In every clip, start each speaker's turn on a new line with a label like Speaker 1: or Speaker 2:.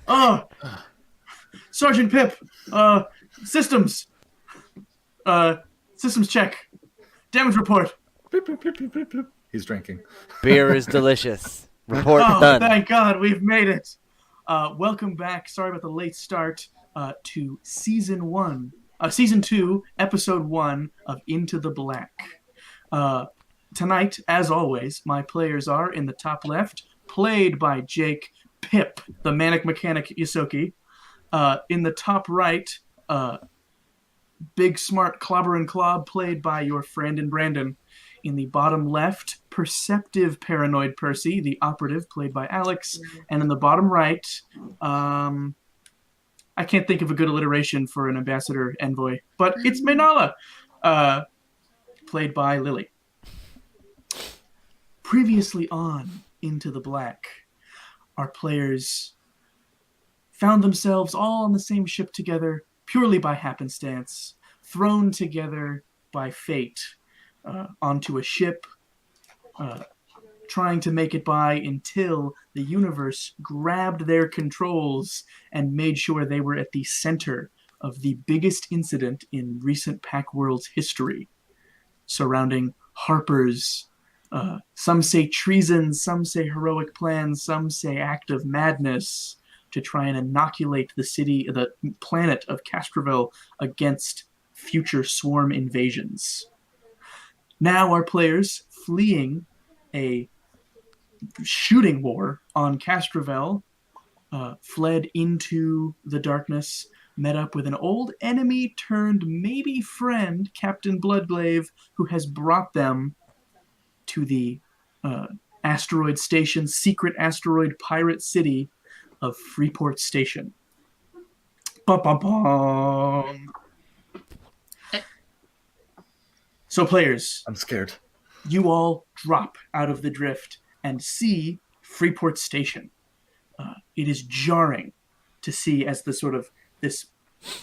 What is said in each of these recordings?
Speaker 1: Oh, Sergeant Pip. Systems. Systems check. Damage report.
Speaker 2: He's drinking.
Speaker 3: Beer is delicious. Report
Speaker 1: Oh,
Speaker 3: done.
Speaker 1: thank God, we've made it. Welcome back. Sorry about the late start to season 2, episode 1 of Into the Black. Tonight, as always, my players are in the top left, played by Jake Pip, the manic mechanic Yosoki. In the top right, big smart Clobber and Clob, played by your friend and Brandon. In the bottom left, perceptive paranoid Percy, the operative, played by Alex. And in the bottom right, I can't think of a good alliteration for an ambassador envoy, but it's Maynala, played by Lily. Previously on Into the Black, our players found themselves all on the same ship together, purely by happenstance, thrown together by fate onto a ship, trying to make it by until the universe grabbed their controls and made sure they were at the center of the biggest incident in recent Pack World's history, surrounding Harper's, some say treason, some say heroic plan, some say act of madness, to try and inoculate the planet of Castroville against future swarm invasions. Now our players, fleeing a shooting war on Castroville, fled into the darkness, met up with an old enemy turned maybe friend, Captain Bloodglaive, who has brought them to the asteroid station, secret asteroid pirate city of Freeport Station. Bum, bum, bum. So players,
Speaker 2: I'm scared.
Speaker 1: you all drop out of the drift and see Freeport Station. It is jarring to see as this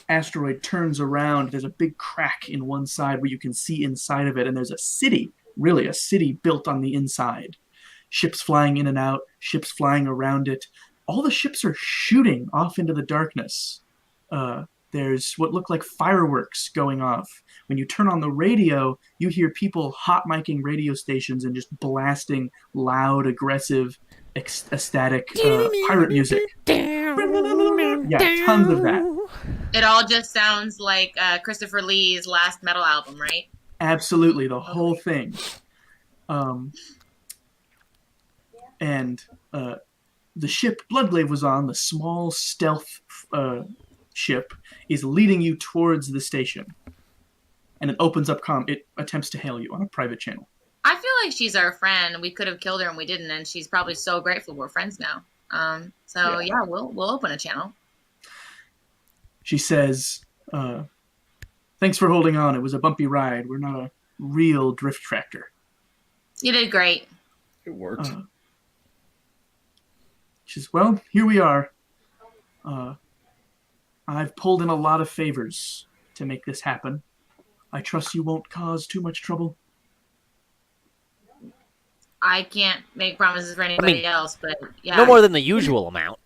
Speaker 1: asteroid turns around. There's a big crack in one side where you can see inside of it, and there's a city built on the inside. Ships flying in and out, ships flying around it. All the ships are shooting off into the darkness. There's what look like fireworks going off. When you turn on the radio, you hear people hot micing radio stations and just blasting loud, aggressive, ecstatic pirate music. Yeah, tons of that.
Speaker 4: It all just sounds like Christopher Lee's last metal album, right?
Speaker 1: Absolutely, the whole thing. And the ship Bloodglaive was on, the small stealth ship, is leading you towards the station. And it opens up it attempts to hail you on a private channel.
Speaker 4: I feel like she's our friend. We could have killed her and we didn't, and she's probably so grateful we're friends now. Yeah, we'll open a channel.
Speaker 1: She says, thanks for holding on. It was a bumpy ride. We're not a real drift tractor.
Speaker 4: You did great.
Speaker 2: It worked.
Speaker 1: She says, well, here we are. I've pulled in a lot of favors to make this happen. I trust you won't cause too much trouble.
Speaker 4: I can't make promises for anybody else, but yeah.
Speaker 3: No more than the usual amount.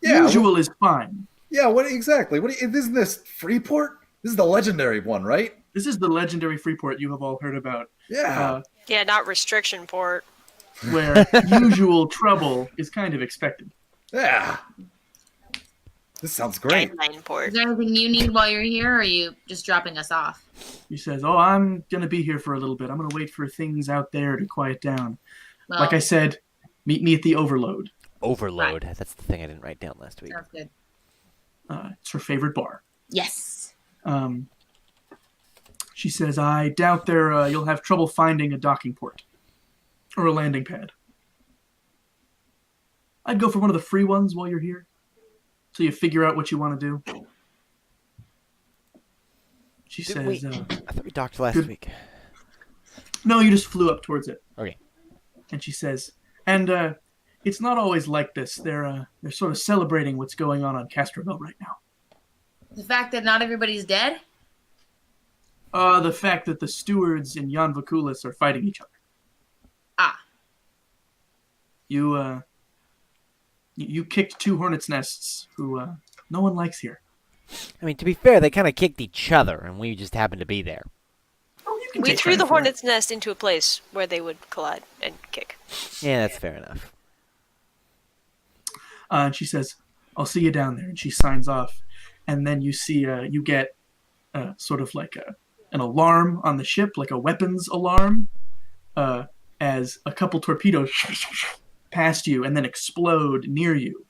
Speaker 2: Yeah,
Speaker 1: Usual is fine.
Speaker 2: Yeah, what exactly? Isn't this Freeport? This is the legendary one, right?
Speaker 1: This is the legendary Freeport you have all heard about.
Speaker 2: Yeah.
Speaker 5: Yeah, not restriction port.
Speaker 1: Where usual trouble is kind of expected.
Speaker 2: Yeah. This sounds great.
Speaker 5: Guideline port.
Speaker 4: Is there anything you need while you're here, or are you just dropping us off?
Speaker 1: He says, I'm going to be here for a little bit. I'm going to wait for things out there to quiet down.
Speaker 4: Well,
Speaker 1: Like I said, meet me at the Overload.
Speaker 3: Overload. Right. That's the thing I didn't write down last week.
Speaker 4: Sounds good.
Speaker 1: It's her favorite bar.
Speaker 4: Yes.
Speaker 1: She says, I doubt you'll have trouble finding a docking port or a landing pad. I'd go for one of the free ones while you're here, so you figure out what you want to do. She says,
Speaker 3: I thought we docked last week.
Speaker 1: No, you just flew up towards it.
Speaker 3: Okay.
Speaker 1: And she says, and it's not always like this. They're sort of celebrating what's going on Castroville right now.
Speaker 4: The fact that not everybody's dead?
Speaker 1: The fact that the stewards in Jan Vakulis are fighting each other.
Speaker 4: Ah.
Speaker 1: You You kicked 2 hornets' nests who no one likes here.
Speaker 3: I mean, to be fair, they kind of kicked each other, and we just happened to be there.
Speaker 1: Oh, you can
Speaker 5: We
Speaker 1: take
Speaker 5: threw
Speaker 1: credit
Speaker 5: the
Speaker 1: for it.
Speaker 5: hornet's nest into a place where they would collide and kick.
Speaker 3: Yeah, that's fair enough.
Speaker 1: And she says, "I'll see you down there." And she signs off. And then you see, you get sort of like an alarm on the ship, like a weapons alarm, as a couple torpedoes past you and then explode near you.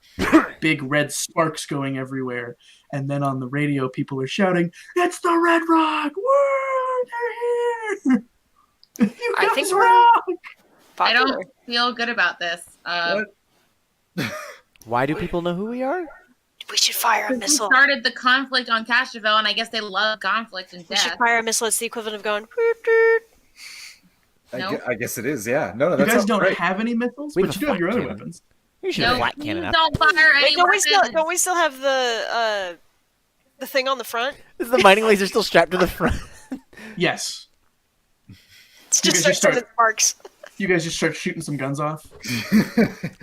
Speaker 1: Big red sparks going everywhere. And then on the radio, people are shouting, "It's the Red Rock! Woo! They're here! You
Speaker 5: I
Speaker 1: guys
Speaker 5: think we're-
Speaker 1: rock!"
Speaker 4: I
Speaker 5: Popular.
Speaker 4: don't feel good about this.
Speaker 2: What?
Speaker 3: Why do people know who we are?
Speaker 5: We should fire a
Speaker 4: We
Speaker 5: missile.
Speaker 4: started the conflict on Castroville, and I guess they love conflict and
Speaker 5: We should
Speaker 4: death.
Speaker 5: fire a missile. It's the equivalent of going. "Toot, toot."
Speaker 4: No.
Speaker 2: I guess it is. Yeah. No,
Speaker 1: You
Speaker 2: that
Speaker 1: guys
Speaker 2: sounds
Speaker 1: don't
Speaker 2: great.
Speaker 1: have any missiles,
Speaker 3: We
Speaker 1: but
Speaker 3: have
Speaker 1: you
Speaker 3: a
Speaker 1: do have your
Speaker 3: flak
Speaker 1: other
Speaker 3: cannon.
Speaker 1: weapons.
Speaker 3: You should have
Speaker 4: No,
Speaker 3: flat
Speaker 4: you
Speaker 3: cannon up.
Speaker 4: don't fire any
Speaker 5: Wait, don't
Speaker 4: weapons.
Speaker 5: we still have the thing on the front?
Speaker 3: Is the mining laser still strapped to the front?
Speaker 1: Yes.
Speaker 5: It's
Speaker 1: You
Speaker 5: just
Speaker 1: guys just
Speaker 5: starts
Speaker 1: start-
Speaker 5: sending sparks.
Speaker 1: You guys just start shooting some guns off.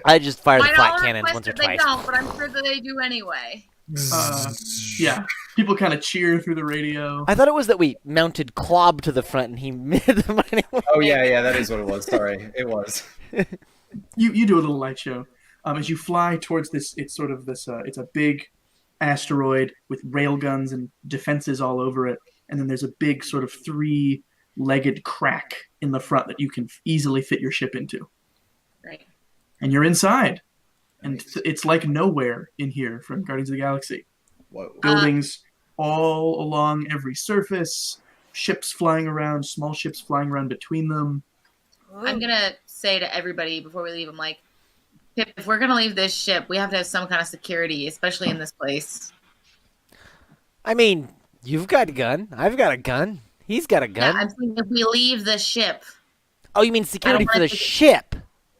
Speaker 3: I just fire the
Speaker 4: I
Speaker 3: flat
Speaker 4: don't
Speaker 3: cannons
Speaker 4: request
Speaker 3: once or
Speaker 4: that they
Speaker 3: twice.
Speaker 4: don't, but I'm sure that they do anyway.
Speaker 1: Yeah. People kind of cheer through the radio.
Speaker 3: I thought it was that we mounted Clob to the front and he made the mining laser.
Speaker 2: Oh yeah, that is what it was. Sorry, it was.
Speaker 1: You do a little light show. As you fly towards this, it's sort of this, it's a big asteroid with rail guns and defenses all over it. And then there's a big sort of 3-legged crack in the front that you can easily fit your ship into.
Speaker 4: Right.
Speaker 1: And you're inside. And
Speaker 2: Nice.
Speaker 1: it's like nowhere in here from Guardians of the Galaxy.
Speaker 2: Whoa.
Speaker 1: Buildings all along every surface, ships flying around, small ships flying around between them.
Speaker 4: I'm gonna say to everybody before we leave, I'm like, Pip, if we're gonna leave this ship, we have to have some kind of security, especially in this place.
Speaker 3: I mean, you've got a gun. I've got a gun. He's got a
Speaker 4: Yeah,
Speaker 3: gun.
Speaker 4: I'm saying if we leave the ship,
Speaker 3: Oh, you mean security
Speaker 4: I don't
Speaker 3: for the
Speaker 4: want to-
Speaker 3: ship?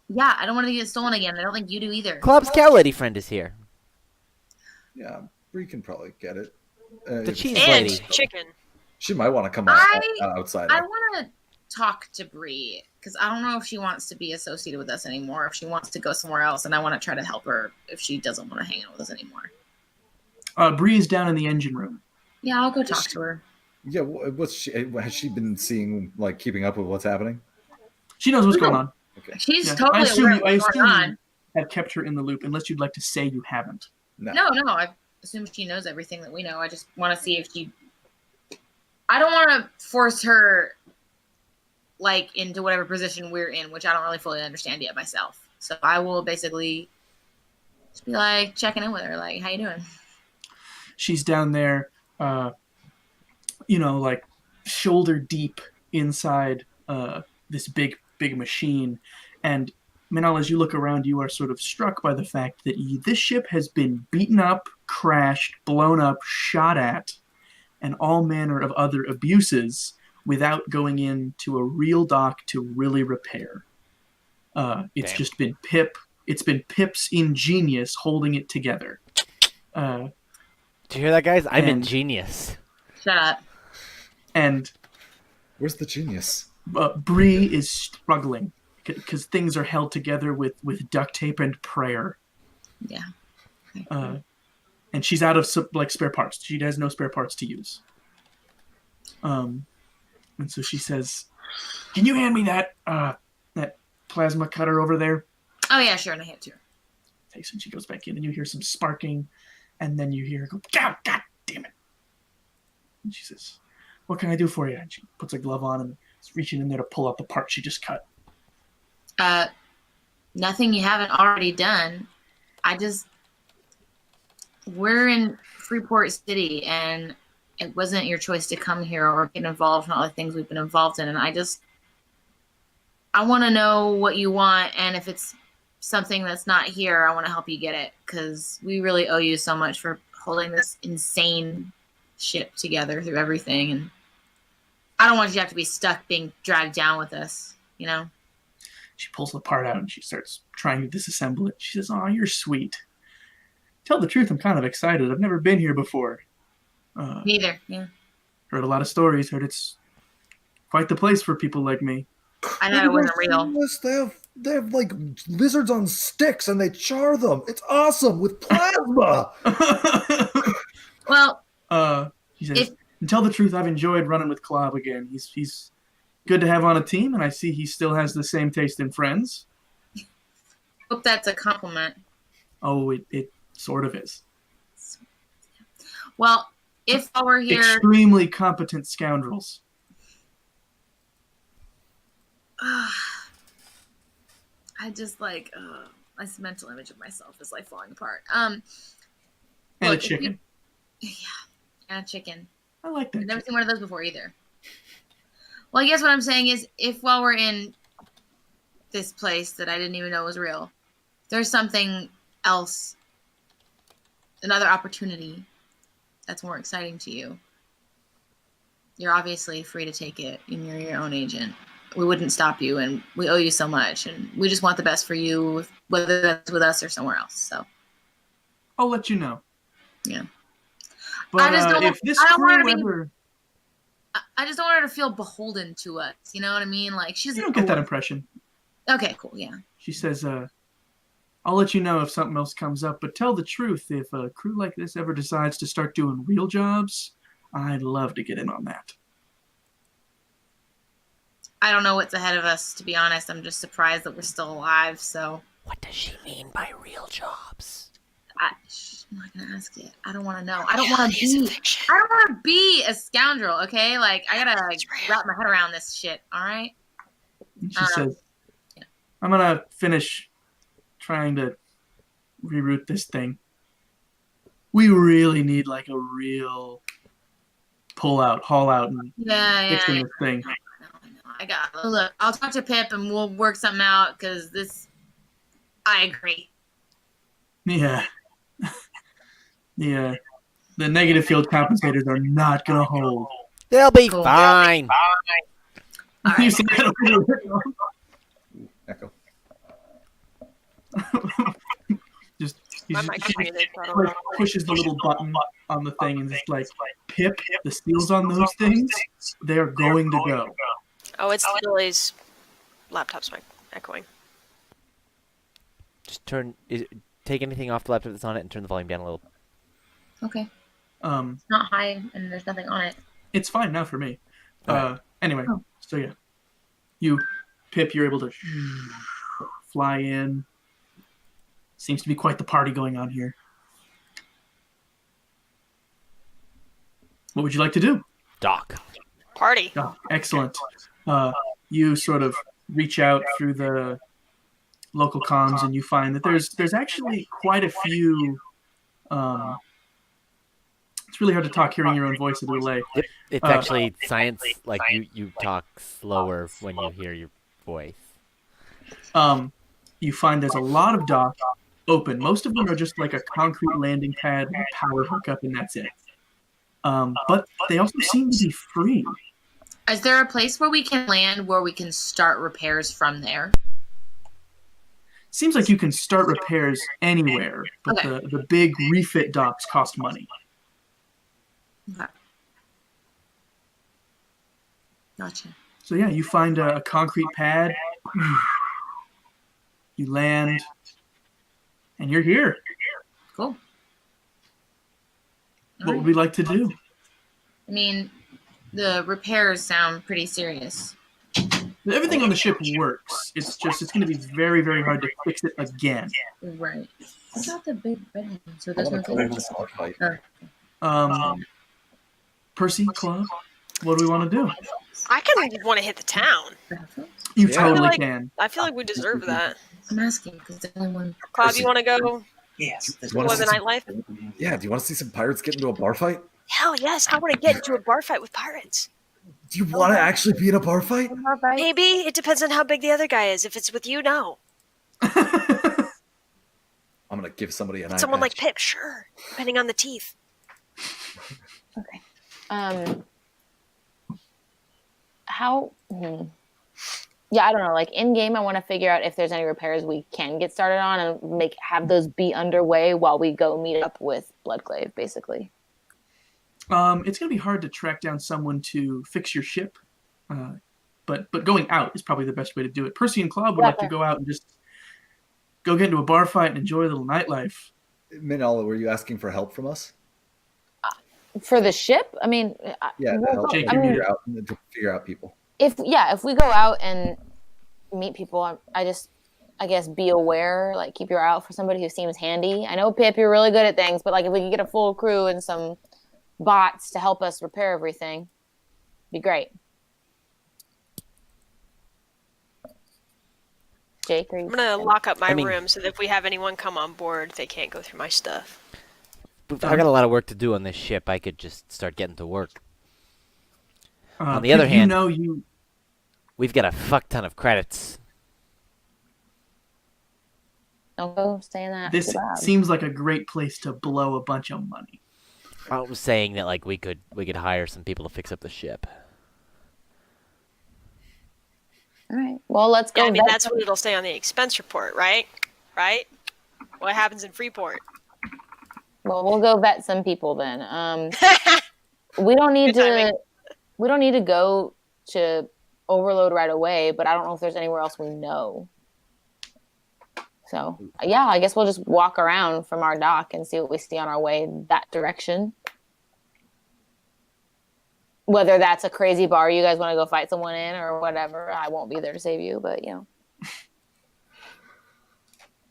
Speaker 4: yeah, I don't want to get stolen again. I don't think you do either.
Speaker 3: Clob's cow lady friend is here.
Speaker 2: Yeah, Bree can probably get it.
Speaker 3: The
Speaker 2: If-
Speaker 3: cheese
Speaker 5: And
Speaker 3: lady.
Speaker 5: chicken.
Speaker 2: She might want to come out outside.
Speaker 4: I want to talk to Bree because I don't know if she wants to be associated with us anymore, if she wants to go somewhere else, and I want to try to help her if she doesn't want to hang out with us anymore.
Speaker 1: Bree is down in the engine room.
Speaker 4: Yeah, I'll go talk to her.
Speaker 2: Yeah, what's she? Has she been seeing, like, keeping up with what's happening?
Speaker 1: She knows what's going on.
Speaker 4: She's
Speaker 1: Yeah.
Speaker 4: totally aware of what's going on.
Speaker 1: you have kept her in the loop, unless you'd like to say you haven't.
Speaker 4: No, I assume she knows everything that we know. I just want to see if she. I don't want to force her, like, into whatever position we're in, which I don't really fully understand yet myself. So I will basically just be like checking in with her, like, "How you doing?"
Speaker 1: She's down there, like shoulder deep inside this big machine. And Manal, as you look around, you are sort of struck by the fact that this ship has been beaten up, crashed, blown up, shot at, and all manner of other abuses without going into a real dock to really repair. It's
Speaker 3: Damn.
Speaker 1: just been Pip. It's been Pip's ingenious holding it together.
Speaker 3: Do you hear that, guys? I'm
Speaker 1: And-
Speaker 3: ingenious.
Speaker 4: Shut up.
Speaker 1: And
Speaker 2: Where's the genius?
Speaker 1: Bree is struggling because things are held together with duct tape and prayer.
Speaker 4: Yeah.
Speaker 1: And she's out of spare parts. She has no spare parts to use. And so she says, "Can you hand me that plasma cutter over there?"
Speaker 4: Oh yeah, sure. And I have to.
Speaker 1: Takes and she goes back in, and you hear some sparking, and then you hear her go, "God damn it!" And she says, "What can I do for you?" And she puts a glove on and is reaching in there to pull out the part she just cut.
Speaker 4: Nothing you haven't already done. We're in Freeport City, and it wasn't your choice to come here or get involved in all the things we've been involved in. And I want to know what you want, and if it's something that's not here, I want to help you get it, because we really owe you so much for holding this insane ship together through everything. And I don't want you to have to be stuck being dragged down with us, you know?
Speaker 1: She pulls the part out and she starts trying to disassemble it. She says, "Oh, you're sweet. Tell the truth, I'm kind of excited. I've never been here before.
Speaker 4: Neither. Yeah.
Speaker 1: Heard a lot of stories. Heard it's quite the place for people like me."
Speaker 4: I
Speaker 2: Have
Speaker 4: know it
Speaker 2: you
Speaker 4: wasn't
Speaker 2: ever
Speaker 4: real.
Speaker 2: seen this? They have like lizards on sticks and they char them. It's awesome with plasma.
Speaker 4: Well,
Speaker 1: He
Speaker 4: if
Speaker 1: says, "To tell the truth, I've enjoyed running with Klob again. He's good to have on a team, and I see he still has the same taste in friends."
Speaker 4: hope that's a compliment.
Speaker 1: Oh, it sort of is.
Speaker 4: Well, if while we're here,
Speaker 1: Extremely competent scoundrels.
Speaker 4: I just like this mental image of myself is like falling apart.
Speaker 1: And
Speaker 4: Look,
Speaker 1: a chicken.
Speaker 4: Yeah, and a chicken.
Speaker 1: I like that.
Speaker 4: I've never
Speaker 1: chicken.
Speaker 4: seen one of those before either. Well, I guess what I'm saying is, if while we're in this place that I didn't even know was real, there's something else, another opportunity that's more exciting to you, you're obviously free to take it, and you're your own agent. We wouldn't stop you, and we owe you so much, and we just want the best for you, whether that's with us or somewhere else. So,
Speaker 1: I'll let you know.
Speaker 4: yeah.
Speaker 1: But
Speaker 4: I just don't.
Speaker 1: if this
Speaker 4: I don't want her
Speaker 1: crew
Speaker 4: to be.
Speaker 1: ever,
Speaker 4: I just don't want her to feel beholden to us. You know what I mean? Like she's.
Speaker 1: you don't get that impression.
Speaker 4: Okay, cool. Yeah.
Speaker 1: She says, "I'll let you know if something else comes up. But tell the truth, if a crew like this ever decides to start doing real jobs, I'd love to get in on that."
Speaker 4: I don't know what's ahead of us, to be honest. I'm just surprised that we're still alive. So
Speaker 3: What does she mean by real jobs?
Speaker 4: I'm not gonna ask it. I don't want to know. I don't want to be. I don't want to be a scoundrel. Okay, like I gotta wrap my head around this shit. All right.
Speaker 1: And she says, "I'm gonna finish trying to reroute this thing. We really need like a real pull out, haul out, and fixing this thing."
Speaker 4: I got. Look, I'll talk to Pip and we'll work something out because this. I agree.
Speaker 1: Yeah. Yeah. The negative field compensators are not gonna hold.
Speaker 3: They'll be
Speaker 4: Cool.
Speaker 3: fine.
Speaker 4: All
Speaker 1: You
Speaker 4: right.
Speaker 1: see that over
Speaker 2: Echo.
Speaker 1: there? Just
Speaker 5: My
Speaker 1: he
Speaker 5: mic
Speaker 1: just
Speaker 5: is muted, so I don't
Speaker 1: like
Speaker 5: know.
Speaker 1: pushes the little button on the thing and it's like, "Pip, the seals on those things, they are going to go."
Speaker 5: Oh, it's Lily's laptop's mic echoing.
Speaker 3: Just take anything off the laptop that's on it and turn the volume down a little.
Speaker 4: Okay.
Speaker 1: Um,
Speaker 4: It's not high and there's nothing on it.
Speaker 1: it's fine now for me.
Speaker 3: Alright.
Speaker 1: Anyway,
Speaker 4: Oh.
Speaker 1: so yeah, Pip, you're able to fly in. Seems to be quite the party going on here. What would you like to do?
Speaker 3: Doc.
Speaker 5: Party.
Speaker 1: Oh, excellent. You sort of reach out through the local comms and you find that there's actually quite a few. It's really hard to talk hearing your own voice in a delay.
Speaker 3: Yep. It's actually science. Like you talk slower when you hear your voice.
Speaker 1: You find there's a lot of docks open. Most of them are just like a concrete landing pad with a power hookup, and that's it. But they also seem to be free.
Speaker 4: Is there a place where we can land where we can start repairs from there?
Speaker 1: Seems like you can start repairs anywhere, but
Speaker 4: Okay.
Speaker 1: the big refit docks cost money.
Speaker 4: Okay. Gotcha.
Speaker 1: So yeah, you find a concrete pad, you land, and you're here.
Speaker 4: Cool.
Speaker 1: What would we like to do?
Speaker 4: I mean, the repairs sound pretty serious.
Speaker 1: Everything on the ship works. It's going to be very, very hard to fix it again.
Speaker 4: Right. What about the big red one? So
Speaker 2: I
Speaker 4: there's
Speaker 2: want to
Speaker 4: no
Speaker 2: go into this fight.
Speaker 1: Percy, Club, what do we want to do?
Speaker 5: I kind of want to hit the town.
Speaker 1: You
Speaker 2: Yeah.
Speaker 1: totally
Speaker 5: Like-
Speaker 1: can.
Speaker 5: I feel like we deserve that.
Speaker 4: I'm asking because the only one.
Speaker 5: Cloud, you want to go
Speaker 6: Yes.
Speaker 5: explore the nightlife?
Speaker 2: Yeah, do you want to see some pirates get into a bar fight?
Speaker 5: Hell yes, I want to get into a bar fight with pirates.
Speaker 2: Do you want to actually be in a bar fight?
Speaker 5: Maybe. It depends on how big the other guy is. If it's with you, no.
Speaker 2: I'm gonna give somebody an eye
Speaker 5: Someone like
Speaker 2: patch.
Speaker 5: Pip, sure. Depending on the teeth.
Speaker 7: Okay. How? Yeah, I don't know. Like in game, I want to figure out if there's any repairs we can get started on and have those be underway while we go meet up with Bloodglaive, basically.
Speaker 1: It's going to be hard to track down someone to fix your ship. but going out is probably the best way to do it. Percy and Claude would
Speaker 7: Yeah,
Speaker 1: like to go out and just go get into a bar fight and enjoy a little nightlife.
Speaker 2: Minala, were you asking for help from us?
Speaker 7: For the ship, I mean,
Speaker 2: Yeah, to
Speaker 7: we'll
Speaker 2: help
Speaker 1: Jake,
Speaker 7: I
Speaker 1: you're
Speaker 7: mean,
Speaker 1: muted.
Speaker 2: to figure out people.
Speaker 7: if we go out and meet people, I guess be aware, like keep your eye out for somebody who seems handy. I know Pip, you're really good at things, but like if we could get a full crew and some bots to help us repair everything, be great. Jake, are you?
Speaker 5: I'm gonna lock up my
Speaker 3: I mean-
Speaker 5: room so that if we have anyone come on board, they can't go through my stuff.
Speaker 3: I got a lot of work to do on this ship. I could just start getting to work. On the
Speaker 1: Pip,
Speaker 3: other hand-
Speaker 1: you
Speaker 3: We've got a fuck ton of credits.
Speaker 7: Don't go saying that.
Speaker 1: this
Speaker 7: too loud.
Speaker 1: seems like a great place to blow a bunch of money.
Speaker 3: I was saying that like we could hire some people to fix up the ship.
Speaker 7: All right. Well, let's go.
Speaker 5: Yeah, I mean
Speaker 7: vet
Speaker 5: that's what it'll say on the expense report, right? Right? What happens in Freeport?
Speaker 7: Well, we'll go vet some people then. We don't need
Speaker 5: Good timing.
Speaker 7: we don't need to go to Overload right away, but I don't know if there's anywhere else we know. So yeah, I guess we'll just walk around from our dock and see what we see on our way that direction. Whether that's a crazy bar you guys want to go fight someone in or whatever, I won't be there to save you, but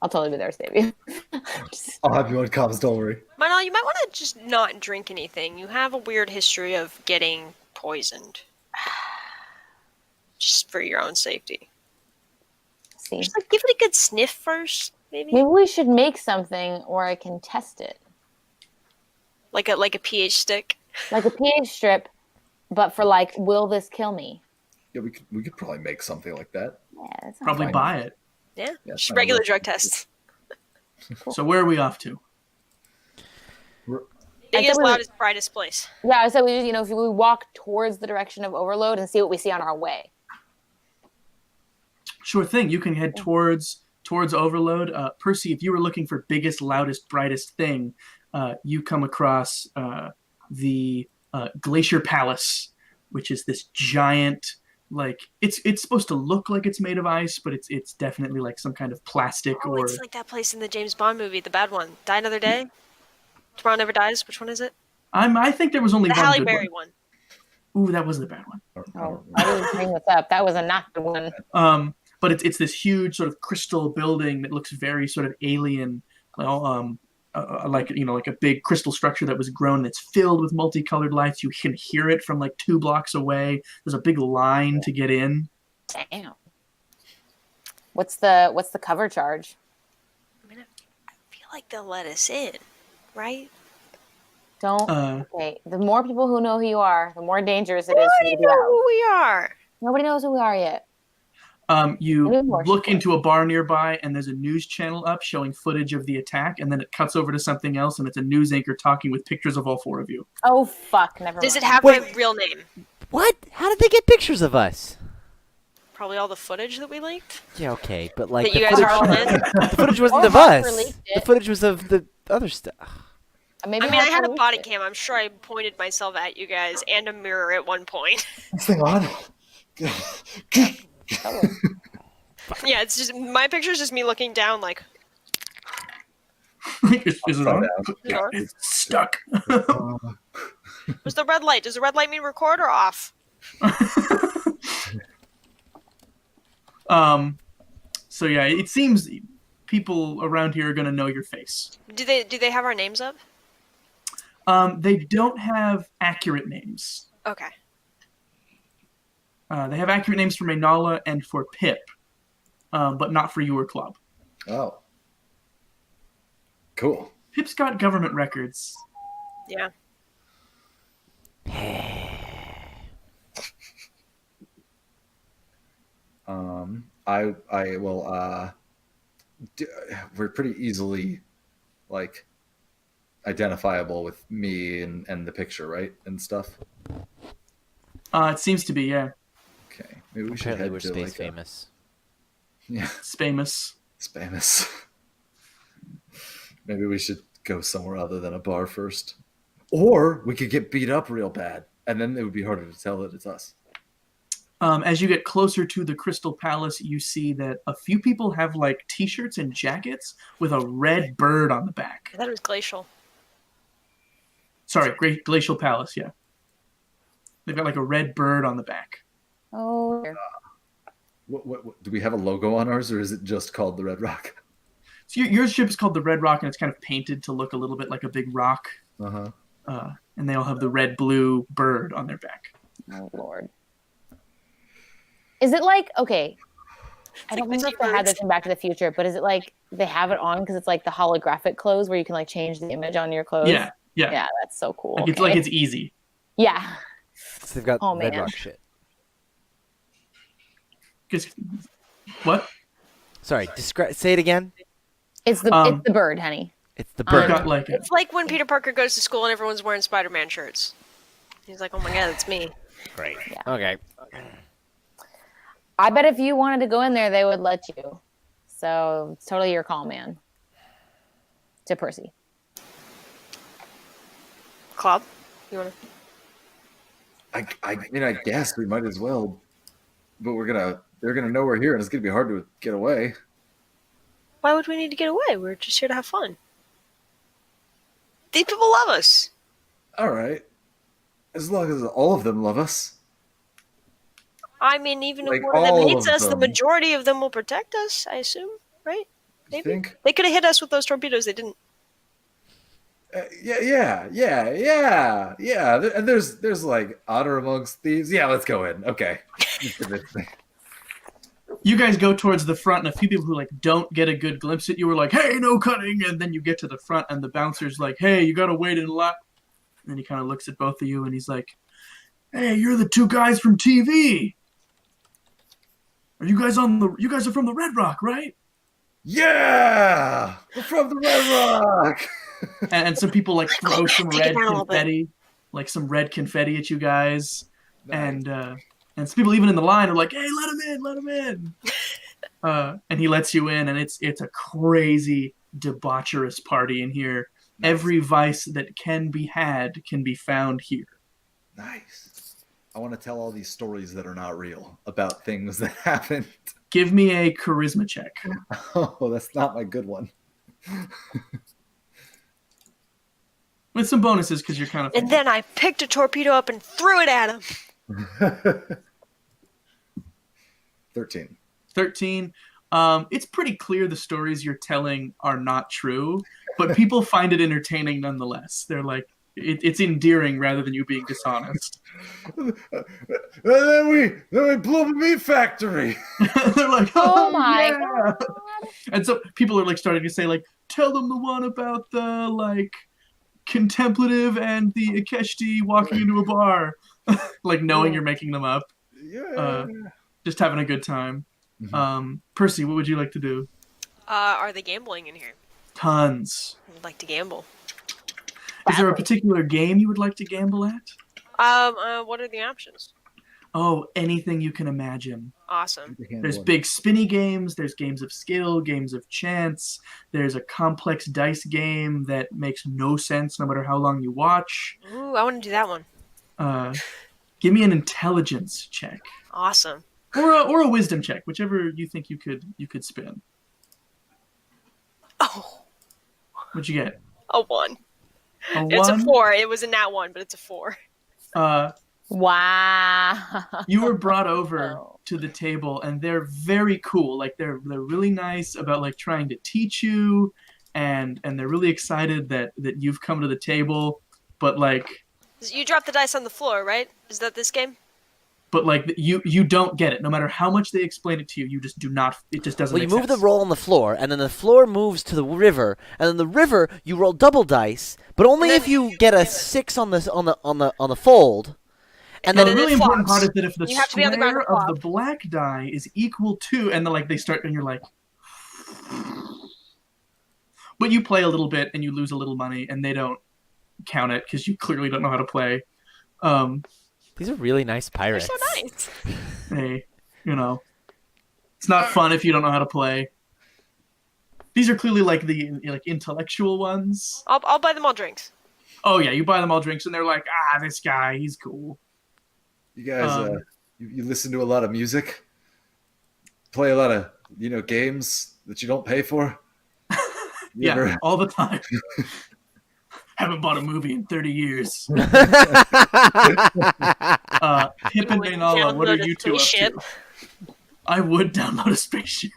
Speaker 7: I'll totally be there to save you.
Speaker 2: I'll have you on comms, don't worry.
Speaker 5: Manal, you might want to just not drink anything. You have a weird history of getting poisoned. Just for your own safety.
Speaker 7: See,
Speaker 5: Just like give it a good sniff first, maybe.
Speaker 7: maybe we should make something where I can test it,
Speaker 5: Like a pH stick.
Speaker 7: like a pH strip, but for like, will this kill me?
Speaker 2: Yeah, we could probably make something like that.
Speaker 7: Yeah, that sounds
Speaker 1: Probably
Speaker 2: Fine.
Speaker 1: buy it.
Speaker 5: Yeah.
Speaker 2: Yeah,
Speaker 5: Just
Speaker 2: fine.
Speaker 5: regular drug tests.
Speaker 1: So where are we off to?
Speaker 5: Biggest,
Speaker 7: we were-
Speaker 5: loudest, brightest place.
Speaker 7: Yeah, I said we just, if we walk towards the direction of Overload and see what we see on our way.
Speaker 1: Sure thing. You can head towards Overload. Percy, if you were looking for biggest, loudest, brightest thing, you come across the Glacier Palace, which is this giant, like it's supposed to look like it's made of ice, but it's definitely like some kind of plastic
Speaker 5: Oh,
Speaker 1: or
Speaker 5: it's like that place in the James Bond movie, the bad one. Die Another Day? Tomorrow Never Dies? Which one is it?
Speaker 1: I think there was only
Speaker 5: The
Speaker 1: one
Speaker 5: Halle
Speaker 1: good
Speaker 5: Berry
Speaker 1: one.
Speaker 5: one.
Speaker 1: Ooh, that was the bad one.
Speaker 7: Oh, I didn't bring this up. That was a not good one.
Speaker 1: But it's this huge sort of crystal building that looks very sort of alien, like like a big crystal structure that was grown that's filled with multicolored lights. You can hear it from like 2 blocks away. There's a big line to get in.
Speaker 7: Damn. What's the cover charge?
Speaker 5: I mean, I feel like they'll let us in, right?
Speaker 7: Don't.
Speaker 1: Uh,
Speaker 7: Okay. The more people who know who you are, the more dangerous it
Speaker 5: We
Speaker 7: is for
Speaker 5: already
Speaker 7: you to be
Speaker 5: know
Speaker 7: out.
Speaker 5: who we are.
Speaker 7: Nobody knows who we are yet.
Speaker 1: You
Speaker 7: Maybe more
Speaker 1: look
Speaker 7: support.
Speaker 1: into a bar nearby, and there's a news channel up showing footage of the attack, and then it cuts over to something else, and it's a news anchor talking with pictures of all 4 of you.
Speaker 7: Oh fuck! Never
Speaker 5: Does it
Speaker 7: mind.
Speaker 5: have
Speaker 3: Wait.
Speaker 5: my real name?
Speaker 3: What? How did they get pictures of us?
Speaker 5: Probably all the footage that we leaked?
Speaker 3: Yeah, okay, but like
Speaker 5: That you guys are all in?
Speaker 3: the footage wasn't
Speaker 7: Or
Speaker 3: of
Speaker 7: Harper
Speaker 3: us.
Speaker 7: leaked
Speaker 3: The
Speaker 7: it.
Speaker 3: footage was of the other stuff.
Speaker 7: Maybe
Speaker 5: I mean, I had
Speaker 7: Harper
Speaker 5: a
Speaker 7: leaked
Speaker 5: body
Speaker 7: it.
Speaker 5: cam. I'm sure I pointed myself at you guys and a mirror at one point.
Speaker 2: This thing on?
Speaker 5: Yeah, it's just my picture's just me looking down like,
Speaker 1: is it on?
Speaker 5: Yeah.
Speaker 1: It's stuck.
Speaker 5: what's the red light? Does the red light mean record or off?
Speaker 1: So yeah, it seems people around here are going to know your face.
Speaker 5: Do they have our names up?
Speaker 1: They don't have accurate names.
Speaker 5: Okay.
Speaker 1: They have accurate names for Maynala and for Pip, but not for you or Club.
Speaker 2: Oh. Cool.
Speaker 1: Pip's got government records.
Speaker 5: Yeah.
Speaker 2: I will we're pretty easily like identifiable with me and the picture, right? And stuff.
Speaker 1: It seems to be, yeah.
Speaker 2: Okay. Maybe we should
Speaker 3: Apparently
Speaker 2: head
Speaker 3: we're
Speaker 2: to
Speaker 3: space
Speaker 2: like
Speaker 3: famous.
Speaker 2: yeah,
Speaker 1: Spamus.
Speaker 2: Spamus. Maybe we should go somewhere other than a bar first. Or we could get beat up real bad, and then it would be harder to tell that it's us.
Speaker 1: As you get closer to the Crystal Palace, you see that a few people have like t-shirts and jackets with a red bird on the back.
Speaker 5: I thought it was glacial.
Speaker 1: Sorry, Great Glacial Palace, yeah. They've got like a red bird on the back.
Speaker 7: Oh,
Speaker 2: What, do we have a logo on ours, or is it just called the Red Rock?
Speaker 1: So your ship is called the Red Rock, and it's kind of painted to look a little bit like a big rock.
Speaker 2: Uh-huh.
Speaker 1: And they all have the red-blue bird on their back.
Speaker 7: oh Lord. Is it like, okay, I don't
Speaker 5: like
Speaker 7: remember if they had this in Back to the Future, but is it like they have it on because it's like the holographic clothes where you can like change the image on your clothes?
Speaker 1: Yeah.
Speaker 7: Yeah, that's so cool.
Speaker 1: Like, it's easy.
Speaker 7: Yeah.
Speaker 3: So they've got
Speaker 7: Oh,
Speaker 3: Red
Speaker 7: man.
Speaker 3: Rock shit.
Speaker 1: What?
Speaker 3: Sorry, say it again.
Speaker 7: It's the bird, honey.
Speaker 3: It's the
Speaker 1: I've
Speaker 3: bird.
Speaker 1: got like
Speaker 5: It's like when Peter Parker goes to school and everyone's wearing Spider-Man shirts. He's like, oh my god, it's me.
Speaker 3: Great.
Speaker 7: Yeah.
Speaker 3: Okay.
Speaker 7: I bet if you wanted to go in there, they would let you. So it's totally your call, man. To Percy.
Speaker 5: Club? You wanna?
Speaker 2: I mean, I guess we might as well, but they're gonna know we're here, and it's gonna be hard to get away.
Speaker 5: Why would we need to get away? We're just here to have fun. These people love us.
Speaker 2: All right, as long as all of them love us.
Speaker 5: I mean, even
Speaker 2: Like,
Speaker 5: if one of them
Speaker 2: all
Speaker 5: hates
Speaker 2: of
Speaker 5: us, the
Speaker 2: them.
Speaker 5: majority of them will protect us, I assume, right?
Speaker 2: You
Speaker 5: Maybe.
Speaker 2: think?
Speaker 5: They could have hit us with those torpedoes. They didn't.
Speaker 2: Yeah. And there's like honor amongst thieves. Yeah, let's go in. Okay.
Speaker 1: you guys go towards the front, and a few people who like don't get a good glimpse at you are like, "Hey, no cutting!" And then you get to the front, and the bouncer's like, "Hey, you gotta wait in line." And he kind of looks at both of you, and he's like, "Hey, you're the two guys from TV. Are you guys You guys are from the Red Rock, right?"
Speaker 2: Yeah, we're from the Red Rock.
Speaker 1: And some people like throw some
Speaker 5: Take it
Speaker 1: red
Speaker 5: down a little bit.
Speaker 1: confetti, like some red confetti at you guys,
Speaker 2: Nice.
Speaker 1: and some people even in the line are like, "Hey, let him in." And he lets you in, and it's a crazy debaucherous party in here.
Speaker 2: Nice.
Speaker 1: Every vice that can be had can be found here.
Speaker 2: Nice. I want to tell all these stories that are not real about things that happened.
Speaker 1: Give me a charisma check.
Speaker 2: Oh, that's not my good one.
Speaker 1: With some bonuses, because you're kind of...
Speaker 5: And then I picked a torpedo up and threw it at him.
Speaker 2: 13.
Speaker 1: 13. It's pretty clear the stories you're telling are not true, but people find it entertaining nonetheless. They're like, it's endearing rather than you being dishonest.
Speaker 2: And then we blew up a meat factory.
Speaker 1: They're like,
Speaker 7: Oh my
Speaker 1: yeah. And so people are like starting to say like, tell them the one about the like contemplative and the Akeshti walking into a bar, like knowing you're making them up,
Speaker 2: Yeah.
Speaker 1: just having a good time. Percy, what would you like to do?
Speaker 5: Are they gambling in here?
Speaker 1: Tons.
Speaker 5: I'd like to gamble.
Speaker 1: Is there a particular game you would like to gamble at?
Speaker 5: What are the options?
Speaker 1: Oh, anything you can imagine.
Speaker 5: Awesome.
Speaker 1: There's big spinny games, there's games of skill, games of chance, there's a complex dice game that makes no sense no matter how long you watch.
Speaker 5: Ooh, I want to do that one.
Speaker 1: Give me an intelligence check.
Speaker 5: Awesome.
Speaker 1: Or a wisdom check, whichever you think you could spin.
Speaker 5: Oh,
Speaker 1: What'd you get?
Speaker 5: a 1.
Speaker 1: A
Speaker 5: It's a
Speaker 1: 1?
Speaker 5: 4. It was a nat 1, but it's a 4.
Speaker 7: Wow.
Speaker 1: You were brought over to the table, and they're very cool. Like they're really nice about like trying to teach you, and they're really excited that you've come to the table. But like,
Speaker 5: You drop the dice on the floor, right? Is that this game?
Speaker 1: you don't get it. No matter how much they explain it to you, you just do not. It just doesn't.
Speaker 3: Well, you
Speaker 1: make
Speaker 3: move
Speaker 1: sense.
Speaker 3: the roll on the floor, and then the floor moves to the river, and then the river you roll double dice, but only if you get a 6 on the fold. And
Speaker 1: Now,
Speaker 3: then
Speaker 1: the really
Speaker 5: it
Speaker 1: important
Speaker 5: flops.
Speaker 1: part is that if the
Speaker 5: You have to be on the ground
Speaker 1: square
Speaker 5: to
Speaker 1: of
Speaker 5: flop.
Speaker 1: the black die is equal to, and then like they start, and you're like, but you play a little bit and you lose a little money, and they don't count it because you clearly don't know how to play.
Speaker 3: These are really nice
Speaker 5: They're
Speaker 3: pirates.
Speaker 5: so nice.
Speaker 1: Hey, it's not fun if you don't know how to play. These are clearly like the intellectual ones.
Speaker 5: I'll buy them all drinks.
Speaker 1: Oh yeah, you buy them all drinks, and they're like, this guy, he's cool.
Speaker 2: You guys You listen to a lot of music, play a lot of games that you don't pay for. You
Speaker 1: Yeah,
Speaker 2: ever-
Speaker 1: all the time. Haven't bought a movie in 30 years. Pip and
Speaker 5: would
Speaker 1: Maynala, what are
Speaker 5: download a
Speaker 1: you two up
Speaker 5: spaceship.
Speaker 1: to? I would download a spaceship.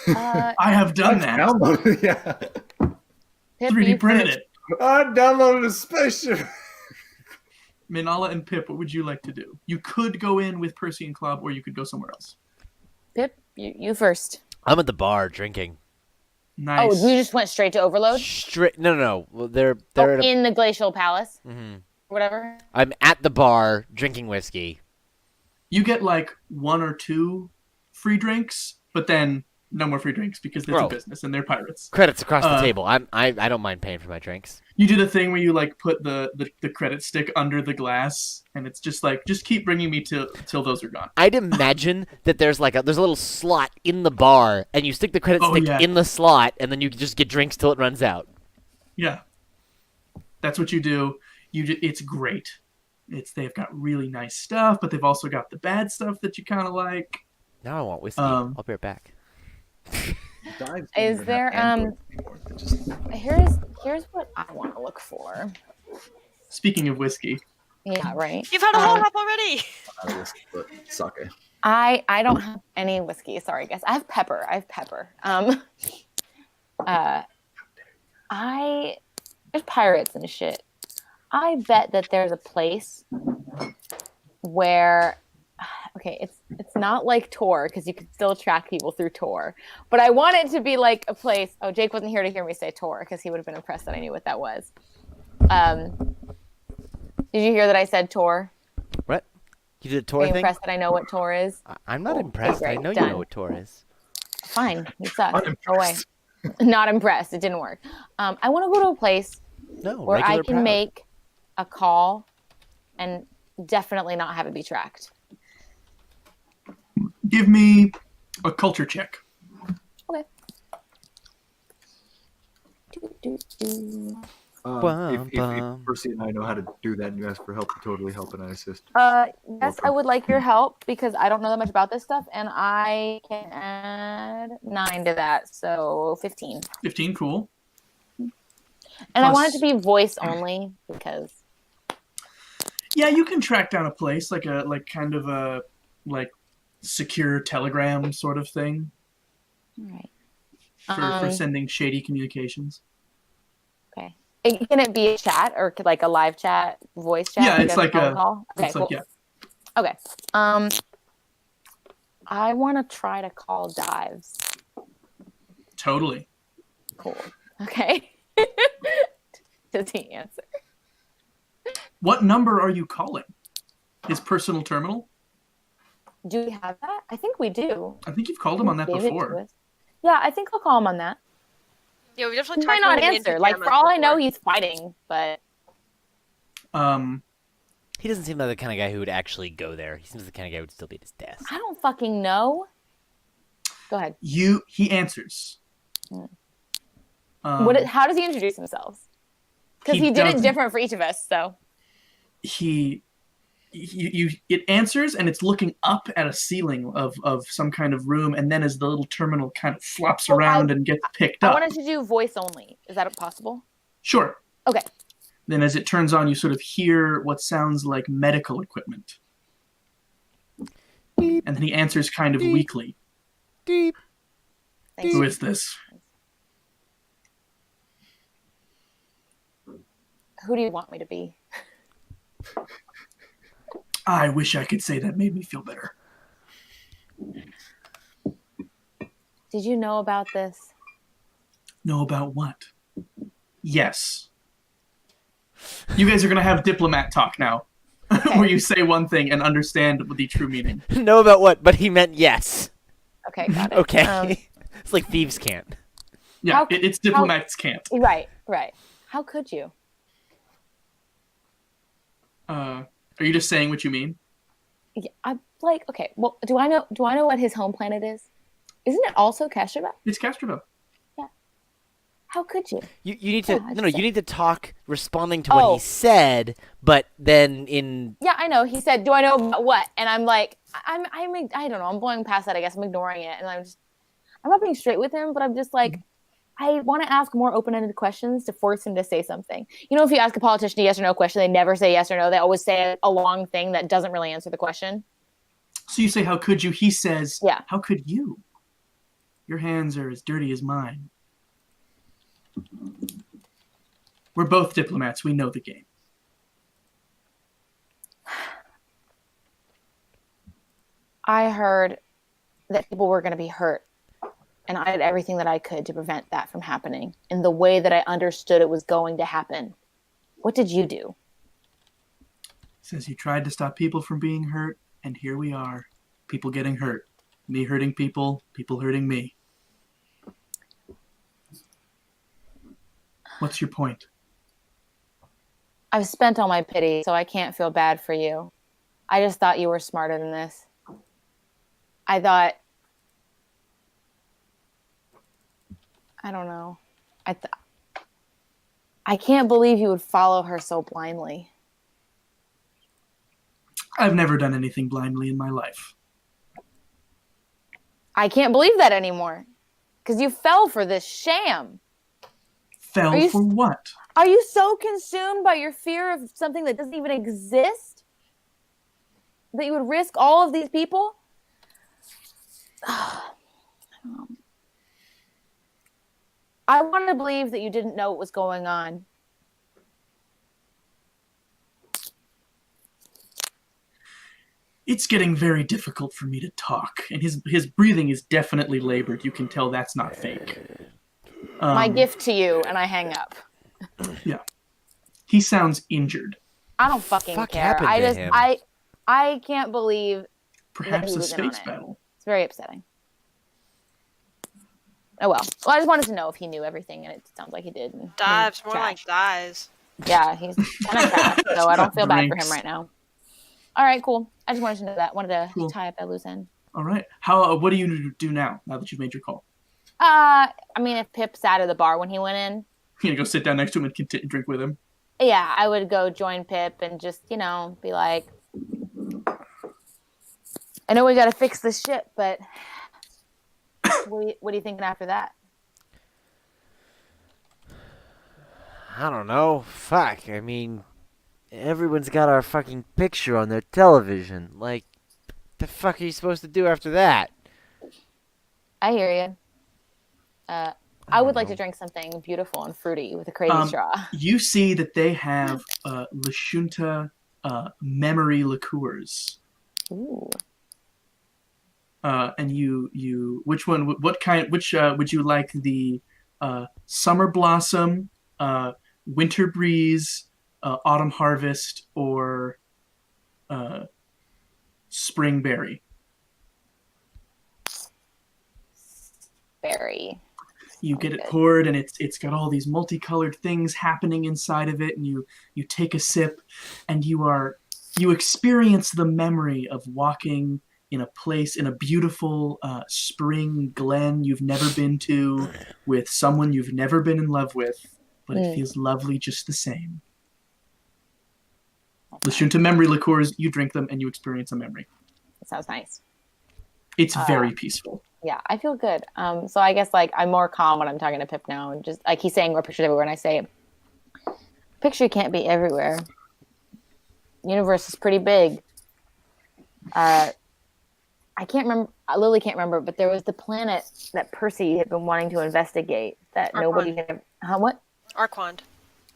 Speaker 7: Uh,
Speaker 1: I have done that.
Speaker 2: Downloaded, yeah.
Speaker 7: Pip,
Speaker 1: 3D
Speaker 7: you
Speaker 1: printed
Speaker 7: first.
Speaker 1: it.
Speaker 2: I downloaded a spaceship.
Speaker 1: Maynala and Pip, what would you like to do? You could go in with Percy and Club, or you could go somewhere else.
Speaker 7: Pip, you first.
Speaker 3: I'm at the bar drinking.
Speaker 1: Nice.
Speaker 7: Oh, you just went straight to Overload?
Speaker 3: Straight. No. Well, they're
Speaker 7: Oh,
Speaker 3: at a,
Speaker 7: in the Glacial Palace?
Speaker 3: Mhm.
Speaker 7: Whatever.
Speaker 3: I'm at the bar drinking whiskey.
Speaker 1: You get like 1 or 2 free drinks, but then no more free drinks because it's
Speaker 3: Bro.
Speaker 1: a business and they're pirates.
Speaker 3: Credits across the table. I don't mind paying for my drinks.
Speaker 1: You do the thing where you like put the credit stick under the glass, and it's just like, just keep bringing me till those are gone.
Speaker 3: I'd imagine that there's a little slot in the bar, and you stick the credit stick
Speaker 1: yeah.
Speaker 3: in the slot, and then you just get drinks till it runs out.
Speaker 1: Yeah, that's what you do. It's great. They've got really nice stuff, but they've also got the bad stuff that you kind of like.
Speaker 3: Now I want whiskey.
Speaker 1: Um,
Speaker 3: I'll be right back.
Speaker 2: Dives
Speaker 7: Is
Speaker 2: don't even
Speaker 7: there,
Speaker 2: have Android anymore. They just-
Speaker 7: Here's what I want to look for.
Speaker 1: Speaking of whiskey,
Speaker 7: Yeah, right.
Speaker 5: You've had a whole up already.
Speaker 2: not a whiskey, but sake.
Speaker 7: I don't have any whiskey. Sorry, guys. I have pepper. There's pirates and shit. I bet that there's a place where, okay, it's not like Tor because you could still track people through Tor, but I want it to be like a place. Oh, Jake wasn't here to hear me say Tor because he would have been impressed that I knew what that was. Did you hear that I said Tor?
Speaker 3: What? You did a
Speaker 7: Are
Speaker 3: tour
Speaker 7: you
Speaker 3: thing?
Speaker 7: impressed that I know what Tor is?
Speaker 3: I'm not
Speaker 7: Cool.
Speaker 3: impressed.
Speaker 7: Okay,
Speaker 3: I know you
Speaker 7: done.
Speaker 3: know what tour is.
Speaker 7: Fine, you suck.
Speaker 2: Unimpressed.
Speaker 7: Go away. Not impressed. It didn't work. I want to go to a place
Speaker 3: No,
Speaker 7: where I
Speaker 3: regular
Speaker 7: can
Speaker 3: proud.
Speaker 7: make a call and definitely not have it be tracked.
Speaker 1: give me a culture check.
Speaker 7: Okay.
Speaker 2: If Percy and I know how to do that and you ask for help, we totally help and I assist.
Speaker 7: Yes, I would like your help because I don't know that much about this stuff, and I can add 9 to that, so 15.
Speaker 1: 15, cool.
Speaker 7: And I want it
Speaker 1: Plus-
Speaker 7: to be voice only because
Speaker 1: Yeah, you can track down a place like kind of a secure telegram sort of thing
Speaker 7: all right.
Speaker 1: for sending shady communications.
Speaker 7: Okay. Can it be a chat or like a live chat, voice chat?
Speaker 1: Yeah, it's
Speaker 7: a
Speaker 1: like
Speaker 7: phone
Speaker 1: a-
Speaker 7: call? Okay,
Speaker 1: It's
Speaker 7: cool.
Speaker 1: like, yeah.
Speaker 7: Okay. I want to try to call Dives.
Speaker 1: Totally.
Speaker 7: Cool. Okay. Does he answer?
Speaker 1: What number are you calling? His personal terminal?
Speaker 7: Do we have that? I think we do.
Speaker 1: I think you've called him on that
Speaker 7: Gave it to
Speaker 1: before.
Speaker 7: us. Yeah, I think I'll call him on that.
Speaker 5: Yeah, we definitely
Speaker 7: He might
Speaker 5: talked
Speaker 7: not
Speaker 5: about him in
Speaker 7: answer. Like, for
Speaker 5: pajamas
Speaker 7: all I know,
Speaker 5: before.
Speaker 7: he's fighting, but
Speaker 3: He doesn't seem like the kind of guy who would actually go there. He seems the kind of guy who would still be at his desk.
Speaker 7: I don't fucking know. Go ahead.
Speaker 1: He answers.
Speaker 7: Mm.
Speaker 1: How
Speaker 7: How does he introduce himself? Because
Speaker 1: He
Speaker 7: he did it
Speaker 1: doesn't.
Speaker 7: different for each of us, so.
Speaker 1: it answers and it's looking up at a ceiling of some kind of room, and then as the little terminal kind of flops
Speaker 7: Well,
Speaker 1: around and gets picked
Speaker 7: I
Speaker 1: up.
Speaker 7: wanted to do voice only. Is that possible?
Speaker 1: Sure.
Speaker 7: Okay.
Speaker 1: Then as it turns on, you sort of hear what sounds like medical equipment.
Speaker 3: Beep,
Speaker 1: And then he answers kind of
Speaker 3: Beep.
Speaker 1: weakly.
Speaker 3: deep.
Speaker 7: Thanks.
Speaker 1: Who is this?
Speaker 7: Who do you want me to be?
Speaker 1: I wish I could say that made me feel better.
Speaker 7: Did you know about this?
Speaker 1: Know about what? Yes. You guys are going to have diplomat talk now.
Speaker 7: Okay.
Speaker 1: Where you say one thing and understand the true meaning.
Speaker 3: Know about what? But he meant yes.
Speaker 7: Okay, got it.
Speaker 3: Okay. It's like thieves can't.
Speaker 1: Yeah,
Speaker 7: How-
Speaker 1: it's diplomats can't.
Speaker 7: Right. How could you?
Speaker 1: Are you just saying what you mean?
Speaker 7: Yeah, I'm like, okay. Well, do I know what his home planet is? Isn't it also Castroville?
Speaker 1: It's Castroville.
Speaker 7: How could you?
Speaker 3: You need to
Speaker 7: Yeah, I
Speaker 3: no,
Speaker 7: just
Speaker 3: you
Speaker 7: said-
Speaker 3: need to talk responding to what he said, but then in
Speaker 7: Yeah, I know. He said, "Do I know about what?" And I'm like, I don't know. I'm blowing past that. I guess I'm ignoring it, and I'm not being straight with him, but I'm just like, I want to ask more open-ended questions to force him to say something. You know, if you ask a politician a yes or no question, they never say yes or no. They always say a long thing that doesn't really answer the question.
Speaker 1: So you say, how could you? He says,
Speaker 7: Yeah.
Speaker 1: how could you? Your hands are as dirty as mine. We're both diplomats. We know the game.
Speaker 7: I heard that people were going to be hurt, and I did everything that I could to prevent that from happening in the way that I understood it was going to happen. What did you do?
Speaker 1: Says you tried to stop people from being hurt, and here we are. People getting hurt. Me hurting people, people hurting me. What's your point?
Speaker 7: I've spent all my pity, so I can't feel bad for you. I just thought you were smarter than this. I thought, I don't know. I can't believe you would follow her so blindly.
Speaker 1: I've never done anything blindly in my life.
Speaker 7: I can't believe that anymore. Because you fell for this sham.
Speaker 1: Fell for what?
Speaker 7: Are you so consumed by your fear of something that doesn't even exist that you would risk all of these people? I want to believe that you didn't know what was going on.
Speaker 1: It's getting very difficult for me to talk, and his breathing is definitely labored. You can tell that's not fake.
Speaker 7: My gift to you, and I hang up.
Speaker 1: Yeah. He sounds injured.
Speaker 7: I don't fucking care. I can't believe
Speaker 1: Perhaps
Speaker 7: he
Speaker 1: a
Speaker 7: was in on
Speaker 1: space
Speaker 7: it.
Speaker 1: battle.
Speaker 7: It's very upsetting. Oh well. Well, I just wanted to know if he knew everything, and it sounds like he did.
Speaker 5: Dives, more like dies.
Speaker 7: Yeah, he's kind of trash, so I don't feel bad for him
Speaker 1: Drinks.
Speaker 7: right now. All right, cool. I just wanted to know that. Wanted to
Speaker 1: Cool.
Speaker 7: tie up that loose end.
Speaker 1: All right. What do you do now that you've made your call?
Speaker 7: I mean, if Pip sat at the bar when he went in,
Speaker 1: You gonna go sit down next to him and drink with him?
Speaker 7: yeah, I would go join Pip and just, be like, I know we got to fix this ship, but what are you thinking after that?
Speaker 3: I don't know. Fuck. I mean, everyone's got our fucking picture on their television. Like, the fuck are you supposed to do after that?
Speaker 7: I hear you. I would like to drink something beautiful and fruity with a crazy straw.
Speaker 1: You see that they have Lashunta memory liqueurs.
Speaker 7: Ooh.
Speaker 1: And which one? What kind? Which would you like? The summer blossom, winter breeze, autumn harvest, or spring berry?
Speaker 7: Berry.
Speaker 1: You get it poured, and it's got all these multicolored things happening inside of it, and you take a sip, and you experience the memory of walking in a place, in a beautiful spring glen you've never been to, with someone you've never been in love with, but it feels lovely just the same. Listen to memory liqueurs, you drink them, and you experience a memory.
Speaker 7: That sounds nice.
Speaker 1: It's very peaceful.
Speaker 7: Yeah, I feel good. So I guess I'm more calm when I'm talking to Pip now, and just he's saying we're pictures everywhere, and I say, picture can't be everywhere. Universe is pretty big. I can't remember. Lily can't remember, but there was the planet that Percy had been wanting to investigate that
Speaker 5: Arquand.
Speaker 7: nobody had. What?
Speaker 5: Arquand.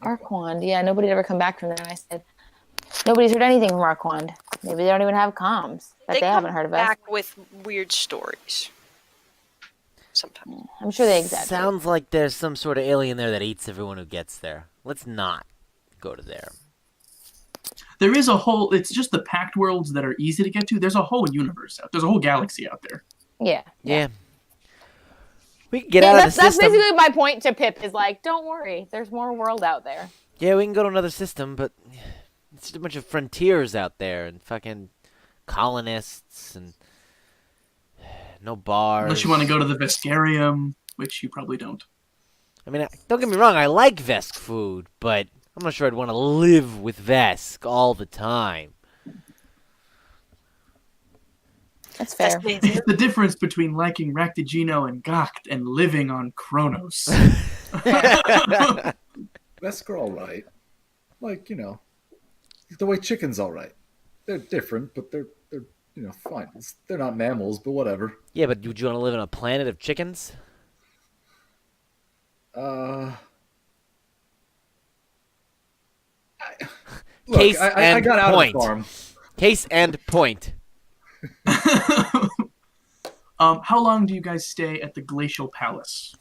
Speaker 7: Arquand. Yeah, nobody had ever come back from there. And I said, nobody's heard anything from Arquand. Maybe they don't even have comms that they haven't heard of us.
Speaker 5: Back with weird stories. Sometimes.
Speaker 7: I'm sure they exaggerate.
Speaker 3: Sounds like there's some sort of alien there that eats everyone who gets there. Let's not go to there.
Speaker 1: There is a whole. It's just the packed worlds that are easy to get to. There's a whole universe out. There's a whole galaxy out there.
Speaker 7: Yeah.
Speaker 3: We can get out of the system.
Speaker 7: That's basically my point to Pip is don't worry. There's more world out there.
Speaker 3: Yeah, we can go to another system, but it's just a bunch of frontiers out there and fucking colonists and no bars.
Speaker 1: Unless you want to go to the Vesperium, which you probably don't.
Speaker 3: I mean, don't get me wrong, I like Vesk food, but I'm not sure I'd want to live with Vesk all the time.
Speaker 7: That's fair.
Speaker 5: That's me.
Speaker 1: It's the difference between liking Raktigino and Gacht and living on Kronos.
Speaker 2: Vesk are all right. Like, the way chicken's all right. They're different, but they're fine. They're not mammals, but whatever.
Speaker 3: Yeah, but would you want to live on a planet of chickens?
Speaker 2: Look,
Speaker 3: Case
Speaker 2: I
Speaker 3: and
Speaker 2: got out
Speaker 3: point.
Speaker 2: of the farm.
Speaker 3: Case and point.
Speaker 1: How long do you guys stay at the Glacial Palace?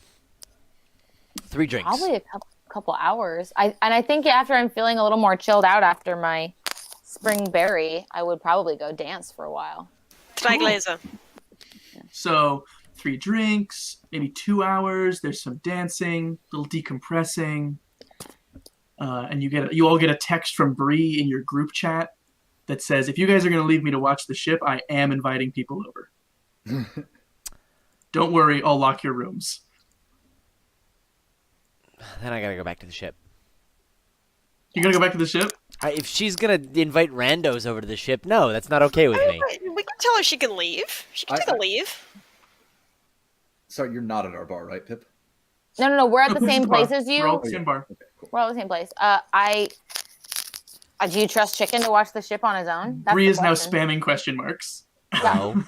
Speaker 3: 3 drinks.
Speaker 7: Probably a couple hours. I think after I'm feeling a little more chilled out after my spring berry, I would probably go dance for a while.
Speaker 5: Trailglazer.
Speaker 1: So 3 drinks, maybe 2 hours. There's some dancing, a little decompressing, and you all get a text from Bree in your group chat that says, "If you guys are going to leave me to watch the ship, I am inviting people over. Don't worry, I'll lock your rooms."
Speaker 3: Then I gotta go back to the ship.
Speaker 1: You gonna go back to the ship?
Speaker 3: If she's gonna invite randos over to the ship, no, that's not okay with me.
Speaker 5: We can tell her she can leave. She can take a leave.
Speaker 2: Sorry, you're not at our bar, right, Pip?
Speaker 7: No. We're at the
Speaker 1: This is
Speaker 7: same
Speaker 1: bar.
Speaker 7: place as you.
Speaker 1: We're all at the same bar.
Speaker 2: Okay, cool.
Speaker 7: We're all at the same place. Do you trust Chicken to watch the ship on his own? That's
Speaker 1: Bree
Speaker 7: the
Speaker 1: is now
Speaker 7: question.
Speaker 1: spamming question marks.
Speaker 3: No.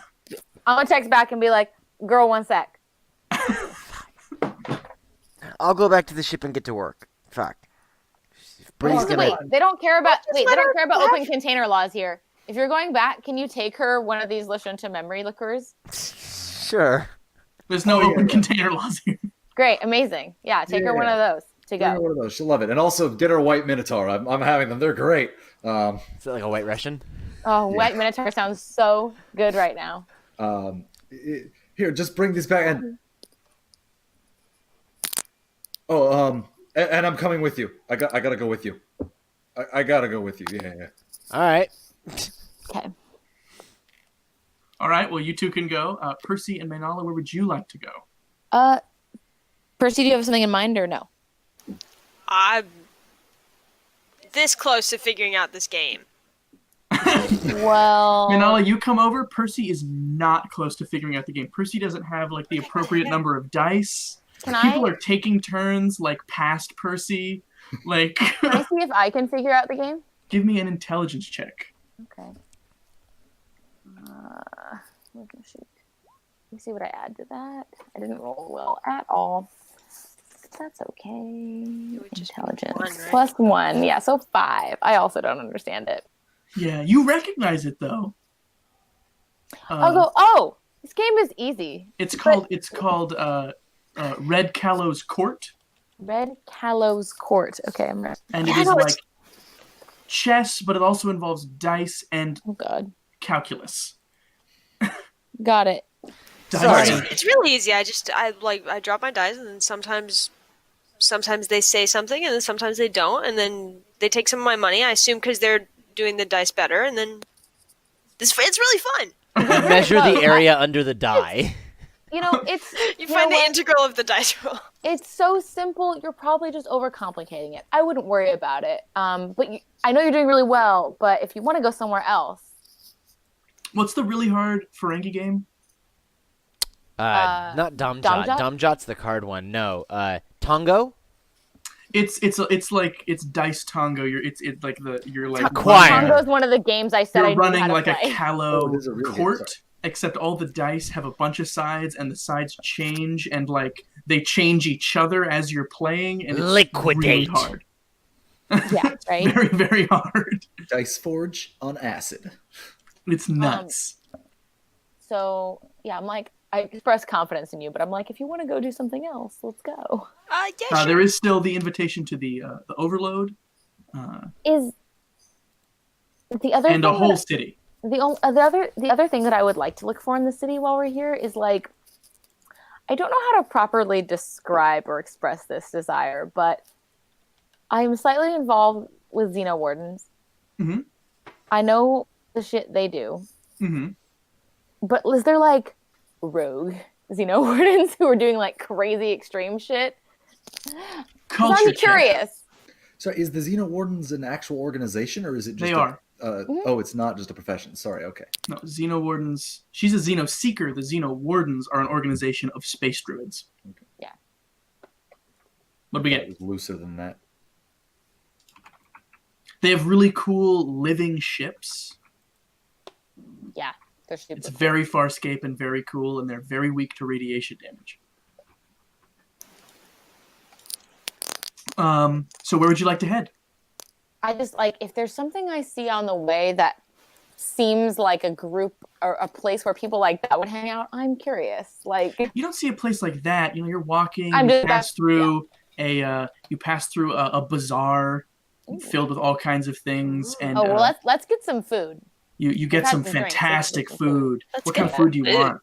Speaker 7: I'm gonna text back and be like, "Girl, 1 sec."
Speaker 3: I'll go back to the ship and get to work. Fuck. If Bree's
Speaker 7: Wait,
Speaker 3: gonna.
Speaker 7: they don't care about.
Speaker 5: Just
Speaker 7: Wait,
Speaker 5: let
Speaker 7: they don't
Speaker 5: her
Speaker 7: care about
Speaker 5: have-
Speaker 7: open container laws here. If you're going back, can you take her one of these Lashunta memory liqueurs?
Speaker 3: Sure.
Speaker 1: There's no open container laws here.
Speaker 7: Great, amazing. Yeah, take her one of those to
Speaker 2: Bring her
Speaker 7: go.
Speaker 2: one of those. She'll love it. And also, get her a white Minotaur. I'm having them. They're great.
Speaker 3: Is it like a white Russian?
Speaker 7: Oh, White Minotaur sounds so good right now.
Speaker 2: Here, just bring these back. And I'm coming with you. I gotta go with you. I gotta go with you. Yeah.
Speaker 3: All right.
Speaker 7: Okay.
Speaker 1: All right, well, you two can go. Percy and Manala, where would you like to go?
Speaker 7: Percy, do you have something in mind or no?
Speaker 5: I'm this close to figuring out this game.
Speaker 7: Well,
Speaker 1: Manala, you come over. Percy is not close to figuring out the game. Percy doesn't have like the appropriate number of dice.
Speaker 7: can
Speaker 1: People
Speaker 7: I
Speaker 1: are taking turns like past Percy. Like,
Speaker 7: can I see if I can figure out the game?
Speaker 1: give me an intelligence check.
Speaker 7: Okay. Let me see what I add to that. I didn't roll well at all. That's okay.
Speaker 5: would just be
Speaker 7: Intelligence
Speaker 5: 1, right?
Speaker 7: plus 1. Yeah, so 5. I also don't understand it.
Speaker 1: Yeah, you recognize it though.
Speaker 7: I'll go. Oh, this game is easy.
Speaker 1: It's called Red Callow's Court,
Speaker 7: Red Callow's Court. Okay, I'm ready.
Speaker 1: and it
Speaker 5: Yeah,
Speaker 1: is
Speaker 5: no,
Speaker 1: like
Speaker 5: it's-
Speaker 1: chess, but it also involves dice and
Speaker 7: Oh God,
Speaker 1: calculus.
Speaker 7: got it.
Speaker 1: Dice.
Speaker 3: Sorry.
Speaker 5: It's really easy. I drop my dice, and then sometimes they say something, and then sometimes they don't, and then they take some of my money. I assume because they're doing the dice better, and then it's really fun.
Speaker 3: Measure the area under the die.
Speaker 7: You know, it's
Speaker 5: You
Speaker 7: know
Speaker 5: find the
Speaker 7: what?
Speaker 5: integral of the dice roll.
Speaker 7: It's so simple. You're probably just overcomplicating it. I wouldn't worry about it. But I know you're doing really well. But if you want to go somewhere else,
Speaker 1: What's the really hard Ferengi game?
Speaker 3: Not Domjot.
Speaker 7: Domjot?
Speaker 3: Domjot's the card one. No. Tongo?
Speaker 1: It's like dice Tongo. You're like
Speaker 3: Acquire.
Speaker 7: Tongo's one of the games I said I
Speaker 1: You're
Speaker 7: knew
Speaker 1: running
Speaker 7: how to
Speaker 1: like
Speaker 7: play.
Speaker 1: a Callow
Speaker 2: Oh, it is a real game,
Speaker 1: court,
Speaker 2: sorry.
Speaker 1: except all the dice have a bunch of sides, and the sides change, and like they change each other as you're playing, and it's really
Speaker 3: Liquidate.
Speaker 1: hard.
Speaker 7: Yeah, right.
Speaker 1: Very, very hard.
Speaker 2: Dice Forge on acid.
Speaker 1: It's nuts.
Speaker 7: So yeah, I'm like, I express confidence in you, but I'm like, if you want to go do something else, let's go.
Speaker 5: Yeah, sure.
Speaker 1: There is still the invitation to the Overload
Speaker 7: Is the other
Speaker 1: and a
Speaker 7: thing
Speaker 1: whole
Speaker 7: that-
Speaker 1: city.
Speaker 7: the other thing that I would like to look for in the city while we're here is like, I don't know how to properly describe or express this desire, but I'm slightly involved with Xeno Wardens.
Speaker 1: Mhm.
Speaker 7: I know the shit they do,
Speaker 1: Hmm.
Speaker 7: but is there like rogue Xeno Wardens who are doing like crazy extreme shit
Speaker 1: Culture
Speaker 7: I'm
Speaker 1: check.
Speaker 7: curious.
Speaker 2: So is the Xenowardens an actual organization, or is it just
Speaker 1: They are.
Speaker 2: Oh, it's not just a profession. Sorry, okay.
Speaker 1: No, Xenowardens. She's a Xenoseeker. The Xenowardens are an organization of space druids.
Speaker 2: Okay.
Speaker 7: Yeah.
Speaker 1: What do we
Speaker 2: It
Speaker 1: get?
Speaker 2: was looser than that.
Speaker 1: They have really cool living ships.
Speaker 7: Yeah, they're super.
Speaker 1: It's
Speaker 7: cool.
Speaker 1: very Farscape and very cool, and they're very weak to radiation damage. So where would you like to head?
Speaker 7: I just like if there's something I see on the way that seems like a group or a place where people like that would hang out. I'm curious. Like
Speaker 1: You don't see a place like that. You know, you're walking.
Speaker 7: I'm
Speaker 1: You
Speaker 7: just-
Speaker 1: pass through a bazaar filled with all kinds of things, and
Speaker 7: oh well, let's get some food.
Speaker 1: you get
Speaker 7: had
Speaker 1: some
Speaker 7: some drinks,
Speaker 1: fantastic
Speaker 7: let's get some
Speaker 1: food.
Speaker 5: Let's
Speaker 1: What kind
Speaker 5: get
Speaker 1: of food do you
Speaker 5: food.
Speaker 1: want?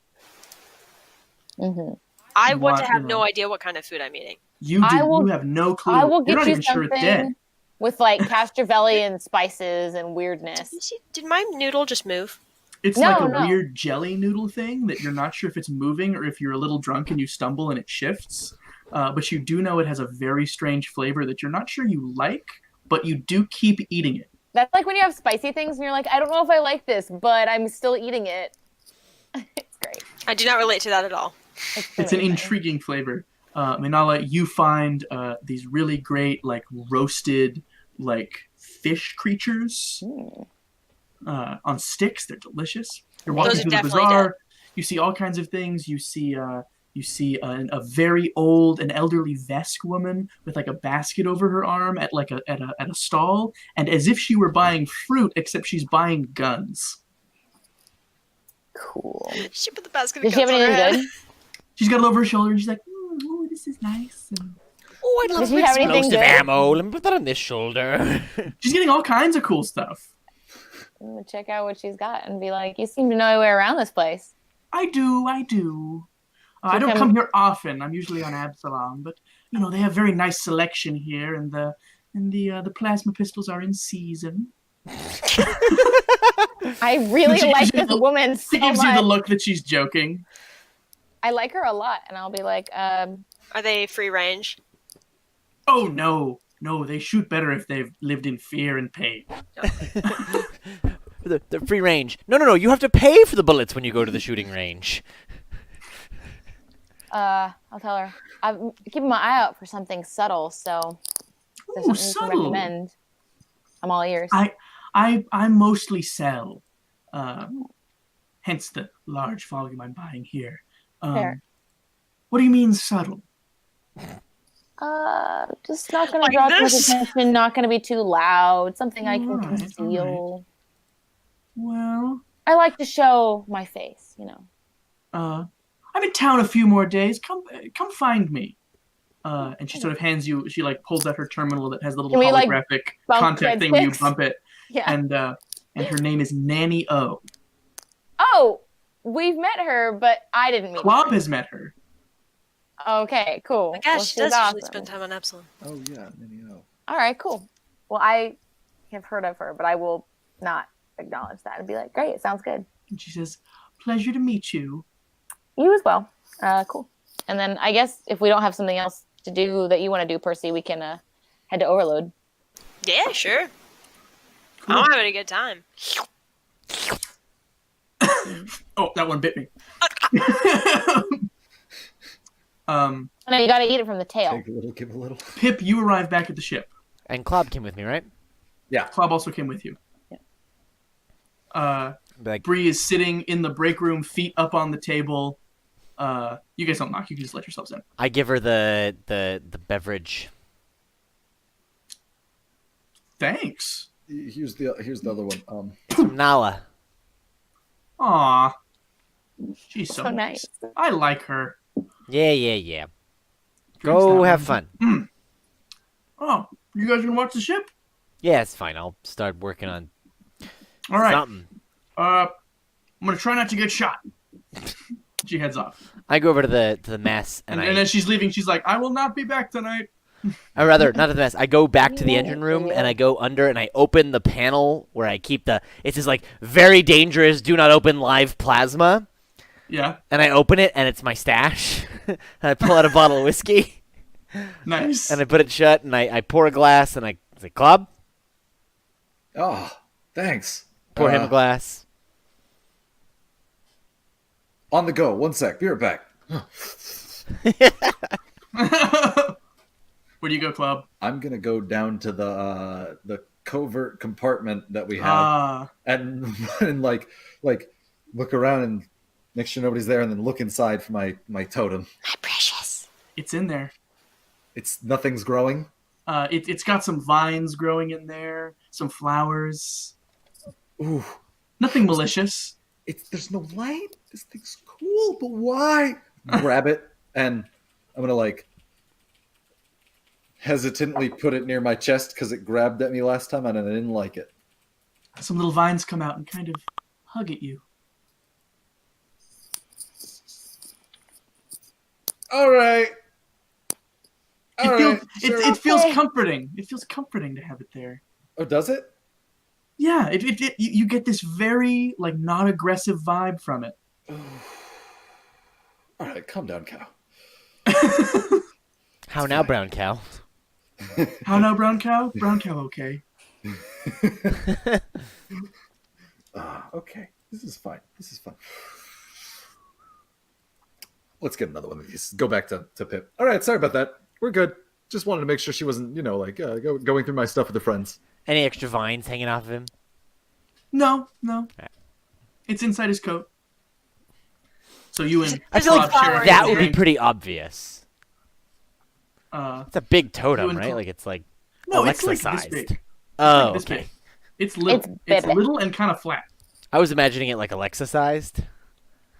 Speaker 7: Mm-hmm.
Speaker 5: I
Speaker 1: You
Speaker 5: want to
Speaker 1: want,
Speaker 5: have
Speaker 1: you
Speaker 5: no
Speaker 1: know-
Speaker 5: idea what kind of food I'm eating.
Speaker 1: You
Speaker 7: I will-
Speaker 1: you have no clue.
Speaker 7: I will
Speaker 1: You're
Speaker 7: get
Speaker 1: not
Speaker 7: you
Speaker 1: even sure it's dead.
Speaker 7: something with like castrovelli and spices and weirdness.
Speaker 5: You see, did my noodle just move?
Speaker 1: It's
Speaker 7: No,
Speaker 1: like a
Speaker 7: no.
Speaker 1: weird jelly noodle thing that you're not sure if it's moving or if you're a little drunk and you stumble and it shifts. But you do know it has a very strange flavor that you're not sure you like, but you do keep eating it.
Speaker 7: That's like when you have spicy things and you're like, I don't know if I like this, but I'm still eating it. It's great.
Speaker 5: I do not relate to that at all.
Speaker 1: It's an
Speaker 7: amazing.
Speaker 1: intriguing flavor. Minala, you find these really great, like, roasted, like, fish creatures on sticks. They're delicious. You're walking
Speaker 5: Those are
Speaker 1: through the
Speaker 5: definitely
Speaker 1: bazaar.
Speaker 5: dead.
Speaker 1: You see all kinds of things. You see a very old and elderly Vesk woman with like a basket over her arm at like at a stall, and as if she were buying fruit, except she's buying guns.
Speaker 7: Cool.
Speaker 5: She put the basket of
Speaker 7: Did she have
Speaker 5: guns on her
Speaker 7: anything
Speaker 5: head.
Speaker 7: good?
Speaker 1: She's got it over her shoulder, and she's like, "Ooh, this is nice." And
Speaker 3: Oh, I'd love
Speaker 7: Does
Speaker 3: some
Speaker 7: she have anything
Speaker 3: explosive
Speaker 7: good?
Speaker 3: ammo. Let me put that on this shoulder.
Speaker 1: she's getting all kinds of cool stuff.
Speaker 7: I'm gonna check out what she's got and be like, you seem to know your way around this place.
Speaker 1: I do. I don't come here often. I'm usually on Absalom, but you know they have very nice selection here, and the plasma pistols are in season.
Speaker 7: I really
Speaker 1: She
Speaker 7: like
Speaker 1: gives you
Speaker 7: this
Speaker 1: the-
Speaker 7: woman so
Speaker 1: She gives you the
Speaker 7: much.
Speaker 1: look that she's joking.
Speaker 7: I like her a lot, and I'll be like,
Speaker 5: Are they free range?
Speaker 1: Oh no, they shoot better if they've lived in fear and pain.
Speaker 3: the free range. No. You have to pay for the bullets when you go to the shooting range.
Speaker 7: I'll tell her. I'm keeping my eye out for something subtle, so if there's
Speaker 1: Ooh,
Speaker 7: something you can
Speaker 1: subtle.
Speaker 7: recommend, I'm all ears.
Speaker 1: I mostly sell, hence the large volume I'm buying here.
Speaker 7: Fair.
Speaker 1: What do you mean subtle?
Speaker 7: Just not gonna
Speaker 5: Like
Speaker 7: draw too much
Speaker 5: this?
Speaker 7: attention, not gonna be too loud, something I can
Speaker 1: Alright,
Speaker 7: conceal.
Speaker 1: Well,
Speaker 7: I like to show my face, you know.
Speaker 1: I'm in town a few more days. Come find me. And she sort of hands you. She like pulls out her terminal that has the little
Speaker 7: Can we, like,
Speaker 1: holographic
Speaker 7: bump
Speaker 1: contact thing where you
Speaker 7: breadsticks?
Speaker 1: bump it.
Speaker 7: Yeah.
Speaker 1: And her name is Nanny O.
Speaker 7: Oh, we've met her, but I didn't meet
Speaker 1: Klob
Speaker 7: her.
Speaker 1: has met her.
Speaker 7: Okay, cool.
Speaker 5: I guess
Speaker 7: Well,
Speaker 5: she
Speaker 7: she's
Speaker 5: does
Speaker 7: awesome.
Speaker 5: usually spend time on Absalom.
Speaker 2: Oh yeah, Minio.
Speaker 7: All right, cool. Well, I have heard of her, but I will not acknowledge that and be like, great, it sounds good.
Speaker 1: And she says, "Pleasure to meet you."
Speaker 7: You as well. Cool. And then I guess if we don't have something else to do that you want to do, Percy, we can head to Overload.
Speaker 5: Yeah, sure.
Speaker 1: Cool.
Speaker 5: I'm having a good time.
Speaker 1: Oh, that one bit me.
Speaker 7: No, you got to eat it from the tail.
Speaker 2: Take a little, give a little.
Speaker 1: Pip, you arrive back at the ship.
Speaker 3: And Klob came with me, right?
Speaker 1: Klob also came with you.
Speaker 7: Yeah.
Speaker 3: Be like,
Speaker 1: Bree is sitting in the break room, feet up on the table. You guys don't knock. You can just let yourselves in.
Speaker 3: I give her the beverage.
Speaker 1: Thanks.
Speaker 2: Here's the other one.
Speaker 3: Some Nala.
Speaker 1: Aw. She's so
Speaker 7: So
Speaker 1: nice.
Speaker 7: nice.
Speaker 1: I like her.
Speaker 3: Yeah.
Speaker 1: Drinks
Speaker 3: Go
Speaker 1: that
Speaker 3: have
Speaker 1: one.
Speaker 3: fun.
Speaker 1: Oh, you guys gonna watch the ship?
Speaker 3: Yeah, it's fine. I'll start working on
Speaker 1: All right.
Speaker 3: something.
Speaker 1: I'm gonna try not to get shot. She heads off.
Speaker 3: I go over to the mess and
Speaker 1: And as she's leaving, she's like, "I will not be back tonight."
Speaker 3: or rather, not to the mess. I go back to the engine room and I go under and I open the panel where I keep it says like very dangerous, do not open live plasma.
Speaker 1: Yeah.
Speaker 3: And I open it and it's my stash. And I pull out a bottle of whiskey.
Speaker 1: Nice.
Speaker 3: And I put it shut, and I pour a glass, and I say, Club?
Speaker 2: Oh, thanks.
Speaker 3: Pour him a glass.
Speaker 2: On the go. One sec. Be right back.
Speaker 1: Where do you go, Club?
Speaker 2: I'm gonna go down to the covert compartment that we have,
Speaker 1: Ah,
Speaker 2: and and like look around and make sure nobody's there, and then look inside for my totem.
Speaker 5: My precious.
Speaker 1: it's in there.
Speaker 2: It's nothing's growing.
Speaker 1: It's got some vines growing in there, some flowers.
Speaker 2: Ooh,
Speaker 1: Nothing malicious.
Speaker 2: there's no light. This thing's cool, but why? Grab it, and I'm gonna like hesitantly put it near my chest because it grabbed at me last time and I didn't like it.
Speaker 1: Some little vines come out and kind of hug at you.
Speaker 2: All right.
Speaker 1: It feels comforting. It feels comforting to have it there.
Speaker 2: Oh, does it?
Speaker 1: Yeah, you get this very like not aggressive vibe from it.
Speaker 2: All right, calm down, cow.
Speaker 3: How now, brown cow?
Speaker 1: How now, brown cow? Brown cow, okay.
Speaker 2: Okay, this is fine. This is fine. Let's get another one of these. Go back to Pip. All right, sorry about that. We're good. Just wanted to make sure she wasn't, going through my stuff with her friends.
Speaker 3: Any extra vines hanging off of him?
Speaker 1: No.
Speaker 3: Right.
Speaker 1: It's inside his coat. So you and
Speaker 3: I feel like
Speaker 1: Club share a
Speaker 3: that would be
Speaker 1: drink.
Speaker 3: pretty obvious. It's a big totem,
Speaker 1: and
Speaker 3: right?
Speaker 1: Club-
Speaker 3: Like it's like
Speaker 1: No,
Speaker 3: Alexa
Speaker 1: it's like this
Speaker 3: sized.
Speaker 1: big.
Speaker 3: Oh,
Speaker 1: Like this
Speaker 3: okay.
Speaker 1: big. It's little. It's
Speaker 7: big.
Speaker 1: little and kind of flat.
Speaker 3: I was imagining it like Alexa sized.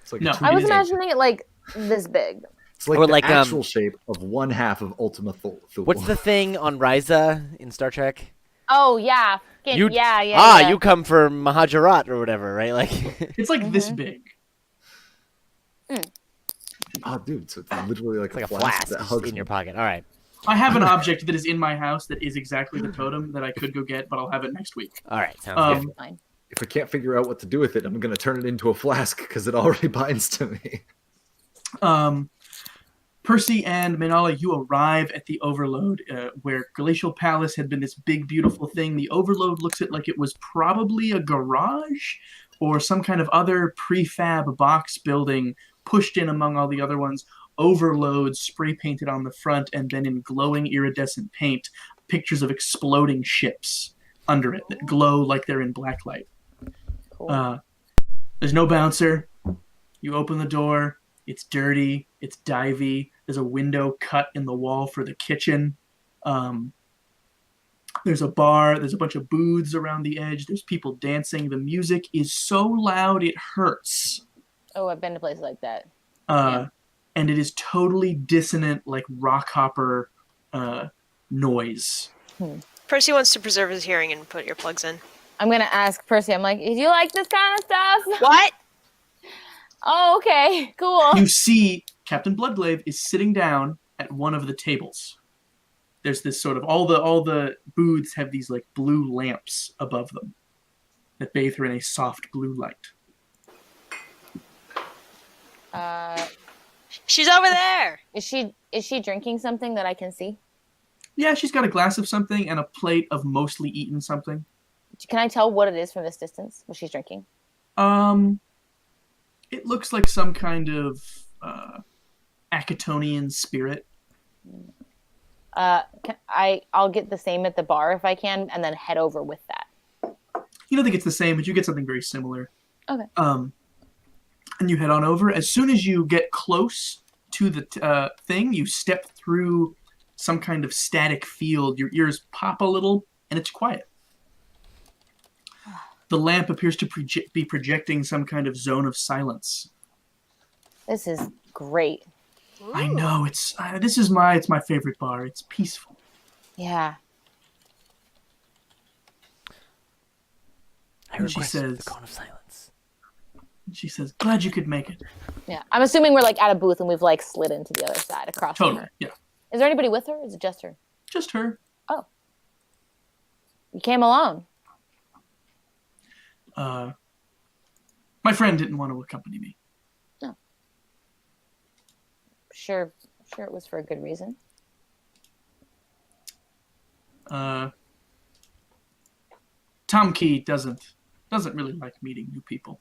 Speaker 2: It's like
Speaker 1: No.
Speaker 2: a
Speaker 7: I was
Speaker 2: 2D.
Speaker 7: imagining it like this big.
Speaker 2: It's like
Speaker 3: Or
Speaker 2: the
Speaker 3: like,
Speaker 2: actual shape of one half of Ultima Thule.
Speaker 3: What's the thing on Ryza in Star Trek?
Speaker 7: Oh yeah,
Speaker 3: You
Speaker 7: yeah.
Speaker 3: you come for Mahajarat or whatever, right? Like
Speaker 1: It's like this big.
Speaker 2: Oh, dude, so it's literally like,
Speaker 3: it's like a
Speaker 2: flask
Speaker 3: flask
Speaker 2: that
Speaker 3: just
Speaker 2: hugs
Speaker 3: in your
Speaker 2: me.
Speaker 3: pocket. All right,
Speaker 1: I have an object that is in my house that is exactly the totem that I could go get, but I'll have it next week.
Speaker 3: all right, sounds good.
Speaker 7: Fine.
Speaker 2: If I can't figure out what to do with it, I'm going to turn it into a flask because it already binds to me.
Speaker 1: Percy and Manala, you arrive at the Overload, where Glacial Palace had been this big, beautiful thing. The Overload looks at like it was probably a garage or some kind of other prefab box building pushed in among all the other ones. Overload spray painted on the front, and then in glowing iridescent paint, pictures of exploding ships under it that glow like they're in blacklight.
Speaker 7: Cool.
Speaker 1: There's no bouncer. You open the door. It's dirty. It's divey. There's a window cut in the wall for the kitchen. There's a bar. There's a bunch of booths around the edge. There's people dancing. The music is so loud it hurts.
Speaker 7: Oh, I've been to places like that.
Speaker 1: And it is totally dissonant, like rock hopper noise.
Speaker 5: Percy wants to preserve his hearing and put earplugs in.
Speaker 7: I'm gonna ask Percy. I'm like, do you like this kind of stuff?
Speaker 5: What?
Speaker 7: Oh, okay, cool.
Speaker 1: You see Captain Bloodglaive is sitting down at one of the tables. There's this sort of all the booths have these like blue lamps above them that bathe her in a soft blue light.
Speaker 5: She's over there.
Speaker 7: Is she drinking something that I can see?
Speaker 1: Yeah, she's got a glass of something and a plate of mostly eaten something.
Speaker 7: Can I tell what it is from this distance? What she's drinking?
Speaker 1: It looks like some kind of Acatonian spirit.
Speaker 7: I'll get the same at the bar if I can, and then head over with that.
Speaker 1: You don't think it's the same, but you get something very similar.
Speaker 7: Okay.
Speaker 1: And you head on over. As soon as you get close to the thing, you step through some kind of static field. Your ears pop a little, and it's quiet. The lamp appears to be projecting some kind of zone of silence.
Speaker 7: This is great.
Speaker 1: I know it's my favorite bar. It's peaceful.
Speaker 7: Yeah.
Speaker 3: I
Speaker 1: And she
Speaker 3: request
Speaker 1: says-
Speaker 3: the cone of silence.
Speaker 1: She says, "Glad you could make it."
Speaker 7: Yeah. I'm assuming we're like at a booth and we've like slid into the other side across from
Speaker 1: Totally,
Speaker 7: her.
Speaker 1: yeah,
Speaker 7: Is there anybody with her? Or is it just her?
Speaker 1: just her.
Speaker 7: You came alone.
Speaker 1: My friend didn't want to accompany me.
Speaker 7: Sure it was for a good reason.
Speaker 1: Uh, Tom Key doesn't really like meeting new people,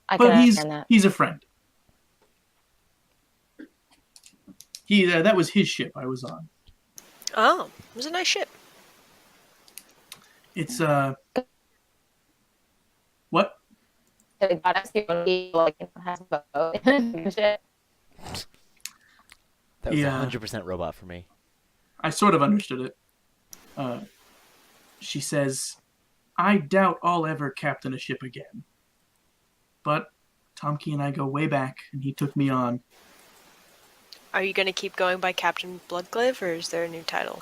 Speaker 7: I can
Speaker 1: but
Speaker 7: understand that.
Speaker 1: he's a friend. That was his ship I was on.
Speaker 5: Oh, it was a nice ship.
Speaker 1: It's what?
Speaker 7: They got us here when we, like, has a boat and shit.
Speaker 3: That was
Speaker 1: Yeah.
Speaker 3: 100% robot for me.
Speaker 1: I sort of understood it. She says, "I doubt I'll ever captain a ship again, but Tom Key and I go way back, and he took me on."
Speaker 5: Are you going to keep going by Captain Bloodglaive, or is there a new title?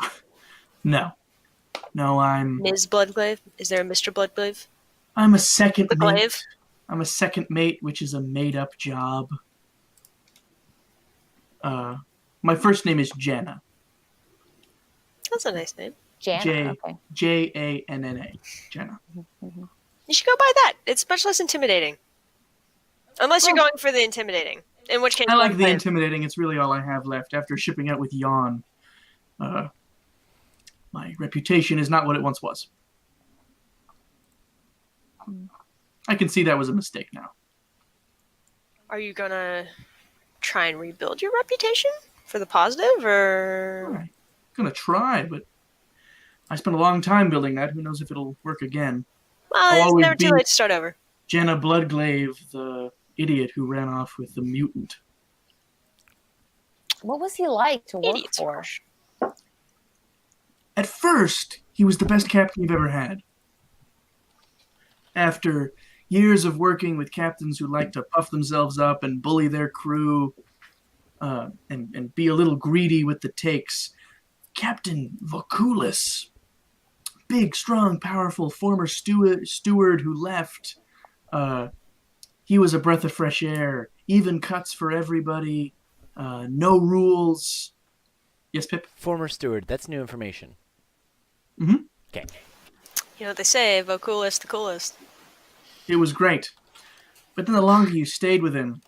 Speaker 1: No, I'm
Speaker 5: Ms. Bloodglaive? Is there a Mr. Bloodglaive?
Speaker 1: a second
Speaker 5: The
Speaker 1: mate.
Speaker 5: glaive?
Speaker 1: I'm a second mate, which is a made-up job. My first name is Janna.
Speaker 5: That's a nice name.
Speaker 7: Jana, okay.
Speaker 1: Janna. Janna.
Speaker 5: You should go by that. It's much less intimidating. Unless you're going for the intimidating. In which case,
Speaker 1: I like the
Speaker 5: Bloodglaive.
Speaker 1: intimidating. It's really all I have left after shipping out with Yawn. My reputation is not what it once was. I can see that was a mistake now.
Speaker 5: Are you going to try and rebuild your reputation for the positive, or...
Speaker 1: I'm gonna try, but I spent a long time building that. Who knows if it'll work again?
Speaker 5: Well, it's
Speaker 1: always
Speaker 5: never too
Speaker 1: be-
Speaker 5: late to start over.
Speaker 1: Janna Bloodglaive, the idiot who ran off with the mutant.
Speaker 7: What was he like to work
Speaker 5: Idiots.
Speaker 7: for?
Speaker 1: At first, he was the best captain you've ever had. After years of working with captains who like to puff themselves up and bully their crew, and be a little greedy with the takes, Captain Vokulis, big, strong, powerful former steward who left, he was a breath of fresh air, even cuts for everybody, no rules. Yes, Pip?
Speaker 3: Former steward. That's new information.
Speaker 1: Mm-hmm.
Speaker 3: Okay.
Speaker 5: You know what they say, Vokulis the coolest.
Speaker 1: It was great. But then the longer you stayed with him,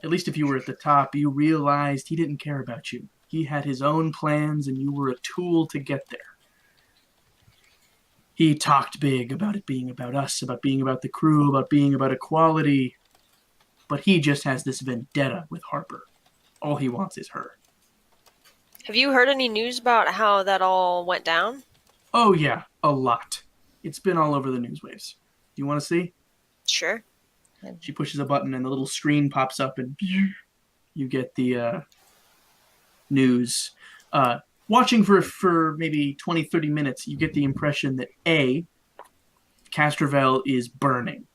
Speaker 1: at least if you were at the top, you realized he didn't care about you. He had his own plans, and you were a tool to get there. He talked big about it being about us, about being about the crew, about being about equality. But he just has this vendetta with Harper. All he wants is her.
Speaker 5: Have you heard any news about how that all went down?
Speaker 1: Oh yeah, a lot. It's been all over the news waves. Do you want to see?
Speaker 5: Sure.
Speaker 1: She pushes a button and the little screen pops up and you get the news. Watching for maybe 20, 30 minutes, you get the impression that A, Castrovel is burning.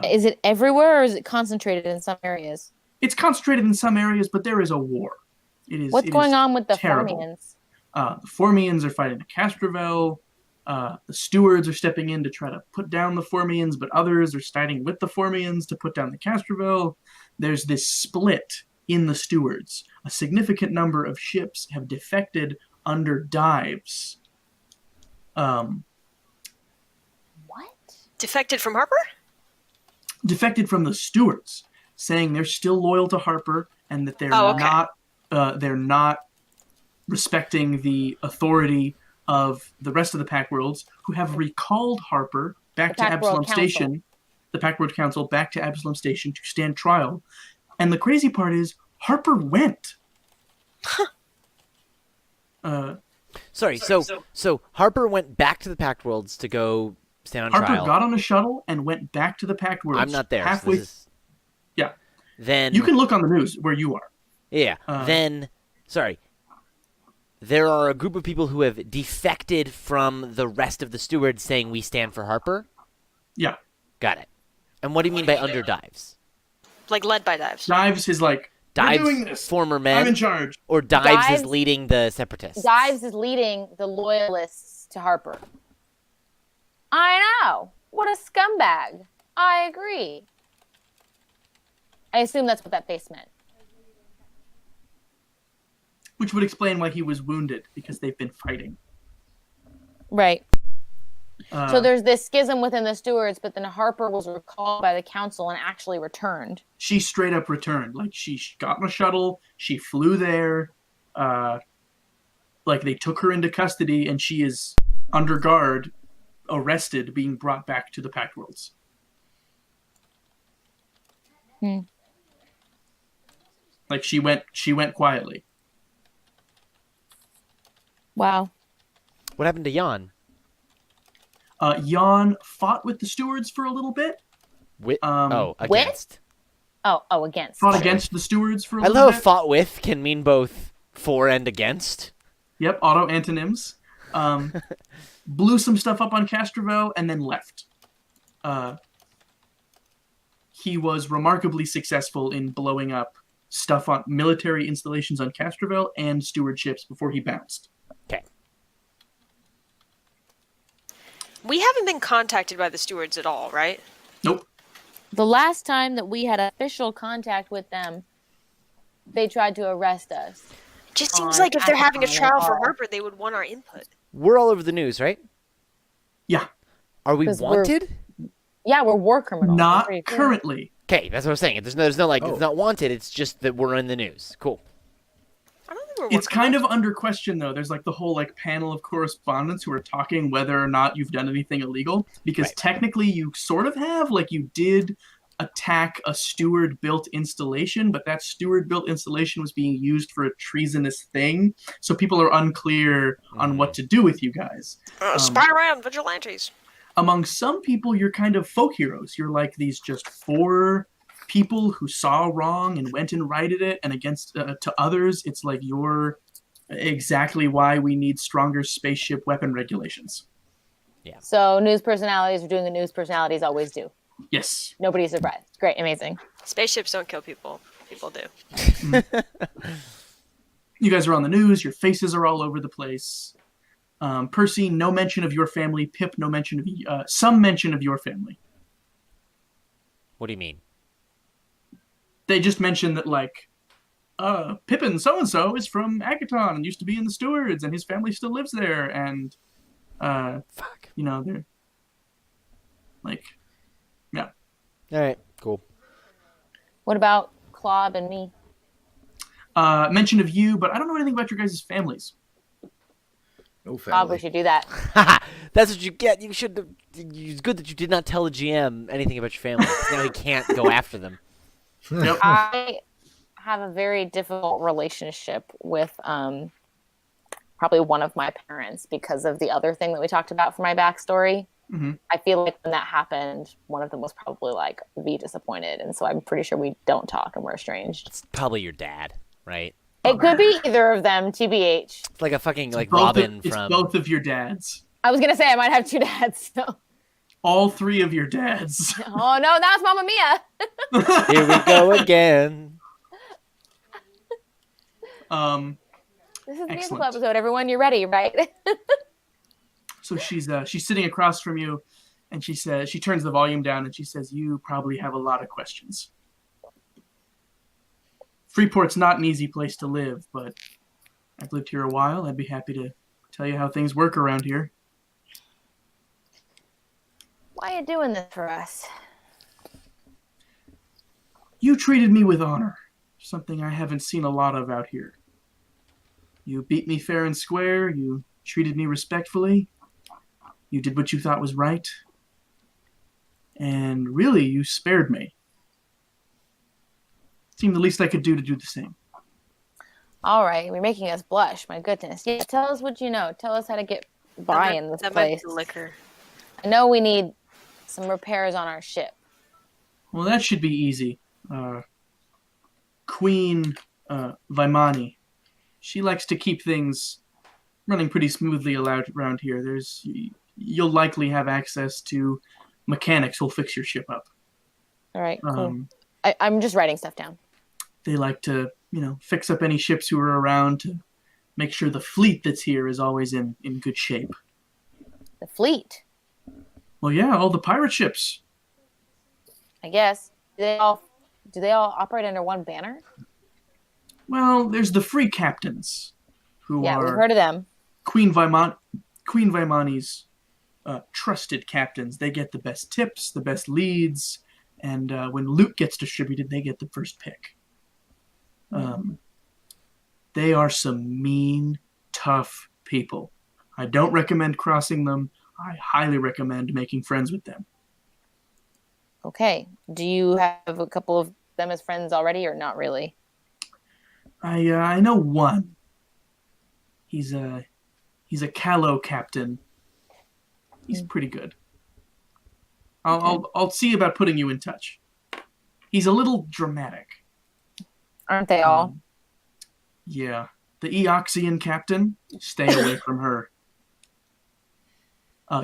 Speaker 7: Is it everywhere or is it concentrated in some areas?
Speaker 1: It's concentrated in some areas, but there is a war.
Speaker 7: What's going on with the
Speaker 1: terrible.
Speaker 7: Formians?
Speaker 1: The Formians are fighting the Castrovel. The stewards are stepping in to try to put down the Formians, but others are siding with the Formians to put down the Castrovel. There's this split in the stewards. A significant number of ships have defected under dives.
Speaker 7: What?
Speaker 5: Defected from Harper?
Speaker 1: Defected from the stewards, saying they're still loyal to Harper and that they're they're not respecting the authority of the rest of the Pack Worlds, who have recalled Harper back to Absalom Station, the Pack World Council back to Absalom Station to stand trial. And the crazy part is, Harper went.
Speaker 3: Sorry, so Harper went back to the Pact Worlds to go stand on
Speaker 1: Harper
Speaker 3: trial.
Speaker 1: got on a shuttle and went back to the Pact Worlds.
Speaker 3: I'm not there.
Speaker 1: Halfway.
Speaker 3: So this is...
Speaker 1: Yeah.
Speaker 3: Then
Speaker 1: you can look on the news where you are.
Speaker 3: Yeah. There are a group of people who have defected from the rest of the stewards saying we stand for Harper?
Speaker 1: Yeah.
Speaker 3: Got it. And what do you mean by under dives?
Speaker 5: Like led by dives.
Speaker 1: Dives is like, we're doing
Speaker 3: Dives,
Speaker 1: this.
Speaker 3: former men?
Speaker 1: I'm in charge.
Speaker 3: Or Dives is leading the separatists?
Speaker 7: Dives is leading the loyalists to Harper. I know. What a scumbag. I agree. I assume that's what that face meant.
Speaker 1: Which would explain why he was wounded, because they've been fighting.
Speaker 7: Right. So there's this schism within the stewards, but then Harper was recalled by the council and actually returned.
Speaker 1: She straight up returned. Like, she got on a shuttle, she flew there, like they took her into custody and she is under guard, arrested, being brought back to the Pact Worlds.
Speaker 7: Hmm.
Speaker 1: Like she went quietly.
Speaker 7: Wow.
Speaker 3: What happened to Jan?
Speaker 1: Jan fought with the stewards for a little bit.
Speaker 3: Oh,
Speaker 7: With?
Speaker 3: against.
Speaker 7: Oh, against.
Speaker 1: Fought
Speaker 7: Sorry.
Speaker 1: against the stewards for a
Speaker 3: I
Speaker 1: little
Speaker 3: love
Speaker 1: bit.
Speaker 3: fought with can mean both for and against.
Speaker 1: Yep, auto antonyms. Blew some stuff up on Castrovel and then left. He was remarkably successful in blowing up stuff on military installations on Castrovel and steward ships before he bounced.
Speaker 3: Okay.
Speaker 5: We haven't been contacted by the stewards at all, right?
Speaker 1: Nope.
Speaker 7: The last time that we had official contact with them, they tried to arrest us.
Speaker 5: It just seems
Speaker 7: On
Speaker 5: like if they're having a
Speaker 7: Amazon
Speaker 5: trial for
Speaker 7: or-
Speaker 5: Harper, they would want our input.
Speaker 3: We're all over the news, right?
Speaker 1: Yeah.
Speaker 3: Are we
Speaker 7: 'Cause we're-
Speaker 3: wanted?
Speaker 7: Yeah, we're war criminals.
Speaker 1: Not
Speaker 7: I'm pretty sure.
Speaker 1: currently.
Speaker 3: Okay, that's what I'm saying. There's no like,
Speaker 2: Oh.
Speaker 3: it's not wanted. It's just that we're in the news. Cool.
Speaker 5: I don't think we're
Speaker 1: It's kind of under question though. There's like the whole like panel of correspondents who are talking whether or not you've done anything illegal, because
Speaker 3: Right.
Speaker 1: technically you sort of have. Like you did attack a steward built installation, but that steward built installation was being used for a treasonous thing, so people are unclear on what to do with you guys.
Speaker 5: spy around vigilantes.
Speaker 1: Among some people, you're kind of folk heroes. You're like these just four people who saw wrong and went and righted it, and against to others, it's like you're exactly why we need stronger spaceship weapon regulations.
Speaker 7: So news personalities are doing what news personalities always do.
Speaker 1: Yes.
Speaker 7: Nobody's surprised. Great, amazing.
Speaker 5: Spaceships don't kill people. People do.
Speaker 1: You guys are on the news. Your faces are all over the place. Percy, no mention of your family. Pip, no mention of some mention of your family.
Speaker 3: What do you mean?
Speaker 1: They just mentioned that like Pippin so-and-so is from Agaton and used to be in the stewards and his family still lives there, and
Speaker 3: Fuck.
Speaker 1: you know, they're like, yeah.
Speaker 3: All right. Cool.
Speaker 7: What about Clob and me?
Speaker 1: Mention of you, but I don't know anything about your guys' families.
Speaker 2: No
Speaker 7: Clob, we
Speaker 2: family.
Speaker 7: should do that.
Speaker 3: That's what you get. You should. It's good that you did not tell the GM anything about your family. 'Cause now he can't go after them.
Speaker 1: Yep.
Speaker 7: I have a very difficult relationship with probably one of my parents because of the other thing that we talked about for my backstory.
Speaker 1: Mhm.
Speaker 7: I feel like when that happened, one of them was probably like be disappointed, and so I'm pretty sure we don't talk and we're estranged.
Speaker 3: It's probably your dad, right?
Speaker 7: It could be either of them, TBH.
Speaker 3: It's like a fucking like
Speaker 1: Both
Speaker 3: Robin
Speaker 1: of, it's
Speaker 3: from.
Speaker 1: both of your dads.
Speaker 7: I was gonna say I might have two dads. So.
Speaker 1: All three of your dads.
Speaker 7: Oh no, that's Mamma Mia.
Speaker 3: Here we go again.
Speaker 7: This is the musical
Speaker 1: Excellent.
Speaker 7: episode. Everyone, you're ready, right?
Speaker 1: So she's sitting across from you, and she turns the volume down, and she says, "You probably have a lot of questions. Freeport's not an easy place to live, but I've lived here a while. I'd be happy to tell you how things work around here."
Speaker 7: Why are you doing this for us?
Speaker 1: You treated me with honor, something I haven't seen a lot of out here. You beat me fair and square. You treated me respectfully. You did what you thought was right. And really, you spared me. Seemed the least I could do to do the same.
Speaker 7: All right, you're making us blush. My goodness. Yeah, tell us what you know. Tell us how to get by in this
Speaker 5: That might be
Speaker 7: place.
Speaker 5: the liquor.
Speaker 7: I know we need some repairs on our ship.
Speaker 1: Well, that should be easy. Queen Vaimani, she likes to keep things running pretty smoothly around here. You'll likely have access to mechanics who'll fix your ship up.
Speaker 7: All right, cool.
Speaker 1: Um,
Speaker 7: I'm just writing stuff down.
Speaker 1: They like to, fix up any ships who are around to make sure the fleet that's here is always in good shape.
Speaker 7: The fleet,
Speaker 1: Well, yeah, all the pirate ships.
Speaker 7: I guess. Do they all operate under one banner?
Speaker 1: Well, there's the free captains, who
Speaker 7: Yeah, we've
Speaker 1: are
Speaker 7: heard of them.
Speaker 1: Queen Vaimani's trusted captains. They get the best tips, the best leads, and when loot gets distributed, they get the first pick. They are some mean, tough people. I don't recommend crossing them. I highly recommend making friends with them.
Speaker 7: Okay. Do you have a couple of them as friends already, or not really?
Speaker 1: I know one. He's a Callow captain. He's pretty good. I'll see about putting you in touch. He's a little dramatic.
Speaker 7: Aren't they all?
Speaker 1: Yeah. The Eoxian captain, stay away from her.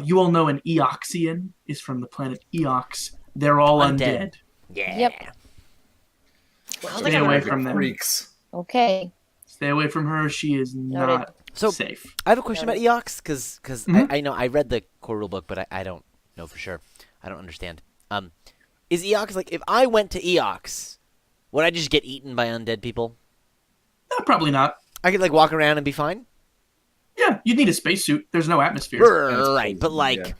Speaker 1: You all know an Eoxian is from the planet Eox. They're all undead.
Speaker 3: Yeah.
Speaker 7: Yep.
Speaker 1: Stay away from them.
Speaker 2: Freaks.
Speaker 7: Okay.
Speaker 1: Stay away from her. She is not
Speaker 3: So-
Speaker 1: safe.
Speaker 3: I have a question about Eox, because
Speaker 1: Mhm.
Speaker 3: I know I read the core rule book, but I don't know for sure. I don't understand. Is Eox, like, if I went to Eox, would I just get eaten by undead people?
Speaker 1: Probably not.
Speaker 3: I could, like, walk around and be fine?
Speaker 1: Yeah, you'd need a spacesuit. There's no atmosphere.
Speaker 3: Right, but, like,
Speaker 2: yeah.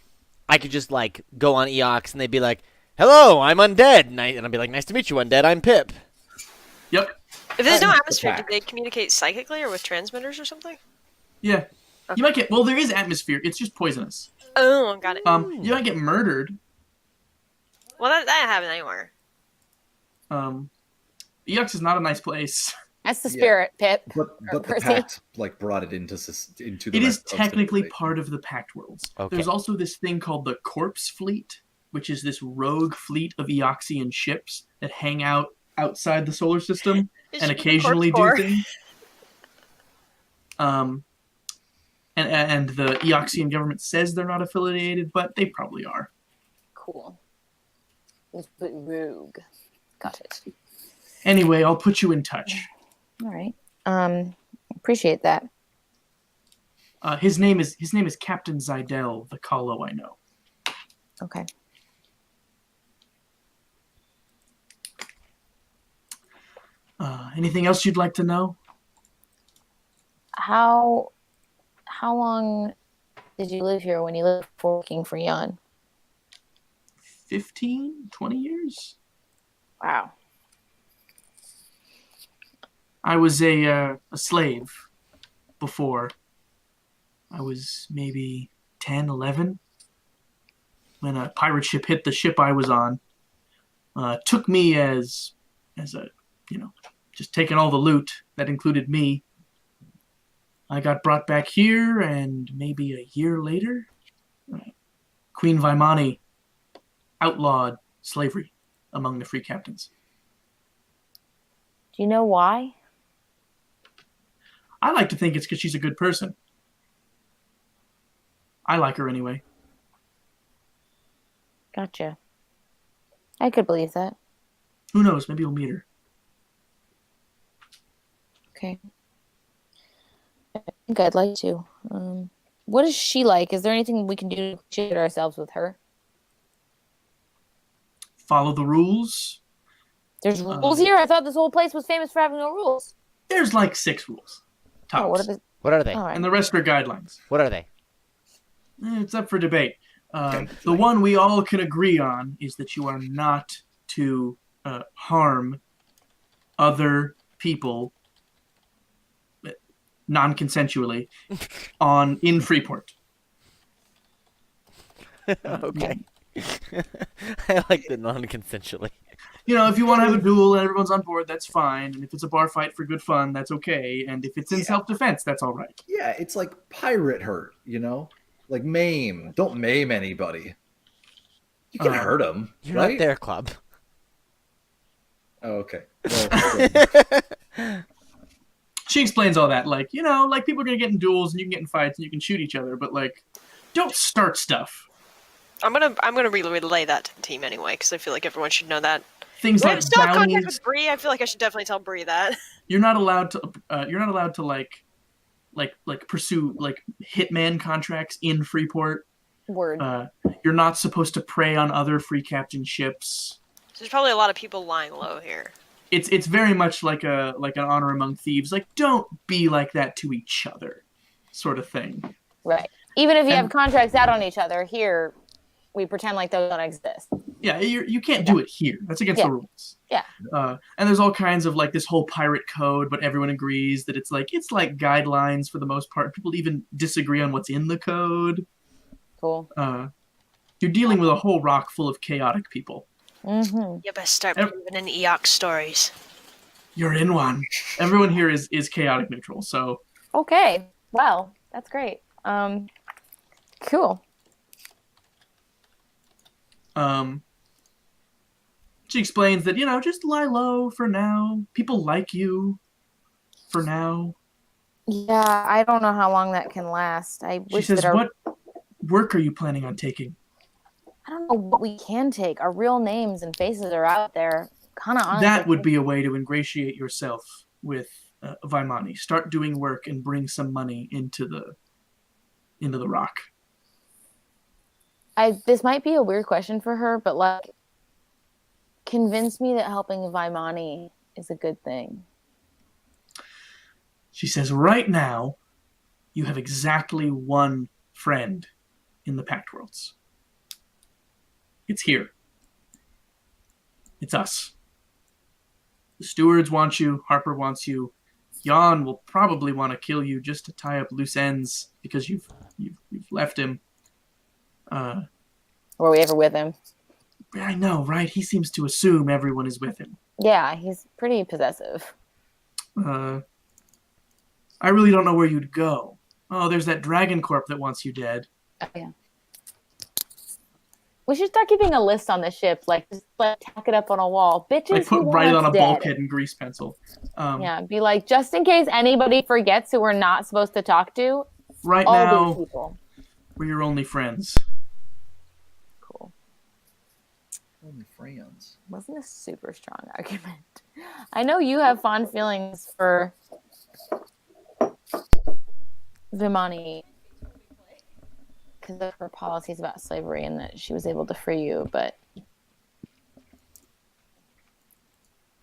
Speaker 3: I could just, like, go on Eox, and they'd be like, hello, I'm undead. And I'd be like, nice to meet you, undead. I'm Pip.
Speaker 1: Yep.
Speaker 5: If there's no
Speaker 2: That's
Speaker 5: atmosphere,
Speaker 2: the
Speaker 5: do
Speaker 2: fact.
Speaker 5: they communicate psychically or with transmitters or something?
Speaker 1: Yeah. You might get. Well, there is atmosphere. It's just poisonous.
Speaker 5: Oh, got it.
Speaker 1: You might get murdered.
Speaker 5: Well, that happens anywhere.
Speaker 1: Eox is not a nice place.
Speaker 7: That's the
Speaker 2: Yeah.
Speaker 7: spirit, Pip.
Speaker 2: But the
Speaker 7: Percy.
Speaker 2: pact like brought it into the
Speaker 1: It is
Speaker 2: rest of
Speaker 1: technically
Speaker 2: civilization.
Speaker 1: part of the Pact Worlds.
Speaker 3: Okay.
Speaker 1: There's also this thing called the Corpse Fleet, which is this rogue fleet of Eoxian ships that hang out outside the solar system
Speaker 5: It
Speaker 1: and
Speaker 5: should be the
Speaker 1: occasionally do
Speaker 5: Corpse
Speaker 1: things. And the Eoxian government says they're not affiliated, but they probably are.
Speaker 7: Cool. It's a bit rogue. Got it.
Speaker 1: Anyway, I'll put you in touch.
Speaker 7: All right. Appreciate that.
Speaker 1: His name is Captain Zidel, the Kahlo I know.
Speaker 7: Okay.
Speaker 1: Anything else you'd like to know?
Speaker 7: How long did you live here when you lived for working for Jan?
Speaker 1: 15, 20 years?
Speaker 7: Wow.
Speaker 1: I was a slave before. I was maybe 10, 11 when a pirate ship hit the ship I was on. Took me as a, just taking all the loot. That included me. I got brought back here, and maybe a year later, Queen Vaimani outlawed slavery among the free captains.
Speaker 7: Do you know why?
Speaker 1: I like to think it's because she's a good person. I like her anyway.
Speaker 7: Gotcha. I could believe that.
Speaker 1: Who knows? Maybe you'll meet her.
Speaker 7: Okay. I think I'd like to. What is she like? Is there anything we can do to appreciate ourselves with her?
Speaker 1: Follow the rules.
Speaker 7: There's rules here? I thought this whole place was famous for having no rules.
Speaker 1: There's like 6 rules. Tops.
Speaker 7: Oh, what are the...
Speaker 3: What are they?
Speaker 7: All right.
Speaker 1: And the rest are guidelines.
Speaker 3: What are they?
Speaker 1: It's up for debate. The one we all can agree on is that you are not to harm other people non-consensually in Freeport.
Speaker 3: Okay. I like the non-consensually.
Speaker 1: If you want to have a duel and everyone's on board, that's fine. And if it's a bar fight for good fun, that's okay. And if it's in self-defense, that's all right.
Speaker 2: Yeah, it's like pirate hurt, Like maim. Don't maim anybody. You can hurt them,
Speaker 3: You're
Speaker 2: right?
Speaker 3: not their club.
Speaker 2: Oh, okay. Well,
Speaker 1: She explains all that, like people are gonna get in duels and you can get in fights and you can shoot each other, but don't start stuff.
Speaker 5: I'm gonna relay that to the team anyway because I feel like everyone should know that.
Speaker 1: Things
Speaker 5: I'm
Speaker 1: like
Speaker 5: still in contact
Speaker 1: bounties.
Speaker 5: with Bree. I feel like I should definitely tell Bree that.
Speaker 1: You're not allowed to. You're not allowed to pursue hitman contracts in Freeport.
Speaker 7: Word.
Speaker 1: You're not supposed to prey on other free captain ships.
Speaker 5: There's probably a lot of people lying low here.
Speaker 1: It's very much like an honor among thieves. Don't be like that to each other, sort of thing.
Speaker 7: Right. Even if you have
Speaker 1: and-
Speaker 7: contracts out on each other, here we pretend like those don't exist.
Speaker 1: Yeah, you can't
Speaker 7: Okay.
Speaker 1: do it here. That's against
Speaker 7: Yeah.
Speaker 1: the rules.
Speaker 7: Yeah.
Speaker 1: And there's all kinds of like this whole pirate code, but everyone agrees that it's like guidelines for the most part. People even disagree on what's in the code.
Speaker 7: Cool.
Speaker 1: You're dealing with a whole rock full of chaotic people.
Speaker 7: Mm-hmm.
Speaker 5: You better start
Speaker 1: Ev-
Speaker 5: believing in Eox stories.
Speaker 1: You're in one. Everyone here is chaotic neutral. So
Speaker 7: Okay. Well, that's great. Cool.
Speaker 1: um, she explains that just lie low for now. People like you for now.
Speaker 7: Yeah, I don't know how long that can last. I
Speaker 1: She
Speaker 7: wish that
Speaker 1: says,
Speaker 7: our
Speaker 1: "What work are you planning on taking?"
Speaker 7: I don't know what we can take. Our real names and faces are out there. Kind of honestly.
Speaker 1: That would be a way to ingratiate yourself with Vaimani. Start doing work and bring some money into the rock.
Speaker 7: This might be a weird question for her, but like convince me that helping Vaimani is a good thing.
Speaker 1: She says, "Right now, you have exactly one friend in the Pact Worlds. It's here. It's us. The stewards want you. Harper wants you. Jan will probably want to kill you just to tie up loose ends because you've left him.
Speaker 7: Were we ever with him?
Speaker 1: I know, right? He seems to assume everyone is with him.
Speaker 7: Yeah, he's pretty possessive.
Speaker 1: I really don't know where you'd go. Oh, there's that Dragon Corp that wants you dead.
Speaker 7: Oh, yeah. We should start keeping a list on the ship, like just like tack it up on a wall. Bitches
Speaker 1: Like
Speaker 7: who
Speaker 1: write it
Speaker 7: want
Speaker 1: on a
Speaker 7: dead.
Speaker 1: bulkhead in grease pencil.
Speaker 7: Yeah, be like, just in case anybody forgets who we're not supposed to talk to.
Speaker 1: Right
Speaker 7: all
Speaker 1: now,
Speaker 7: these people.
Speaker 1: we're your only friends.
Speaker 7: Cool.
Speaker 2: Only friends.
Speaker 7: Wasn't a super strong argument. I know you have fond feelings for Vimani because of her policies about slavery and that she was able to free you, but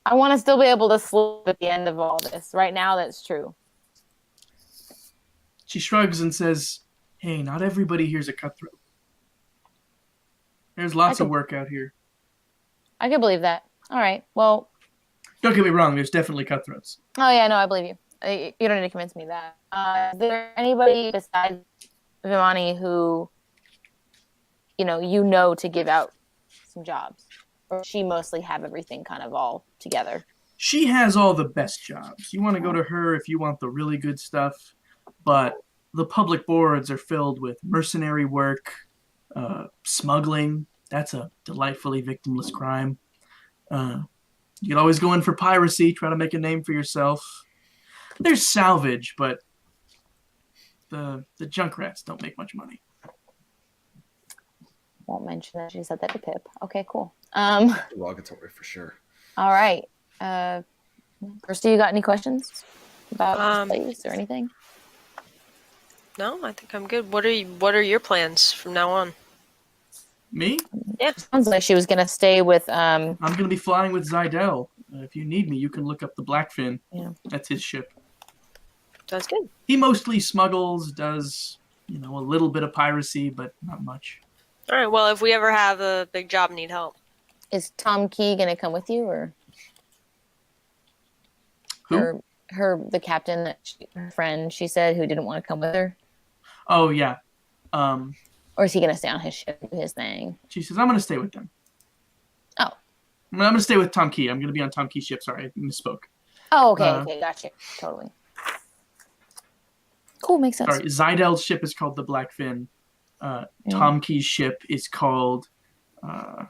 Speaker 7: I want to still be able to sleep at the end of all this. Right now, that's true.
Speaker 1: She shrugs and says, "Hey, not everybody here's a cutthroat. There's lots of work out here.
Speaker 7: I can believe that. All right. Well,
Speaker 1: Don't get me wrong, there's definitely cutthroats.
Speaker 7: oh yeah, no, I believe you. You don't need to convince me that. Is there anybody besides Vimani who, you know to give out some jobs? Or does she mostly have everything kind of all together?
Speaker 1: She has all the best jobs. You want to go to her if you want the really good stuff, but the public boards are filled with mercenary work, smuggling. That's a delightfully victimless crime. You can always go in for piracy, try to make a name for yourself. There's salvage, but the junk rats don't make much money.
Speaker 7: Won't mention that she said that to Pip. Okay, cool.
Speaker 2: Derogatory for sure.
Speaker 7: All right. Kirsty, you got any questions about this place or anything?
Speaker 5: No, I think I'm good. What are your plans from now on?
Speaker 1: Me?
Speaker 5: Yeah.
Speaker 7: Sounds like she was gonna stay with
Speaker 1: I'm going to be flying with Zydell. If you need me, you can look up the Blackfin.
Speaker 7: Yeah.
Speaker 1: That's his ship.
Speaker 5: Sounds good.
Speaker 1: He mostly smuggles, does, a little bit of piracy, but not much.
Speaker 5: All right. Well, if we ever have a big job and need help,
Speaker 7: Is Tom Key gonna come with you, or
Speaker 1: Who?
Speaker 7: the captain that her friend she said who didn't want to come with her,
Speaker 1: Oh, yeah.
Speaker 7: or is he gonna stay on his ship, do his thing?
Speaker 1: She says, "I'm going to stay with them."
Speaker 7: Oh.
Speaker 1: I'm going to stay with Tom Key. I'm going to be on Tom Key's ship. Sorry, I misspoke.
Speaker 7: Oh, okay, gotcha, totally. Cool, makes sense.
Speaker 1: Sorry, Zydell's ship is called the Blackfin. Tom Key's ship is called... I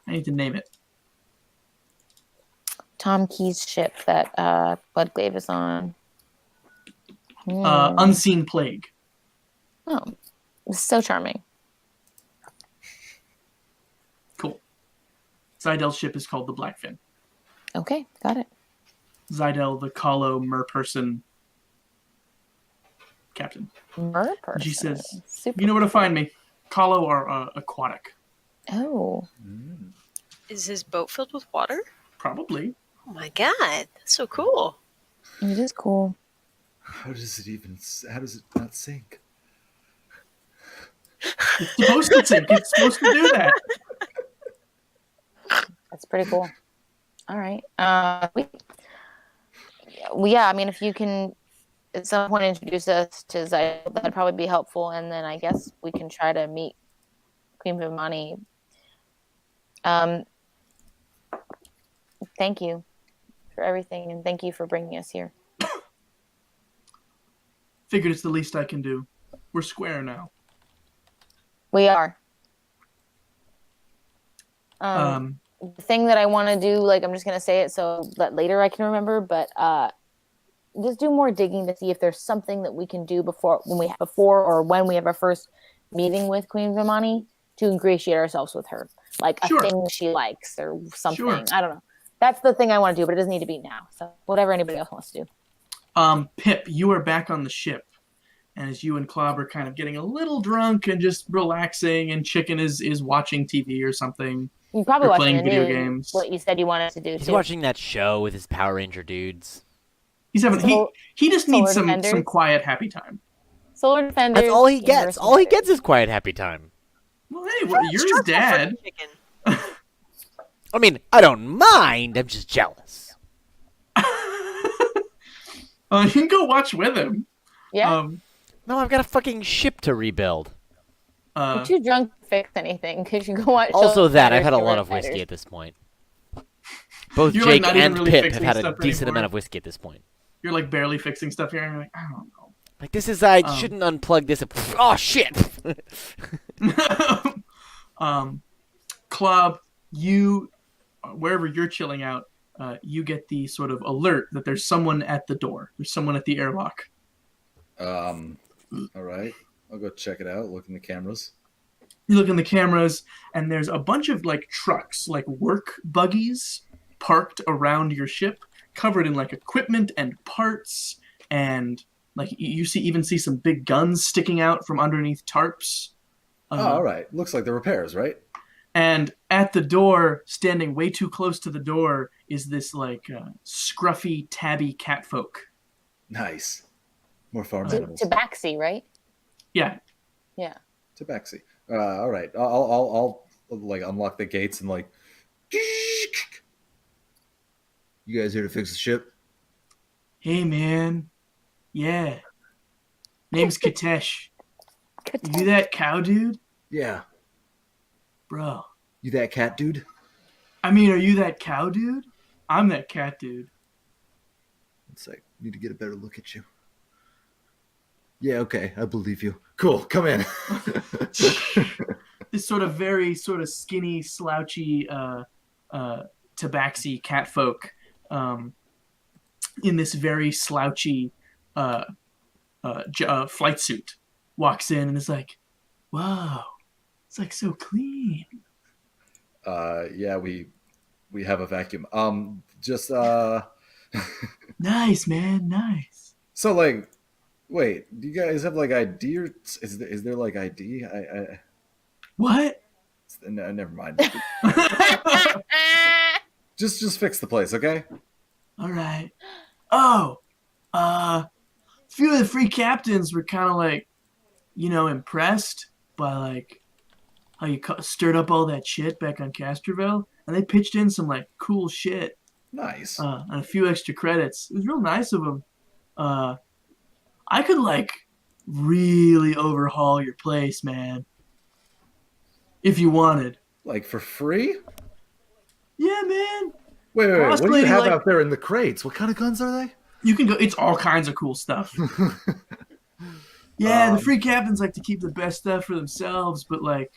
Speaker 1: need to name it.
Speaker 7: Tom Key's ship that Bloodglaive is on.
Speaker 1: Unseen Plague.
Speaker 7: Oh, it's so charming.
Speaker 1: Cool. Zydell's ship is called the Blackfin.
Speaker 7: Okay, got it.
Speaker 1: Zydell, the Kahlo merperson captain.
Speaker 7: Merperson.
Speaker 1: She says,
Speaker 7: Super
Speaker 1: "You know where to find me. Kahlo are aquatic."
Speaker 7: Oh.
Speaker 5: is his boat filled with water?
Speaker 1: Probably.
Speaker 5: Oh my god, that's so cool.
Speaker 7: It is cool.
Speaker 2: How does it not sink?
Speaker 1: It's supposed to sink. It's supposed to do that.
Speaker 7: That's pretty cool. All right. Yeah, I mean, if you can at some point introduce us to Zytle, that'd probably be helpful. And then I guess we can try to meet Queen Vimani. Thank you for everything, and thank you for bringing us here.
Speaker 1: Figured it's the least I can do. We're square now.
Speaker 7: We are.
Speaker 1: Um,
Speaker 7: The thing that I want to do, like, I'm just gonna say it so that later I can remember, but just do more digging to see if there's something that we can do before when we have our first meeting with Queen Vimani to ingratiate ourselves with her, like a
Speaker 1: Sure.
Speaker 7: thing she likes or something.
Speaker 1: Sure.
Speaker 7: I don't know. That's the thing I want to do, but it doesn't need to be now. So whatever anybody else wants to do.
Speaker 1: Pip, you are back on the ship. And as you and Clob are kind of getting a little drunk and just relaxing, and Chicken is watching TV or something.
Speaker 7: You probably
Speaker 1: Or
Speaker 7: watching
Speaker 1: playing
Speaker 7: the
Speaker 1: video
Speaker 7: news,
Speaker 1: games.
Speaker 7: what you said you wanted to do.
Speaker 3: He's
Speaker 7: too.
Speaker 3: watching that show with his Power Ranger dudes.
Speaker 1: He's having he just
Speaker 7: Solar
Speaker 1: needs some
Speaker 7: Defenders.
Speaker 1: quiet happy time.
Speaker 7: Solar Defenders.
Speaker 3: That's all he gets.
Speaker 7: Universal
Speaker 3: All he
Speaker 7: Defenders.
Speaker 3: gets is quiet, happy time.
Speaker 1: Well, hey, you're his dad.
Speaker 5: Chicken.
Speaker 3: I mean, I don't mind. I'm just jealous.
Speaker 1: You can go watch with him.
Speaker 7: Yeah.
Speaker 3: No, I've got a fucking ship to rebuild.
Speaker 7: You're too drunk to fix anything because you go watch.
Speaker 3: Also,
Speaker 7: Solar
Speaker 3: that I've
Speaker 7: Defenders
Speaker 3: had a
Speaker 7: to
Speaker 3: lot
Speaker 7: Red
Speaker 3: of whiskey
Speaker 7: Fighters.
Speaker 3: at this point. Both
Speaker 1: You're, like,
Speaker 3: Jake
Speaker 1: not even
Speaker 3: and
Speaker 1: really
Speaker 3: Pip have
Speaker 1: fixing
Speaker 3: had a
Speaker 1: stuff
Speaker 3: decent
Speaker 1: anymore.
Speaker 3: amount of whiskey at this point.
Speaker 1: You're like barely fixing stuff here, and you're like, I don't know.
Speaker 3: Like, this is, I shouldn't unplug this. Oh, shit!
Speaker 1: Club, you, wherever you're chilling out, you get the sort of alert that there's someone at the door. There's someone at the airlock.
Speaker 2: All right. I'll go check it out. Look in the cameras.
Speaker 1: You look in the cameras, and there's a bunch of like trucks, like work buggies, parked around your ship, covered in like equipment and parts, and like you even see some big guns sticking out from underneath tarps.
Speaker 2: All right. Looks like the repairs, right?
Speaker 1: And at the door, standing way too close to the door, is this like scruffy, tabby catfolk.
Speaker 2: Nice. More farm animals.
Speaker 7: Tabaxi, right?
Speaker 1: Yeah.
Speaker 7: Yeah.
Speaker 2: Tabaxi. All right. I'll like unlock the gates and like. You guys here to fix the ship?
Speaker 1: Hey, man. Yeah. Name's Katesh. You that cow dude?
Speaker 2: Yeah.
Speaker 1: Bro.
Speaker 2: You that cat dude?
Speaker 1: I mean, are you that cow dude? I'm that cat dude.
Speaker 2: It's like, need to get a better look at you. Yeah, okay, I believe you. Cool, come in.
Speaker 1: This sort of very sort of skinny, slouchy tabaxi catfolk in this very slouchy flight suit walks in and is like, wow, it's like so clean.
Speaker 2: Yeah, we have a vacuum. Just
Speaker 1: Nice, man, nice.
Speaker 2: so like, wait, do you guys have like ID or is there like ID?
Speaker 1: What?
Speaker 2: No, never mind. Just fix the place, okay?
Speaker 1: All right. Oh, a few of the free captains were kind of like, impressed by like how you stirred up all that shit back on Castroville, and they pitched in some like cool shit
Speaker 2: Nice.
Speaker 1: and a few extra credits. It was real nice of them. I could like really overhaul your place, man, if you wanted.
Speaker 2: Like for free?
Speaker 1: Yeah, man.
Speaker 2: Wait. What do
Speaker 1: Possibly,
Speaker 2: you have
Speaker 1: like-
Speaker 2: out there in the crates? What kind of guns are they?
Speaker 1: You can go. It's all kinds of cool stuff. Yeah, the free captains like to keep the best stuff for themselves, but like,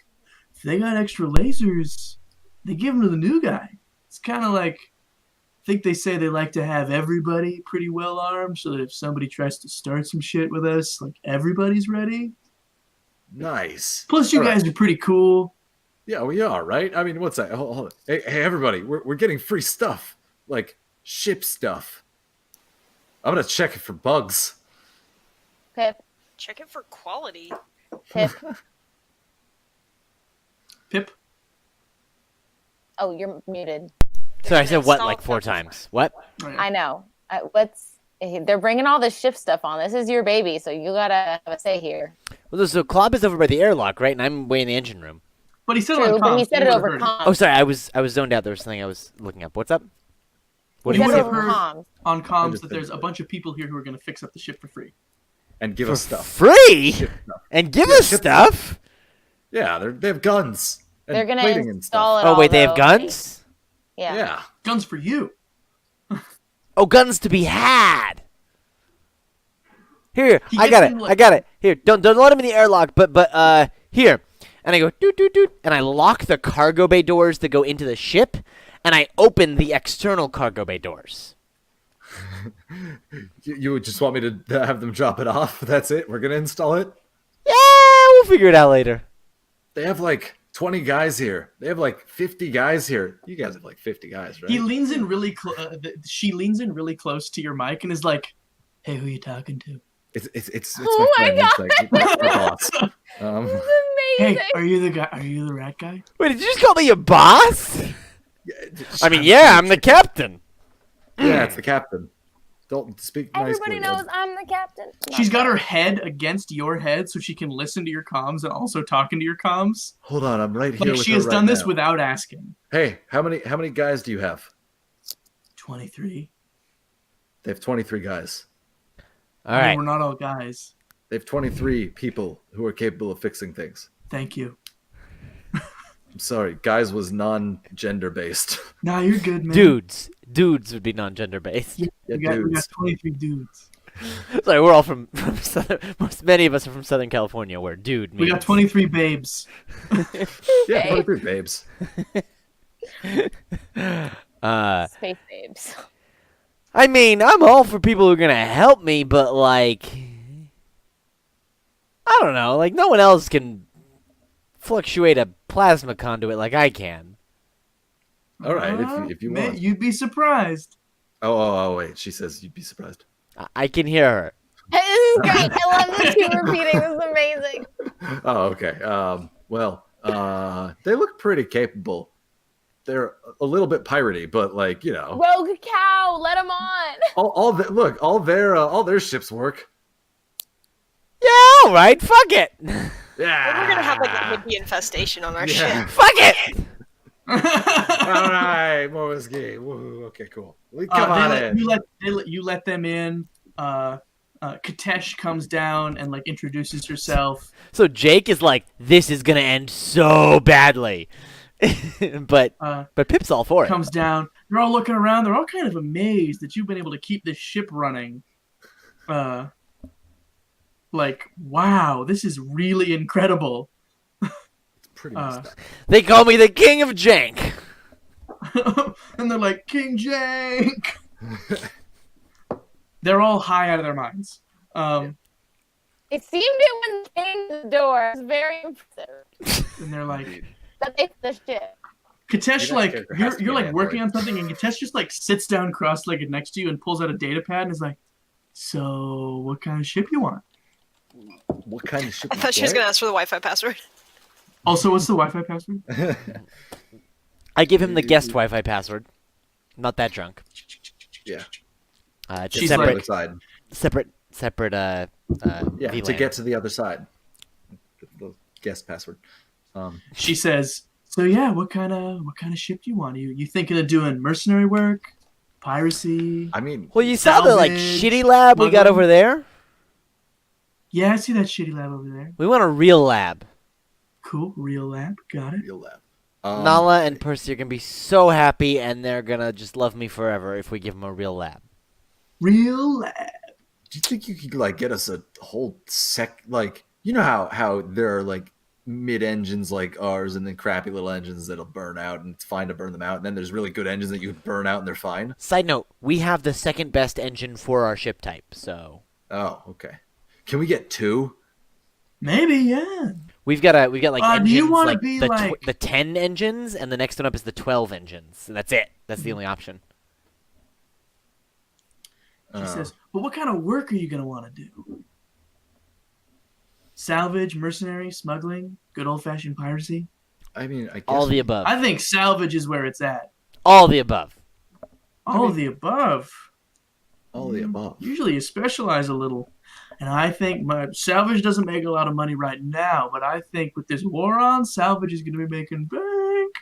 Speaker 1: if they got extra lasers, they give them to the new guy. It's kind of like, I think they say they like to have everybody pretty well armed, so that if somebody tries to start some shit with us, like everybody's ready.
Speaker 2: Nice.
Speaker 1: Plus, you
Speaker 2: All right.
Speaker 1: guys are pretty cool.
Speaker 2: Yeah, we are, right? I mean, what's that? Hold on. Hey, everybody, we're getting free stuff. Like, ship stuff. I'm gonna check it for bugs.
Speaker 7: Pip.
Speaker 5: Check it for quality.
Speaker 7: Pip.
Speaker 1: Pip.
Speaker 7: Oh, you're muted.
Speaker 3: So I said what
Speaker 5: Install
Speaker 3: like 4
Speaker 5: couple-
Speaker 3: times? What?
Speaker 1: Oh, yeah.
Speaker 7: I know. What's They're bringing all this ship stuff on. This is your baby, so you gotta have a say here.
Speaker 3: Well, so Klopp is over by the airlock, right? And I'm way in the engine room.
Speaker 1: But he said it
Speaker 7: True,
Speaker 1: on
Speaker 7: but
Speaker 1: comms.
Speaker 7: he said
Speaker 1: You
Speaker 7: it
Speaker 1: would've
Speaker 7: over
Speaker 1: heard
Speaker 7: comms.
Speaker 3: Oh, sorry, I was zoned out. There was something I was looking up. What's up? What
Speaker 7: He
Speaker 1: You
Speaker 3: did
Speaker 7: said
Speaker 3: you
Speaker 7: it
Speaker 1: would've
Speaker 3: say?
Speaker 7: over
Speaker 1: heard
Speaker 7: comms.
Speaker 1: on comms that
Speaker 2: Understood.
Speaker 1: there's a bunch of people here who are going to fix up the ship for free.
Speaker 2: And give
Speaker 3: For
Speaker 2: us stuff.
Speaker 3: free?
Speaker 2: Ship stuff.
Speaker 3: And give
Speaker 2: Yeah,
Speaker 3: us
Speaker 2: ship
Speaker 3: stuff?
Speaker 2: Yeah, they have guns. And
Speaker 7: They're gonna
Speaker 2: plating and
Speaker 7: install
Speaker 2: stuff.
Speaker 7: it.
Speaker 3: Oh, wait, they have
Speaker 7: though.
Speaker 3: guns?
Speaker 7: Yeah.
Speaker 2: Yeah.
Speaker 1: Guns for you.
Speaker 3: Oh, guns to be had. Here,
Speaker 1: He
Speaker 3: I
Speaker 1: gets
Speaker 3: got it.
Speaker 1: in, like-
Speaker 3: I got it. Here, don't let him in the airlock, but here. And I go doot doot doot, and I lock the cargo bay doors that go into the ship, and I open the external cargo bay doors.
Speaker 2: You would just want me to have them drop it off? That's it? We're going to install it?
Speaker 3: Yeah, we'll figure it out later.
Speaker 2: They have like 20 guys here. They have like 50 guys here. You guys have like 50 guys, right?
Speaker 1: He leans in really she leans in really close to your mic and is like, "Hey, who are you talking to?"
Speaker 2: It's
Speaker 7: Oh
Speaker 2: my
Speaker 7: my
Speaker 2: friend. It's like my boss. Um,
Speaker 7: This is
Speaker 1: Hey,
Speaker 7: amazing.
Speaker 1: are you the guy? Are you the rat guy?
Speaker 3: Wait, did you just call me a boss? I mean, yeah, I'm the captain.
Speaker 2: Yeah, it's the captain. Don't speak
Speaker 7: Everybody
Speaker 2: nicely.
Speaker 7: knows I'm the captain.
Speaker 1: She's got her head against your head so she can listen to your comms and also talk into your comms.
Speaker 2: Hold on, I'm right here.
Speaker 1: Like
Speaker 2: with
Speaker 1: she
Speaker 2: her
Speaker 1: has
Speaker 2: right
Speaker 1: done this
Speaker 2: now.
Speaker 1: without asking.
Speaker 2: Hey, how many guys do you have?
Speaker 1: 23.
Speaker 2: They have 23 guys.
Speaker 3: All right.
Speaker 1: We're not all guys.
Speaker 2: They have 23 people who are capable of fixing things.
Speaker 1: Thank you.
Speaker 2: I'm sorry, guys was non-gender based.
Speaker 1: Nah, you're good, man.
Speaker 3: Dudes would be non-gender based.
Speaker 1: Yeah,
Speaker 2: Yeah,
Speaker 1: we got
Speaker 2: dudes.
Speaker 1: 23 dudes.
Speaker 3: Sorry, we're all from southern. Many of us are from Southern California, where dude means.
Speaker 1: We got 23 babes.
Speaker 2: Yeah, 23 babes.
Speaker 7: Space babes.
Speaker 3: I mean, I'm all for people who are gonna help me, but like, I don't know. Like, no one else can fluctuate a plasma conduit like I can.
Speaker 2: All right, if you
Speaker 1: Man,
Speaker 2: want.
Speaker 1: you'd be surprised.
Speaker 2: Oh, wait. She says you'd be surprised.
Speaker 3: I can hear her.
Speaker 7: This is great. I love this you repeating. This is amazing.
Speaker 2: Oh, okay. They look pretty capable. They're a little bit piratey, but like, you know,
Speaker 7: Rogue cow, let him on.
Speaker 2: all their ships work.
Speaker 3: Yeah, all right. Fuck it.
Speaker 2: Yeah,
Speaker 5: We're gonna have like a hippie infestation on our
Speaker 2: Yeah.
Speaker 5: ship.
Speaker 3: Fuck it.
Speaker 2: All right, more whiskey. Woo, okay, cool. Come on in.
Speaker 1: You let them in. Katesh comes down and like introduces herself.
Speaker 3: So Jake is like, this is gonna end so badly, but Pip's all for it.
Speaker 1: Comes down. They're all looking around. They're all kind of amazed that you've been able to keep this ship running. Like, wow, this is really incredible.
Speaker 2: It's pretty messed up.
Speaker 3: They call me the King of Jank.
Speaker 1: And they're like, King Jank. They're all high out of their minds.
Speaker 7: It seemed it when they came to the door. It was very impressive
Speaker 1: And they're like,
Speaker 7: that they the ship.
Speaker 1: Katesh,
Speaker 2: That
Speaker 1: like,
Speaker 2: character has to be
Speaker 1: you're
Speaker 2: an
Speaker 1: like working
Speaker 2: android.
Speaker 1: on something, and Katesh just like sits down cross-legged next to you and pulls out a data pad and is like, so what kind of ship you want?
Speaker 2: What kind of ship?
Speaker 5: I thought she was gonna ask for the Wi-Fi password.
Speaker 1: Also, what's the Wi-Fi password?
Speaker 3: I give him the guest Wi-Fi password. Not that drunk.
Speaker 2: Yeah,
Speaker 3: It's
Speaker 1: She's
Speaker 3: a
Speaker 2: on the
Speaker 1: like-
Speaker 2: other side.
Speaker 3: separate.
Speaker 2: Yeah,
Speaker 3: VLAN.
Speaker 2: to get to the other side. The guest password.
Speaker 1: She says, so yeah, what kind of ship do you want? You thinking of doing mercenary work, piracy?
Speaker 2: I mean,
Speaker 3: Well, you saw the like
Speaker 1: Salvage,
Speaker 3: shitty lab we got
Speaker 1: smuggling.
Speaker 3: over there.
Speaker 1: Yeah, I see that shitty lab over there.
Speaker 3: We want a real lab.
Speaker 1: Cool, real lab, got it.
Speaker 2: real lab.
Speaker 3: Nala and Percy are gonna be so happy, and they're gonna just love me forever if we give them a real lab.
Speaker 1: Real lab.
Speaker 2: Do you think you could like get us a whole like you know how there are like mid engines like ours and then crappy little engines that'll burn out and it's fine to burn them out, and then there's really good engines that you could burn out and they're fine.
Speaker 3: Side note: we have the second best engine for our ship type, so
Speaker 2: Oh, okay. Can we get two?
Speaker 1: Maybe, yeah.
Speaker 3: we've got like
Speaker 1: Do you
Speaker 3: engines
Speaker 1: wanna
Speaker 3: like
Speaker 1: be
Speaker 3: the
Speaker 1: like-
Speaker 3: the 10 engines, and the next one up is the 12 engines. So that's it. That's the only option.
Speaker 1: She says, but what kind of work are you going to want to do? Salvage, mercenary, smuggling, good old-fashioned piracy?
Speaker 2: I mean, I guess
Speaker 3: All the above.
Speaker 1: I think salvage is where it's at.
Speaker 3: All the above.
Speaker 1: All of the above.
Speaker 2: All the above.
Speaker 1: Usually you specialize a little. And I think my salvage doesn't make a lot of money right now, but I think with this war on, salvage is going to be making bank.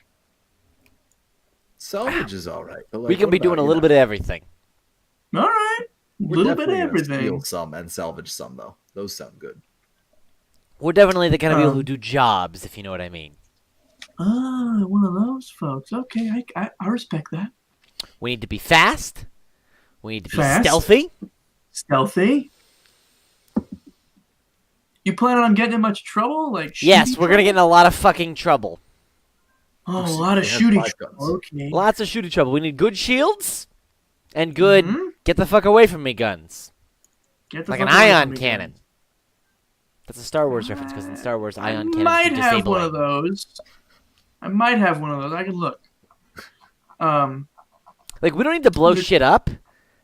Speaker 2: Salvage is all right, but like,
Speaker 3: We can
Speaker 2: what
Speaker 3: be
Speaker 2: about,
Speaker 3: doing a
Speaker 2: you
Speaker 3: little
Speaker 2: know,
Speaker 3: bit of everything.
Speaker 1: All right, a
Speaker 2: we're
Speaker 1: little bit of
Speaker 2: definitely gonna
Speaker 1: everything.
Speaker 2: steal some and salvage some though. Those sound good.
Speaker 3: We're definitely the kind of people who
Speaker 1: Um,
Speaker 3: do jobs, if you know what I mean.
Speaker 1: One of those folks. Okay, I respect that.
Speaker 3: We need to be fast. We need to be
Speaker 1: Fast.
Speaker 3: stealthy.
Speaker 1: Stealthy. You planning on getting in much trouble? Like
Speaker 3: Yes,
Speaker 1: shooty
Speaker 3: we're gonna get in
Speaker 1: trouble?
Speaker 3: a lot of fucking trouble.
Speaker 1: Oh, a lot of
Speaker 2: They have
Speaker 1: shooty
Speaker 2: 5
Speaker 1: trouble.
Speaker 2: guns.
Speaker 1: Okay.
Speaker 3: Lots of shooting trouble. We need good shields and good
Speaker 1: Mhm.
Speaker 3: get the fuck away from me guns.
Speaker 1: Get the
Speaker 3: Like an
Speaker 1: fuck away from
Speaker 3: ion
Speaker 1: me,
Speaker 3: cannon.
Speaker 1: guys.
Speaker 3: That's a Star Wars reference because in Star Wars,
Speaker 1: I
Speaker 3: ion cannons
Speaker 1: might
Speaker 3: do
Speaker 1: have one of
Speaker 3: disabling.
Speaker 1: those. I might have one of those. I can look. Um,
Speaker 3: Like we don't need to blow
Speaker 1: They're-
Speaker 3: shit up,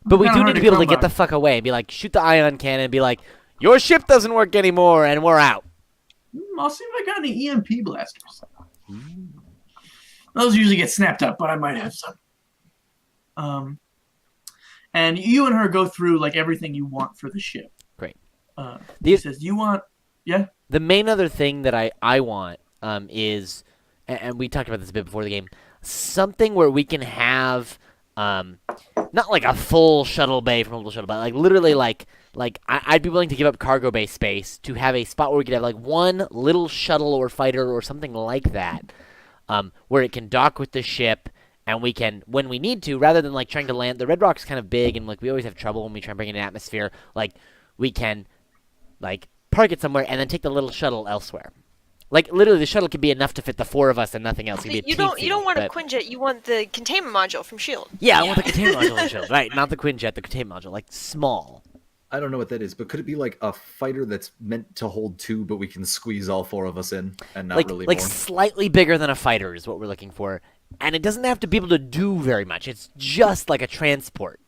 Speaker 3: but we
Speaker 1: kinda
Speaker 3: do
Speaker 1: hard
Speaker 3: need to
Speaker 1: to
Speaker 3: be able to
Speaker 1: come
Speaker 3: get
Speaker 1: by.
Speaker 3: the fuck away and be like, shoot the ion cannon and be like, your ship doesn't work anymore and we're out.
Speaker 1: I'll see if I got any EMP blasters. Those usually get snapped up, but I might have some. And you and her go through like everything you want for the ship.
Speaker 3: Great.
Speaker 1: She says, "You want, yeah."
Speaker 3: The main other thing that I want is, and we talked about this a bit before the game, something where we can have not like a full shuttle bay for mobile shuttle, but like literally I'd be willing to give up cargo bay space to have a spot where we could have like one little shuttle or fighter or something like that, where it can dock with the ship. And we can, when we need to, rather than like trying to land, the Red Rock's kind of big, and like we always have trouble when we try and bring in an atmosphere. Like we can, like park it somewhere and then take the little shuttle elsewhere. Like literally, the shuttle could be enough to fit the 4 of us and nothing else. It'd be a
Speaker 5: You don't want a
Speaker 3: but-
Speaker 5: Quinjet. You want the containment module from Shield.
Speaker 3: Yeah, I want the containment module on the shuttle, right? Not the Quinjet, the containment module, like small.
Speaker 2: I don't know what that is, but could it be like a fighter that's meant to hold 2, but we can squeeze all 4 of us in and not
Speaker 3: Like
Speaker 2: really
Speaker 3: like
Speaker 2: more?
Speaker 3: slightly bigger than a fighter is what we're looking for, and it doesn't have to be able to do very much. It's just like a transport.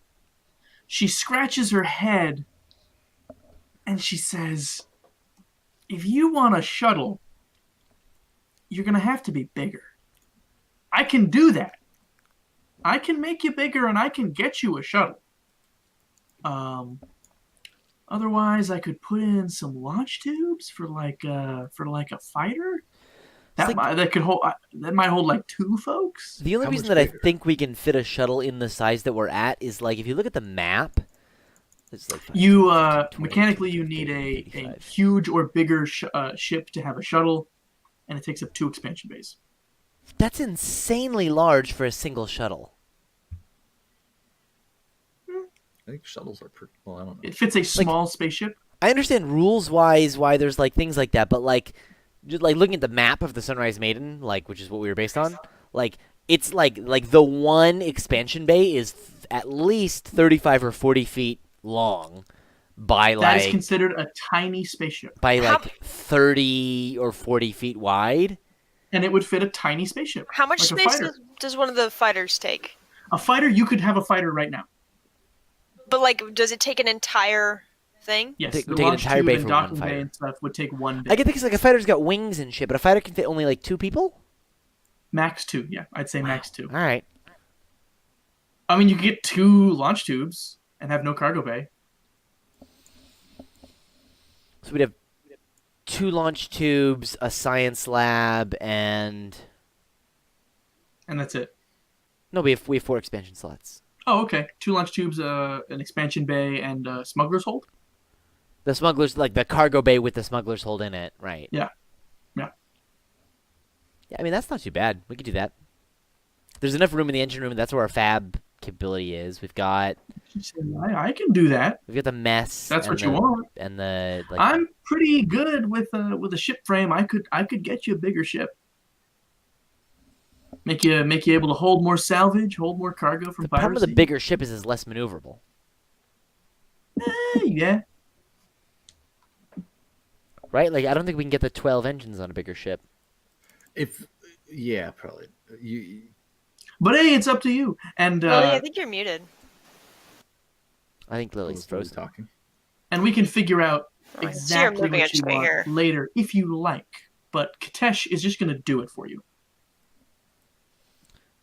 Speaker 1: She scratches her head, and she says, "If you want a shuttle, you're gonna have to be bigger. I can do that. I can make you bigger, and I can get you a shuttle. Otherwise, I could put in some launch tubes for like a fighter.
Speaker 3: It's like-
Speaker 1: That might hold like 2 folks.
Speaker 3: The only
Speaker 2: How
Speaker 3: reason
Speaker 2: much
Speaker 3: that I
Speaker 2: bigger?
Speaker 3: think we can fit a shuttle in the size that we're at is like if you look at the map. It's like
Speaker 1: You
Speaker 3: 20,
Speaker 1: mechanically you need
Speaker 3: 30,
Speaker 1: a
Speaker 3: 85.
Speaker 1: huge or bigger ship to have a shuttle, and it takes up 2 expansion bays.
Speaker 3: That's insanely large for a single shuttle.
Speaker 2: I think shuttles are pretty. Well, I don't know.
Speaker 1: It fits a small spaceship.
Speaker 3: I understand rules-wise why there's like things like that, but like, just like looking at the map of the Sunrise Maiden, like which is what we were based on, like it's like the one expansion bay is at least 35 or 40 feet long by
Speaker 1: That is
Speaker 3: like
Speaker 1: considered a tiny spaceship,
Speaker 3: by
Speaker 5: How-
Speaker 3: like 30 or 40 feet wide.
Speaker 1: and it would fit a tiny spaceship.
Speaker 5: How much
Speaker 1: like a
Speaker 5: space
Speaker 1: fighter.
Speaker 5: does one of the fighters take?
Speaker 1: A fighter, you could have a fighter right now.
Speaker 5: But like, does it take an entire thing?
Speaker 1: Yes,
Speaker 3: Take-
Speaker 1: the
Speaker 3: take an
Speaker 1: launch
Speaker 3: entire
Speaker 1: tube
Speaker 3: bay
Speaker 1: and
Speaker 3: for one
Speaker 1: docking
Speaker 3: fighter.
Speaker 1: bay and stuff would take 1 day.
Speaker 3: I get because like a fighter's got wings and shit, but a fighter can fit only like 2 people.
Speaker 1: Max 2, yeah, I'd say max 2.
Speaker 3: All right.
Speaker 1: I mean, you could get 2 launch tubes and have no cargo bay.
Speaker 3: So we'd have 2 launch tubes, a science lab, and
Speaker 1: And that's it.
Speaker 3: no, we have 4 expansion slots.
Speaker 1: Oh, okay. 2 launch tubes, an expansion bay, and smuggler's hold.
Speaker 3: The smugglers, like the cargo bay with the smugglers hold in it, right?
Speaker 1: Yeah. Yeah.
Speaker 3: Yeah, I mean that's not too bad. We could do that. There's enough room in the engine room. That's where our fab capability is. We've got
Speaker 1: She said, I can do that.
Speaker 3: the mess.
Speaker 1: That's
Speaker 3: and
Speaker 1: what you
Speaker 3: the-
Speaker 1: want.
Speaker 3: And the like.
Speaker 1: I'm pretty good with a ship frame. I could get you a bigger ship. Make you able to hold more salvage, hold more cargo from
Speaker 3: the problem with
Speaker 1: piracy.
Speaker 3: the bigger ship is it's less maneuverable.
Speaker 1: Yeah.
Speaker 3: Right? Like I don't think we can get the 12 engines on a bigger ship.
Speaker 2: Yeah, probably. You
Speaker 1: But hey, it's up to you. And
Speaker 5: Lily, I think you're muted.
Speaker 3: I think Lily's frozen.
Speaker 2: talking.
Speaker 1: and we can figure out
Speaker 5: I see her
Speaker 1: exactly
Speaker 5: moving, I
Speaker 1: what you
Speaker 5: just can't
Speaker 1: want
Speaker 5: hear her.
Speaker 1: later if you like. But Katesh is just going to do it for you.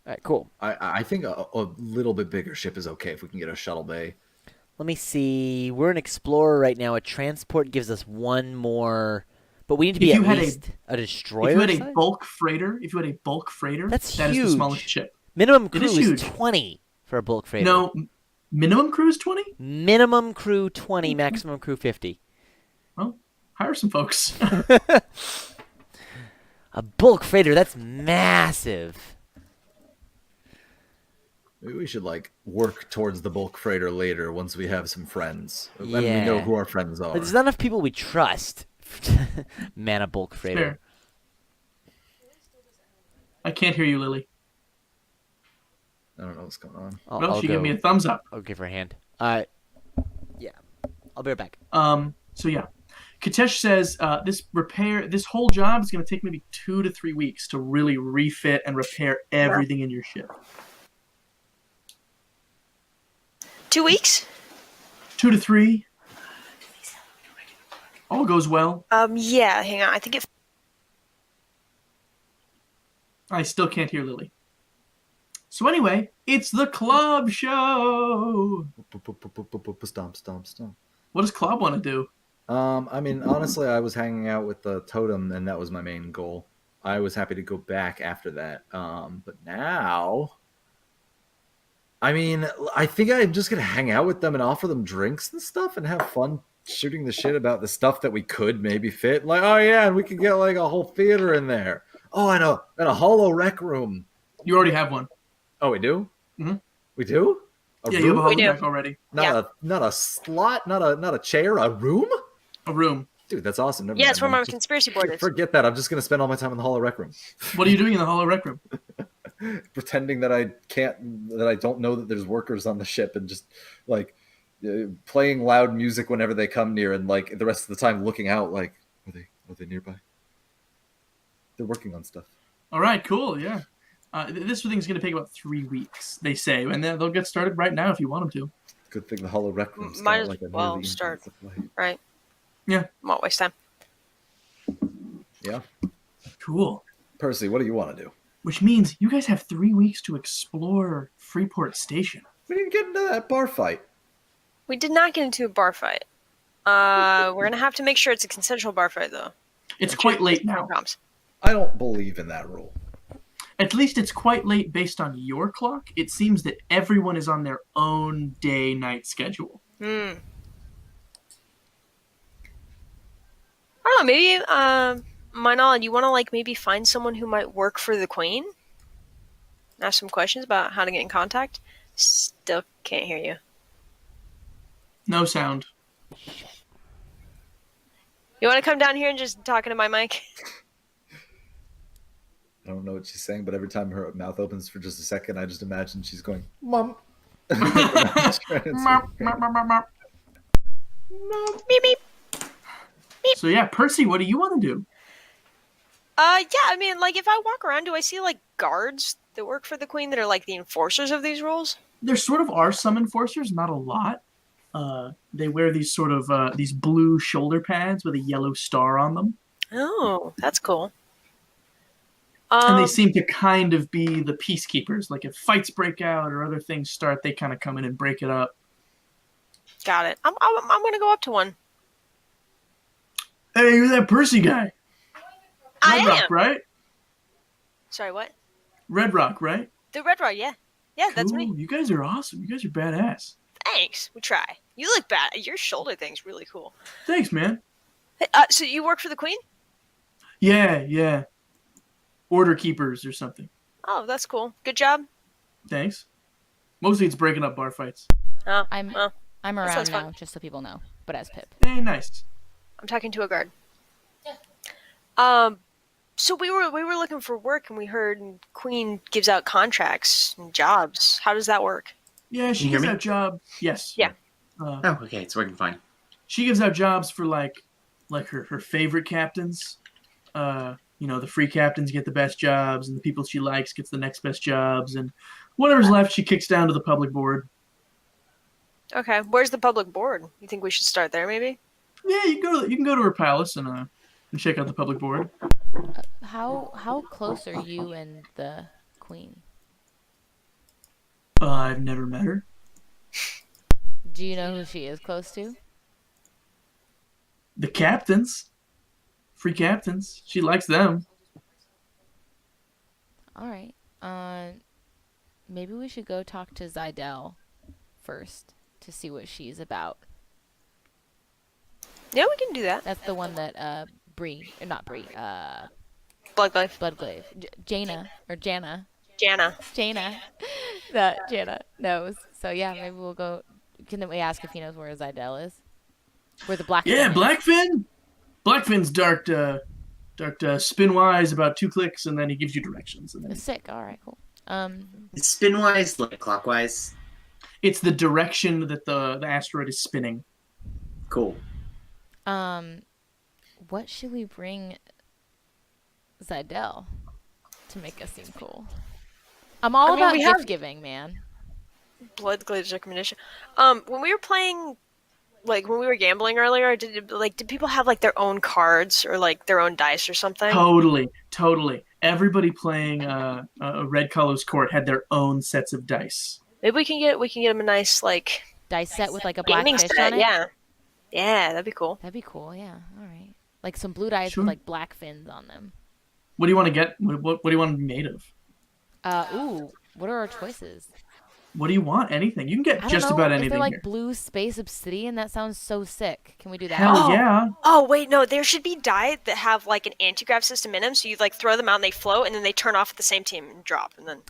Speaker 3: All right, cool.
Speaker 2: I think a little bit bigger ship is okay if we can get a shuttle bay.
Speaker 3: Let me see. We're an explorer right now. A transport gives us one more, but we need to be
Speaker 1: If you
Speaker 3: at
Speaker 1: had
Speaker 3: least a
Speaker 1: if
Speaker 3: destroyer
Speaker 1: you had a
Speaker 3: size?
Speaker 1: bulk freighter,
Speaker 3: That's
Speaker 1: that is the smallest
Speaker 3: huge.
Speaker 1: ship.
Speaker 3: Minimum
Speaker 1: It
Speaker 3: crew
Speaker 1: is
Speaker 3: is
Speaker 1: huge.
Speaker 3: 20 for a bulk freighter.
Speaker 1: No, minimum crew is 20?
Speaker 3: Minimum crew 20, maximum crew 50.
Speaker 1: Well, hire some folks.
Speaker 3: A bulk freighter, that's massive.
Speaker 2: Maybe we should like work towards the bulk freighter later once we have some friends and we know
Speaker 3: Yeah.
Speaker 2: who our friends are.
Speaker 3: But there's not enough people we trust. Man, a bulk freighter.
Speaker 1: Fair. I can't hear you, Lily.
Speaker 2: I don't know what's going on.
Speaker 1: Well,
Speaker 3: I'll
Speaker 1: she gave me a
Speaker 3: go.
Speaker 1: thumbs up.
Speaker 3: I'll give her a hand. Yeah. I'll be right back.
Speaker 1: So yeah. Katesh says this whole job is going to take maybe 2 to 3 weeks to really refit and repair everything in your ship.
Speaker 5: 2 weeks?
Speaker 1: 2 to 3. All goes well.
Speaker 5: Yeah, hang on. I think it.
Speaker 1: I still can't hear Lily. So anyway, it's the club show.
Speaker 2: Stomp.
Speaker 1: What does club want to do?
Speaker 2: I mean, honestly, I was hanging out with the totem, and that was my main goal. I was happy to go back after that. But now, I mean, I think I'm just gonna hang out with them and offer them drinks and stuff, and have fun shooting the shit about the stuff that we could maybe fit. Like, oh yeah, and we could get like a whole theater in there. Oh, and a hollow rec room.
Speaker 1: You already have one.
Speaker 2: Oh, we do.
Speaker 1: Mhm.
Speaker 2: We do.
Speaker 1: Yeah, you have a
Speaker 5: We do.
Speaker 1: holodeck already.
Speaker 2: Not a slot, not a chair, a room.
Speaker 1: A room.
Speaker 2: Dude, that's awesome. Never
Speaker 5: Yeah,
Speaker 2: mind.
Speaker 5: it's where my
Speaker 2: Just
Speaker 5: conspiracy board is.
Speaker 2: forget that. I'm just gonna spend all my time in the hollow rec room,
Speaker 1: What are you doing in the hollow rec room?
Speaker 2: pretending that I don't know that there's workers on the ship, and just like playing loud music whenever they come near, and like the rest of the time looking out, like are they nearby? They're working on stuff.
Speaker 1: All right, cool. Yeah. This thing's going to take about 3 weeks, they say, and then they'll get started right now if you want them to.
Speaker 2: Good thing the hollow rec room's
Speaker 5: Might
Speaker 2: got
Speaker 5: as
Speaker 2: like a
Speaker 5: well
Speaker 2: nearly
Speaker 5: start.
Speaker 2: infinite supply.
Speaker 5: Right.
Speaker 1: Yeah.
Speaker 5: Won't waste time.
Speaker 2: Yeah,
Speaker 1: Cool.
Speaker 2: Percy, what do you want to do?
Speaker 1: Which means you guys have 3 weeks to explore Freeport Station.
Speaker 2: We didn't get into that bar fight.
Speaker 5: We did not get into a bar fight. We're gonna have to make sure it's a consensual bar fight, though.
Speaker 1: It's quite late
Speaker 5: No
Speaker 1: now.
Speaker 5: problems.
Speaker 2: I don't believe in that rule.
Speaker 1: At least it's quite late based on your clock. It seems that everyone is on their own day-night schedule.
Speaker 5: I don't know. Maybe, Minal, you want to like maybe find someone who might work for the Queen? Ask some questions about how to get in contact. Still can't hear you.
Speaker 1: No sound.
Speaker 5: You want to come down here and just talk into my mic?
Speaker 2: I don't know what she's saying, but every time her mouth opens for just a second, I just imagine she's going, "Mom."
Speaker 5: Beep beep.
Speaker 1: So yeah, Percy, what do you want to do?
Speaker 5: Yeah. I mean, like, if I walk around, do I see like guards that work for the Queen that are like the enforcers of these rules?
Speaker 1: There sort of are some enforcers, not a lot. They wear these sort of these blue shoulder pads with a yellow star on them.
Speaker 5: Oh, that's cool.
Speaker 1: And they seem to kind of be the peacekeepers. Like if fights break out or other things start, they kind of come in and break it up.
Speaker 5: Got it. I'm gonna go up to one.
Speaker 1: Hey, you're that Percy guy.
Speaker 5: I
Speaker 1: Red Rock,
Speaker 5: am.
Speaker 1: right?
Speaker 5: Sorry, what?
Speaker 1: Red Rock, right?
Speaker 5: The Red Rod, yeah. Yeah, that's me.
Speaker 1: Cool. You guys are awesome. You guys are badass.
Speaker 5: Thanks. We try. You look bad. Your shoulder thing's really cool.
Speaker 1: Thanks, man.
Speaker 5: Hey, so you work for the Queen?
Speaker 1: Yeah. Order keepers or something.
Speaker 5: Oh, that's cool. Good job.
Speaker 1: Thanks. Mostly it's breaking up bar fights.
Speaker 5: Oh,
Speaker 7: I'm
Speaker 5: well,
Speaker 7: around
Speaker 5: sounds
Speaker 7: now,
Speaker 5: fun.
Speaker 7: just so people know. But as Pip.
Speaker 1: Hey, nice.
Speaker 5: I'm talking to a guard. So we were looking for work, and we heard Queen gives out contracts and jobs. How does that work?
Speaker 1: Yeah, she
Speaker 6: you hear
Speaker 1: gives
Speaker 6: me?
Speaker 1: out jobs. Yes.
Speaker 5: Yeah.
Speaker 6: Oh, okay, it's working fine.
Speaker 1: She gives out jobs for like her favorite captains. The free captains get the best jobs, and the people she likes gets the next best jobs, and whatever's left she kicks down to the public board.
Speaker 5: Okay, where's the public board? You think we should start there, maybe?
Speaker 1: Yeah, you can go to her palace and check out the public board.
Speaker 7: How close are you and the Queen?
Speaker 1: I've never met her.
Speaker 7: Do you know who she is close to?
Speaker 1: The captains, free captains. She likes them.
Speaker 7: All right. Maybe we should go talk to Zydell first to see what she's about.
Speaker 5: Yeah, we can do that.
Speaker 7: That's the one that Bree, or not Bree,
Speaker 5: Bloodglaive.
Speaker 7: Bloodglaive, Jaina or Jana,
Speaker 5: Jana.
Speaker 7: Jaina, that Jana knows. So yeah, maybe we'll go. Can we ask if he knows where Zydell is? Where the black
Speaker 1: Yeah,
Speaker 7: fin is?
Speaker 1: Blackfin. Blackfin's spin wise about 2 clicks, and then he gives you directions. And then
Speaker 7: Sick. All right, cool.
Speaker 6: Is spin-wise like clockwise?
Speaker 1: it's the direction that the asteroid is spinning.
Speaker 6: Cool.
Speaker 7: What should we bring Zydell to make us seem cool? I'm all about
Speaker 5: we
Speaker 7: gift
Speaker 5: have-
Speaker 7: giving, man.
Speaker 5: Bloodglaive's recommendation. When we were playing, like when we were gambling earlier, did people have like their own cards or like their own dice or something?
Speaker 1: Totally. Everybody playing a Red Colors Court had their own sets of dice.
Speaker 5: Maybe we can get them a nice like
Speaker 7: Dice set with like a black
Speaker 5: gaming
Speaker 7: fish
Speaker 5: set.
Speaker 7: on it.
Speaker 5: Yeah, that'd be cool.
Speaker 7: That'd be cool. Yeah. All right. Like some blue dice
Speaker 1: Sure.
Speaker 7: with like black fins on them.
Speaker 1: What do you want to get? What do you want to be made of?
Speaker 7: Ooh. What are our choices?
Speaker 1: What do you want? Anything. You can
Speaker 7: I
Speaker 1: get
Speaker 7: don't
Speaker 1: just
Speaker 7: know.
Speaker 1: about
Speaker 7: Is
Speaker 1: anything
Speaker 7: there like
Speaker 1: here.
Speaker 7: blue space obsidian? That sounds so sick. Can we do that?
Speaker 1: Hell
Speaker 5: Oh.
Speaker 1: yeah.
Speaker 5: Oh wait, no, there should be die that have like an anti-grav system in them, so you like throw them out and they float, and then they turn off at the same time and drop, and then.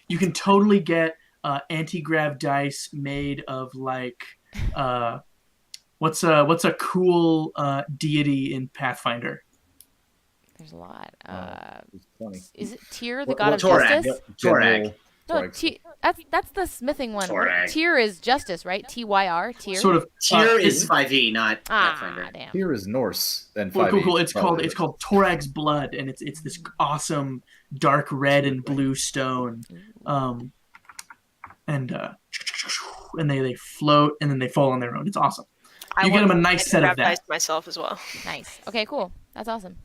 Speaker 1: You can totally get anti-grav dice made of like what's a cool deity in Pathfinder?
Speaker 7: There's a lot.
Speaker 2: It's funny.
Speaker 7: Is it Tyr, the
Speaker 6: What-
Speaker 7: god of
Speaker 6: Torag.
Speaker 7: justice?
Speaker 6: Torag.
Speaker 7: No, that's the smithing one.
Speaker 6: Torag.
Speaker 7: Tyr is justice, right? Tyr. Tyr.
Speaker 1: Sort of.
Speaker 6: Tier
Speaker 1: it-
Speaker 6: is 5e, not Pathfinder.
Speaker 7: damn.
Speaker 2: Here is Norse, then
Speaker 1: Cool,
Speaker 2: 5e.
Speaker 1: cool. It's
Speaker 2: probably.
Speaker 1: called Torag's Blood, and it's this awesome dark red and blue stone, and they float and then they fall on their own. It's awesome.
Speaker 5: I
Speaker 1: You get
Speaker 5: want
Speaker 1: them a nice set of
Speaker 5: anti-grav dice
Speaker 1: that.
Speaker 5: myself as well.
Speaker 7: Nice. Okay, cool. That's awesome.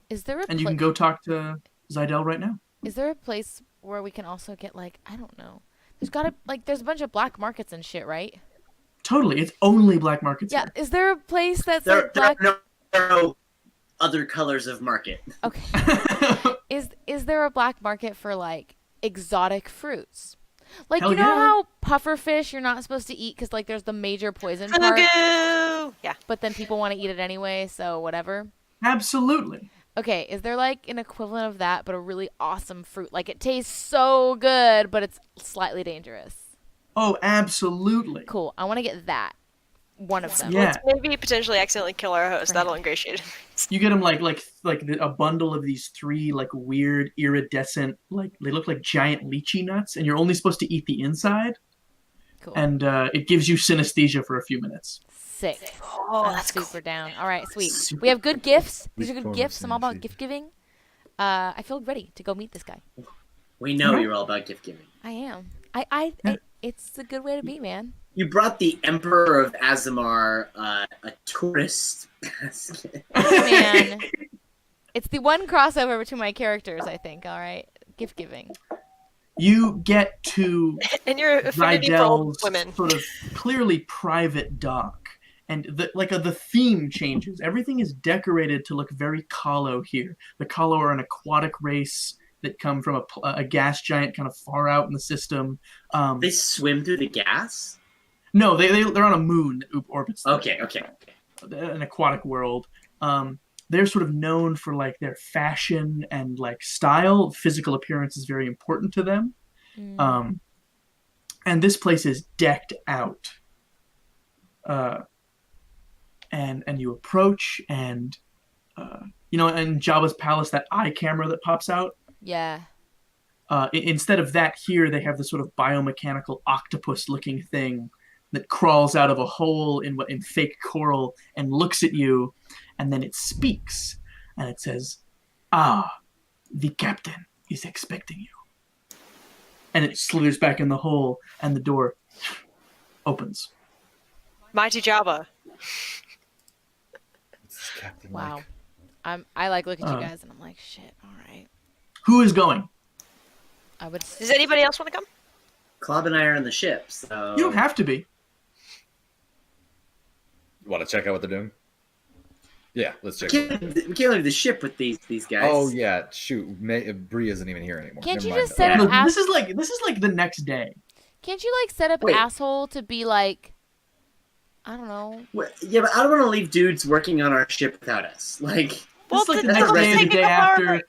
Speaker 7: Is there a
Speaker 1: And you can go talk to Zydell right now.
Speaker 7: Is there a place where we can also get like, I don't know. There's a bunch of black markets and shit, right?
Speaker 1: Totally. It's only black markets
Speaker 7: Yeah.
Speaker 1: here.
Speaker 7: Is there a place that's
Speaker 6: There
Speaker 7: like black?
Speaker 6: are no other colors of market.
Speaker 7: Okay. Is there a black market for like exotic fruits? Like
Speaker 1: Hell
Speaker 7: you know
Speaker 1: yeah.
Speaker 7: how pufferfish you're not supposed to eat because like there's the major poison part,
Speaker 5: Fugu! Yeah.
Speaker 7: but then people want to eat it anyway, so whatever.
Speaker 1: Absolutely.
Speaker 7: Okay, is there like an equivalent of that, but a really awesome fruit? Like it tastes so good, but it's slightly dangerous.
Speaker 1: Oh, absolutely.
Speaker 7: Cool. I want to get that. One of them.
Speaker 1: Yeah.
Speaker 5: Maybe potentially accidentally kill our host. That'll ingratiate him.
Speaker 1: You get them a bundle of these 3 like weird iridescent, like they look like giant lychee nuts, and you're only supposed to eat the inside,
Speaker 7: Cool.
Speaker 1: and it gives you synesthesia for a few minutes.
Speaker 7: Sick.
Speaker 5: Oh,
Speaker 7: I'm
Speaker 5: that's
Speaker 7: super
Speaker 5: cool.
Speaker 7: down. All right, sweet.
Speaker 1: Super
Speaker 7: We have good gifts. These are
Speaker 2: Sweet
Speaker 7: good
Speaker 2: form of
Speaker 7: gifts. I'm all about
Speaker 2: synesthesia.
Speaker 7: gift giving. I feel ready to go meet this guy.
Speaker 6: We know
Speaker 1: Yeah.
Speaker 6: you're all about gift giving.
Speaker 7: I am.
Speaker 1: Yeah.
Speaker 7: It's a good way to be, man.
Speaker 6: You brought the Emperor of Azamar a tourist basket.
Speaker 7: Man. It's the one crossover between my characters, I think. All right. Gift giving.
Speaker 1: You get to
Speaker 5: And your affinity for old
Speaker 1: Rydell's
Speaker 5: women.
Speaker 1: sort of clearly private dock, and the theme changes. Everything is decorated to look very Kahlo here. The Kahlo are an aquatic race that come from a gas giant kind of far out in the system.
Speaker 6: They swim through the gas?
Speaker 1: No, they're on a moon that orbits them.
Speaker 6: Okay.
Speaker 1: An aquatic world. They're sort of known for like their fashion and like style. Physical appearance is very important to them. And this place is decked out. And you approach, and in Jabba's palace, that eye camera that pops out.
Speaker 7: Yeah.
Speaker 1: Instead of that, here they have this sort of biomechanical octopus-looking thing that crawls out of a hole in fake coral and looks at you, and then it speaks, and it says, "Ah, the captain is expecting you." And it slithers back in the hole, and the door opens.
Speaker 5: Mighty Jabba.
Speaker 2: It's Captain
Speaker 7: Wow.
Speaker 2: Mike.
Speaker 7: I like look at you
Speaker 1: Uh.
Speaker 7: guys and I'm like, shit, all right.
Speaker 1: Who is going?
Speaker 7: I would.
Speaker 5: Does anybody else want to come?
Speaker 6: Club and I are on the ship, so
Speaker 1: You don't have to be.
Speaker 2: You want to check out what they're doing? Yeah, let's check.
Speaker 6: We can't leave the ship with these guys.
Speaker 2: Oh yeah, shoot. Bree isn't even here anymore.
Speaker 7: Can't
Speaker 2: Never
Speaker 7: you
Speaker 2: mind
Speaker 7: just
Speaker 2: that.
Speaker 7: set
Speaker 1: No,
Speaker 7: up
Speaker 1: this is like the next day.
Speaker 7: Can't you like set up
Speaker 6: Wait.
Speaker 7: asshole to be like, I don't know.
Speaker 6: Yeah, but I don't want to leave dudes working on our ship without us. Like,
Speaker 5: Well,
Speaker 1: This is like the
Speaker 5: that's
Speaker 1: next
Speaker 5: what I'm
Speaker 1: day, the
Speaker 5: thinking
Speaker 1: day
Speaker 5: of our-
Speaker 1: after.
Speaker 6: that's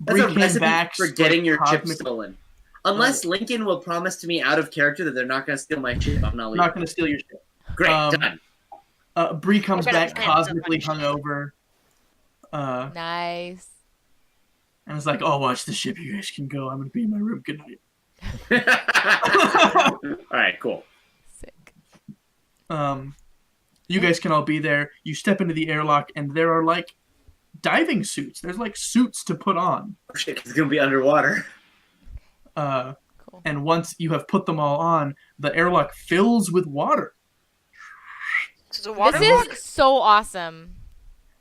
Speaker 1: Bree
Speaker 6: a
Speaker 1: came
Speaker 6: recipe
Speaker 1: back
Speaker 6: for getting your ship
Speaker 1: cosmic-
Speaker 6: stolen. Unless Lincoln will promise to me out of character that they're not going to steal my ship, I'm not
Speaker 1: I'm
Speaker 6: leaving.
Speaker 1: not going to steal your ship.
Speaker 6: Great,
Speaker 1: Um,
Speaker 6: done.
Speaker 1: Bree comes
Speaker 5: I gotta
Speaker 1: back
Speaker 5: plan for
Speaker 1: cosmically
Speaker 5: punishment.
Speaker 1: hungover.
Speaker 7: Nice.
Speaker 1: And it's like, oh, watch the ship. You guys can go. I'm going to be in my room. Good night.
Speaker 6: All right, cool.
Speaker 7: Sick.
Speaker 1: You guys can all be there. You step into the airlock, and there are like diving suits. There's like suits to put on.
Speaker 6: Oh, shit, 'cause it's going to be underwater.
Speaker 7: Cool.
Speaker 1: And once you have put them all on, the airlock fills with water.
Speaker 5: It's a water
Speaker 7: This
Speaker 5: walk.
Speaker 7: is so awesome.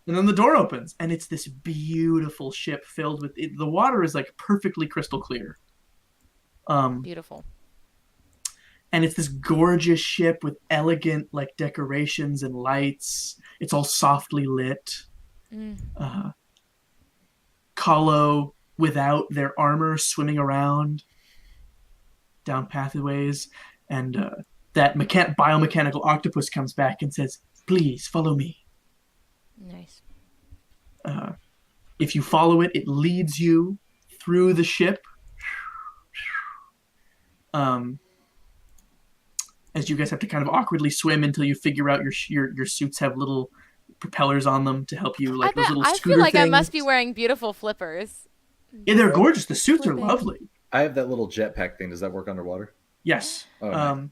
Speaker 1: And then the door opens, and it's this beautiful ship filled with the water is like perfectly crystal clear.
Speaker 7: Beautiful.
Speaker 1: And it's this gorgeous ship with elegant like decorations and lights. It's all softly lit. Kahlo without their armor swimming around down pathways, and that biomechanical octopus comes back and says, "Please follow me."
Speaker 7: Nice.
Speaker 1: If you follow it, it leads you through the ship. As you guys have to kind of awkwardly swim until you figure out your suits have little propellers on them to help you, like those little
Speaker 7: I
Speaker 1: scooter
Speaker 7: feel like
Speaker 1: things.
Speaker 7: I must be wearing beautiful flippers.
Speaker 1: Yeah, they're gorgeous. The suits are
Speaker 7: Flipping.
Speaker 1: lovely.
Speaker 2: I have that little jetpack thing. Does that work underwater?
Speaker 1: Yes.
Speaker 2: Oh, nice.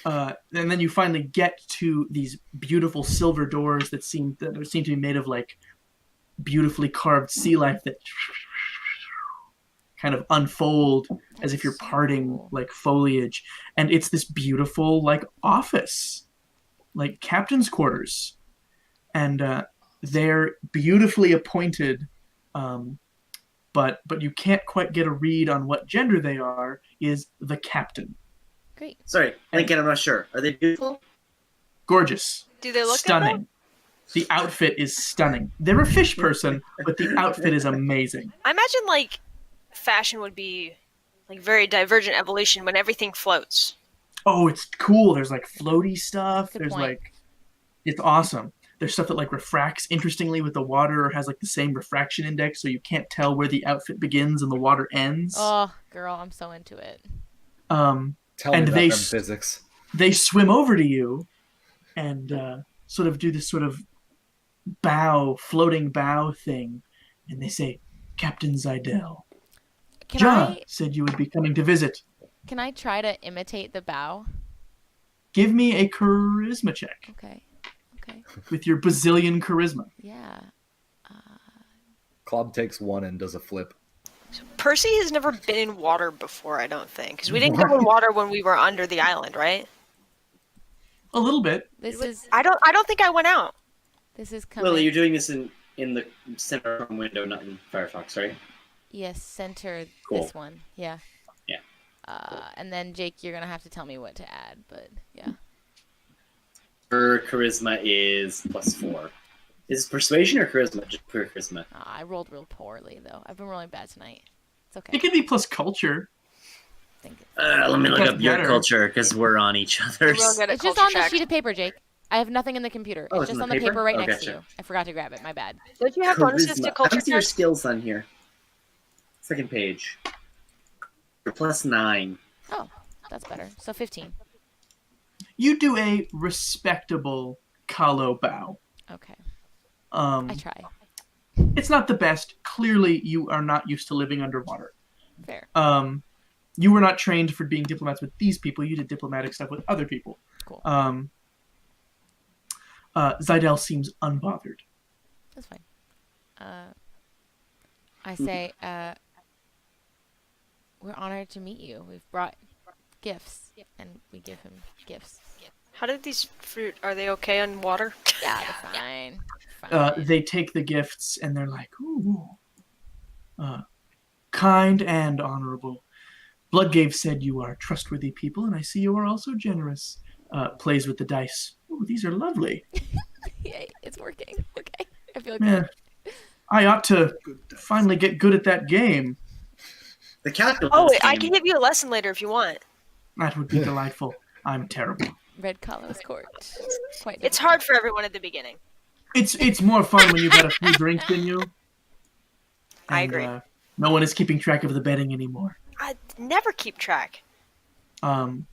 Speaker 1: And then you finally get to these beautiful silver doors that seem to be made of like beautifully carved sea life that kind of unfold as if you're parting like foliage, and it's this beautiful like office, like captain's quarters, and they're beautifully appointed, but you can't quite get a read on what gender they are. Is the captain
Speaker 7: Great.
Speaker 6: Sorry, Lincoln, I'm not sure. Are they beautiful?
Speaker 1: gorgeous,
Speaker 5: Do they look
Speaker 1: stunning? The outfit is stunning. They're a fish person, but the outfit is amazing.
Speaker 5: I imagine like fashion would be like very divergent evolution when everything floats.
Speaker 1: Oh, it's cool. There's like floaty stuff.
Speaker 7: Good
Speaker 1: There's
Speaker 7: point.
Speaker 1: like, it's awesome. There's stuff that like refracts interestingly with the water, or has like the same refraction index, so you can't tell where the outfit begins and the water ends.
Speaker 7: Oh, girl, I'm so into it.
Speaker 2: Tell
Speaker 1: and
Speaker 2: me about
Speaker 1: they
Speaker 2: them
Speaker 1: s-
Speaker 2: physics.
Speaker 1: They swim over to you and sort of do this sort of floating bow thing, and they say, "Captain Zidell,
Speaker 7: Can
Speaker 1: John said you would be coming to visit.
Speaker 7: Can I try to imitate the bow?
Speaker 1: Give me a charisma check
Speaker 7: Okay. Okay.
Speaker 1: with your bazillion charisma."
Speaker 7: Yeah.
Speaker 2: Club takes one and does a flip.
Speaker 5: Percy has never been in water before, I don't think, because we didn't go in water when we were under the island, right?
Speaker 1: A little bit.
Speaker 7: This is
Speaker 5: I don't think I went out.
Speaker 7: coming.
Speaker 6: Lily, you're doing this in the center Chrome window, not in Firefox, right?
Speaker 7: Yes, center
Speaker 6: Cool.
Speaker 7: this one. Yeah.
Speaker 6: Yeah.
Speaker 7: And then Jake, you're gonna have to tell me what to add, but yeah.
Speaker 6: Her charisma is +4. Is it persuasion or charisma? Just pure charisma.
Speaker 7: I rolled real poorly though. I've been rolling bad tonight. It's okay.
Speaker 1: It could be plus culture.
Speaker 7: Think
Speaker 6: Let me look
Speaker 1: That's
Speaker 6: up your
Speaker 1: better.
Speaker 6: culture because we're on each other's.
Speaker 5: We're all good at
Speaker 7: it's just
Speaker 5: culture
Speaker 7: on
Speaker 5: check.
Speaker 7: the sheet of paper, Jake. I have nothing in the computer.
Speaker 6: Oh,
Speaker 7: It's
Speaker 6: it's in
Speaker 7: just
Speaker 6: the
Speaker 7: on the
Speaker 6: paper?
Speaker 7: paper right
Speaker 6: Oh,
Speaker 7: next to
Speaker 6: gotcha.
Speaker 7: you. I forgot to grab it. My bad.
Speaker 5: Don't you have bonuses to
Speaker 6: Charisma. I
Speaker 5: culture
Speaker 6: don't see your
Speaker 5: checks?
Speaker 6: skills on here. Second page. You're +9.
Speaker 7: Oh, that's better. So 15.
Speaker 1: You do a respectable Kahlo bow.
Speaker 7: Okay.
Speaker 1: Um,
Speaker 7: I try.
Speaker 1: it's not the best. Clearly, you are not used to living underwater.
Speaker 7: Fair.
Speaker 1: You were not trained for being diplomats with these people. You did diplomatic stuff with other people.
Speaker 7: Cool.
Speaker 1: Zidell seems unbothered.
Speaker 7: That's fine. I say, we're honored to meet you. We've brought gifts, and we give him gifts.
Speaker 5: How did these fruit? Are they okay on water?
Speaker 7: Yeah, they're fine. Fine.
Speaker 1: They take the gifts and they're like, "Ooh, kind and honorable. Bloodgave said you are trustworthy people, and I see you are also generous. Plays with the dice. Oh, these are lovely.
Speaker 8: Yay, it's working. Okay, I feel
Speaker 1: Yeah,
Speaker 8: good.
Speaker 1: I ought to finally get good at that game.
Speaker 6: The calculus
Speaker 5: Oh, wait, I
Speaker 6: game.
Speaker 5: can give you a lesson later if you want.
Speaker 1: That would be delightful. I'm terrible.
Speaker 8: Red Kalos Court. Quite
Speaker 5: It's hard for everyone at the beginning.
Speaker 1: It's more fun when you've got a few drinks in you.
Speaker 5: I
Speaker 1: And,
Speaker 5: agree.
Speaker 1: No one is keeping track of the betting anymore.
Speaker 5: I never keep track.
Speaker 1: Oh,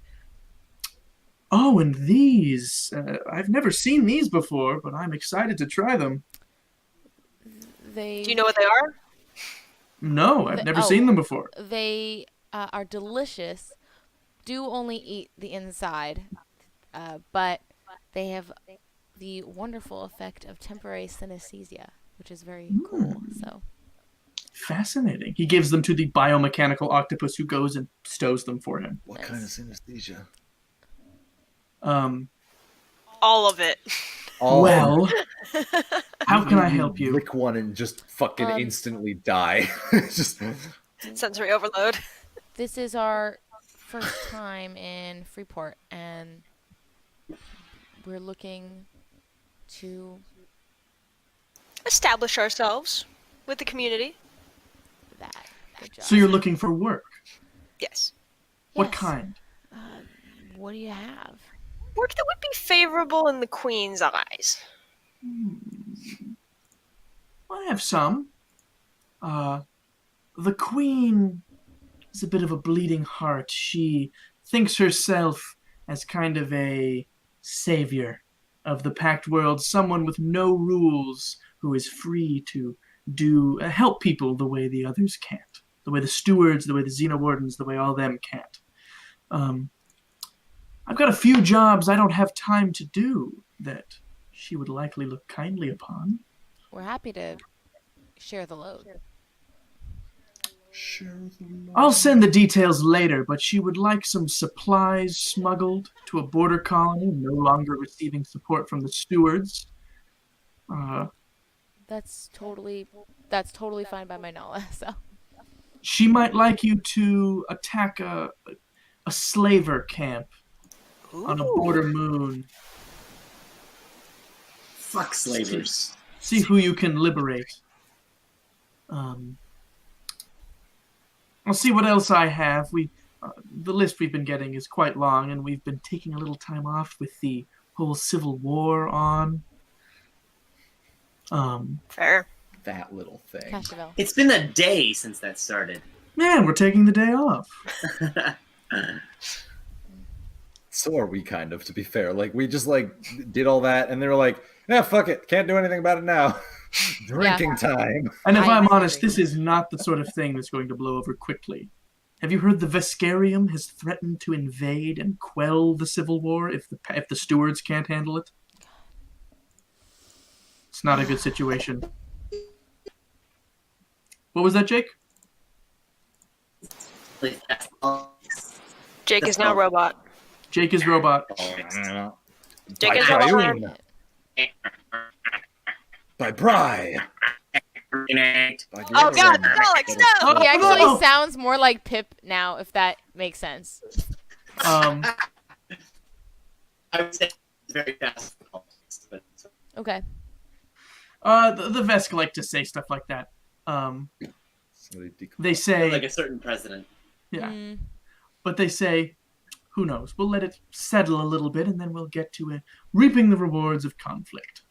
Speaker 1: and these. I've never seen these before, but I'm excited to try them.
Speaker 8: They.
Speaker 5: Do you know what they are?
Speaker 1: No, I've never seen them before.
Speaker 8: They are delicious. Do only eat the inside, but they have the wonderful effect of temporary synesthesia, which is very cool. So
Speaker 1: Fascinating. He gives them to the biomechanical octopus who goes and stows them for him.
Speaker 2: What kind of synesthesia?
Speaker 5: All of it.
Speaker 1: Well, how can I help you?
Speaker 2: Lick one and just fucking instantly die. Just
Speaker 5: Sensory overload.
Speaker 8: this is our first time in Freeport, and we're looking to
Speaker 5: Establish ourselves with the community.
Speaker 8: that. Good job.
Speaker 1: So you're looking for work.
Speaker 5: Yes.
Speaker 1: What
Speaker 8: Yes.
Speaker 1: kind?
Speaker 8: What do you have?
Speaker 5: Work that would be favorable in the Queen's eyes.
Speaker 1: I have some. The Queen is a bit of a bleeding heart. She thinks herself as kind of a savior of the Pact World, someone with no rules who is free to help people the way the others can't, the way the stewards, the way the Xenowardens, the way all them can't. I've got a few jobs I don't have time to do that she would likely look kindly upon.
Speaker 8: We're happy to share the load.
Speaker 1: I'll send the details later, but she would like some supplies smuggled to a border colony no longer receiving support from the stewards.
Speaker 8: That's totally fine by my knowledge. So
Speaker 1: She might like you to attack a slaver camp on a border moon.
Speaker 6: Fuck slavers.
Speaker 1: See who you can liberate. I'll see what else I have. The list we've been getting is quite long, and we've been taking a little time off with the whole Civil War on.
Speaker 5: Fair.
Speaker 2: that little thing.
Speaker 8: Cashaville.
Speaker 6: It's been a day since that started.
Speaker 1: Man, we're taking the day off.
Speaker 2: So are we, kind of, to be fair. Like, we just, like, did all that, and they were like, yeah, fuck it. Can't do anything about it now. Drinking time.
Speaker 1: And if
Speaker 8: I
Speaker 1: I'm
Speaker 8: agree.
Speaker 1: honest, this is not the sort of thing that's going to blow over quickly. Have you heard the Vescarium has threatened to invade and quell the Civil War if the stewards can't handle it? It's not a good situation. What was that, Jake?
Speaker 5: Jake is now a robot.
Speaker 1: Jake is robot.
Speaker 5: Jake is
Speaker 2: By
Speaker 5: a robot.
Speaker 2: Triune. By Bry.
Speaker 5: Oh god, Alex, no!
Speaker 8: He actually
Speaker 1: no!
Speaker 8: sounds more like Pip now, if that makes sense.
Speaker 1: Um,
Speaker 6: I would say it's very fast. But
Speaker 8: Okay.
Speaker 1: the Vesk like to say stuff like that. They say,
Speaker 6: like a certain president.
Speaker 1: yeah,
Speaker 8: Mm,
Speaker 1: but they say, who knows? We'll let it settle a little bit, and then we'll get to reaping the rewards of conflict.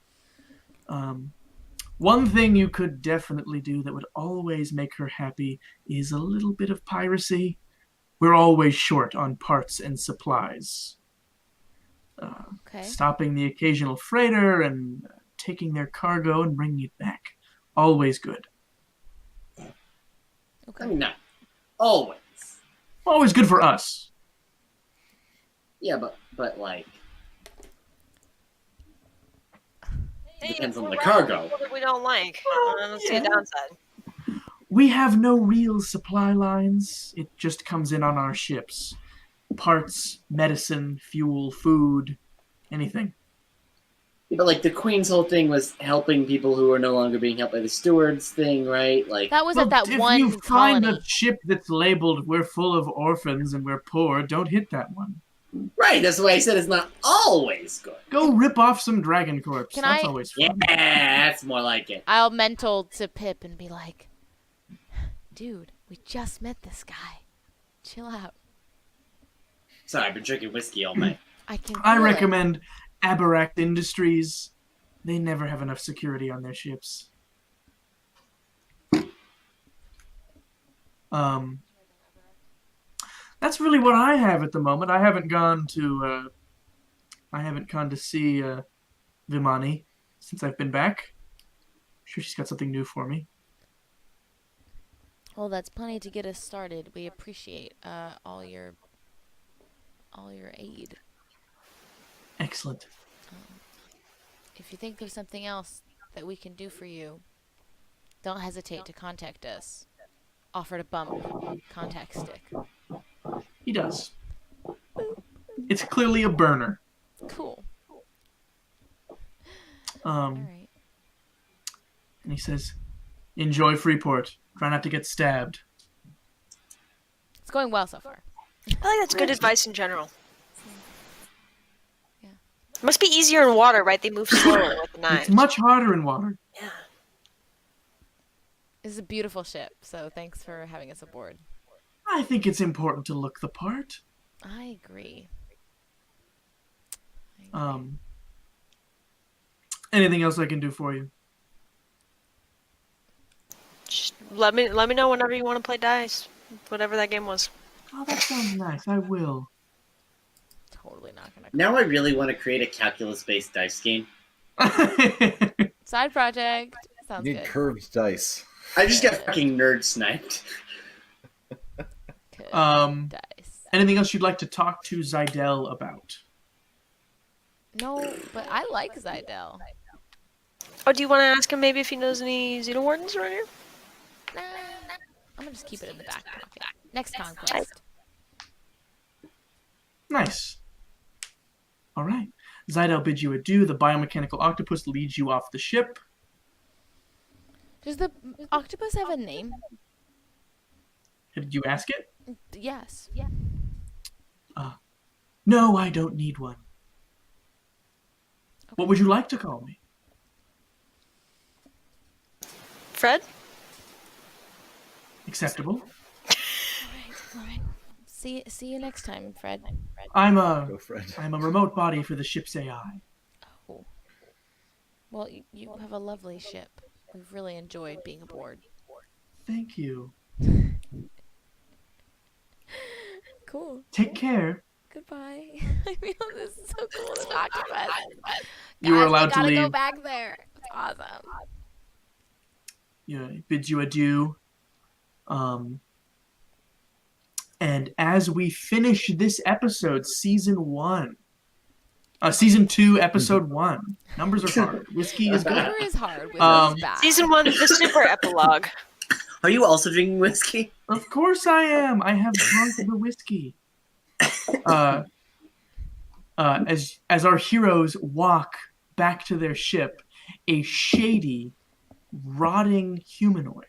Speaker 1: One thing you could definitely do that would always make her happy is a little bit of piracy. We're always short on parts and supplies.
Speaker 8: okay.
Speaker 1: Stopping the occasional freighter and taking their cargo and bringing it back. Always good.
Speaker 6: I
Speaker 8: Okay.
Speaker 6: mean, not always.
Speaker 1: Always good for us.
Speaker 6: Yeah, but like, depends on the cargo.
Speaker 5: That we don't like. I don't see a downside.
Speaker 1: We have no real supply lines. It just comes in on our ships. Parts, medicine, fuel, food, anything.
Speaker 6: But like the Queen's whole thing was helping people who are no longer being helped by the stewards thing, right? Like
Speaker 8: That was
Speaker 1: Well,
Speaker 8: at that
Speaker 1: if
Speaker 8: one
Speaker 1: you find
Speaker 8: colony.
Speaker 1: a ship that's labeled "We're full of orphans and we're poor," don't hit that one.
Speaker 6: right, that's why I said it's not always good.
Speaker 1: Go rip off some Dragon Corps.
Speaker 8: Can
Speaker 1: That's
Speaker 8: I-
Speaker 1: always
Speaker 6: Yeah,
Speaker 1: fun.
Speaker 6: that's more like it.
Speaker 8: I'll mental to Pip and be like, dude, we just met this guy. Chill out.
Speaker 6: Sorry, I've been drinking whiskey all night.
Speaker 8: I can.
Speaker 1: I
Speaker 8: feel it.
Speaker 1: recommend Aberact Industries. They never have enough security on their ships. That's really what I have at the moment. I haven't gone to see Vimani since I've been back. I'm sure she's got something new for me.
Speaker 8: Well, that's plenty to get us started. We appreciate all your aid.
Speaker 1: Excellent.
Speaker 8: If you think of something else that we can do for you, don't hesitate to contact us. Offer to bump contact stick.
Speaker 1: He does. It's clearly a burner.
Speaker 8: Cool. All right.
Speaker 1: And he says, "Enjoy Freeport. Try not to get stabbed."
Speaker 8: It's going well so far.
Speaker 5: I think that's good advice in general.
Speaker 8: Yeah.
Speaker 5: It must be easier in water, right? They move slower with the knives.
Speaker 1: It's much harder in water.
Speaker 5: Yeah.
Speaker 8: This is a beautiful ship, so thanks for having us aboard.
Speaker 1: I think it's important to look the part.
Speaker 8: I agree.
Speaker 1: Anything else I can do for you?
Speaker 5: Just let me know whenever you want to play dice. Whatever that game was.
Speaker 1: Oh, that sounds nice. I will.
Speaker 8: Totally not gonna.
Speaker 6: Now I really want to create a calculus-based dice game.
Speaker 8: Side project. Sounds
Speaker 2: You need
Speaker 8: good.
Speaker 2: curved dice.
Speaker 6: I just got fucking nerd sniped.
Speaker 8: Good dice.
Speaker 1: Anything else you'd like to talk to Zydel about?
Speaker 8: No, but I like Zydel.
Speaker 5: Oh, do you want to ask him maybe if he knows any Xenowardens around here?
Speaker 8: Nah, I'm gonna just keep it in the back pocket. Next conquest.
Speaker 1: Nice. All right. Zydel bids you adieu. The biomechanical octopus leads you off the ship.
Speaker 8: Does the octopus have a name?
Speaker 1: Did you ask it?
Speaker 8: Yes.
Speaker 1: No, I don't need one. What would you like to call me?
Speaker 5: Fred?
Speaker 1: Acceptable.
Speaker 8: All right. See you next time, Fred.
Speaker 1: I'm a
Speaker 2: Go, Fred.
Speaker 1: remote body for the ship's AI.
Speaker 8: Oh. Well, you have a lovely ship. We've really enjoyed being aboard.
Speaker 1: Thank you.
Speaker 8: Cool.
Speaker 1: Take care.
Speaker 8: Goodbye. I feel this is so cool to talk about.
Speaker 1: You were
Speaker 8: Guys,
Speaker 1: allowed
Speaker 8: we
Speaker 1: to
Speaker 8: gotta go
Speaker 1: leave.
Speaker 8: back there. It's awesome.
Speaker 1: Yeah, he bids you adieu. And as we finish this episode, season 2, episode 1. Numbers are hard. Whiskey is good.
Speaker 8: Number is hard. With
Speaker 1: Um,
Speaker 8: is bad.
Speaker 5: Season 1, the super epilogue.
Speaker 6: Are you also drinking whiskey?
Speaker 1: Of course I am. I have drunk the whiskey. As our heroes walk back to their ship, a shady, rotting humanoid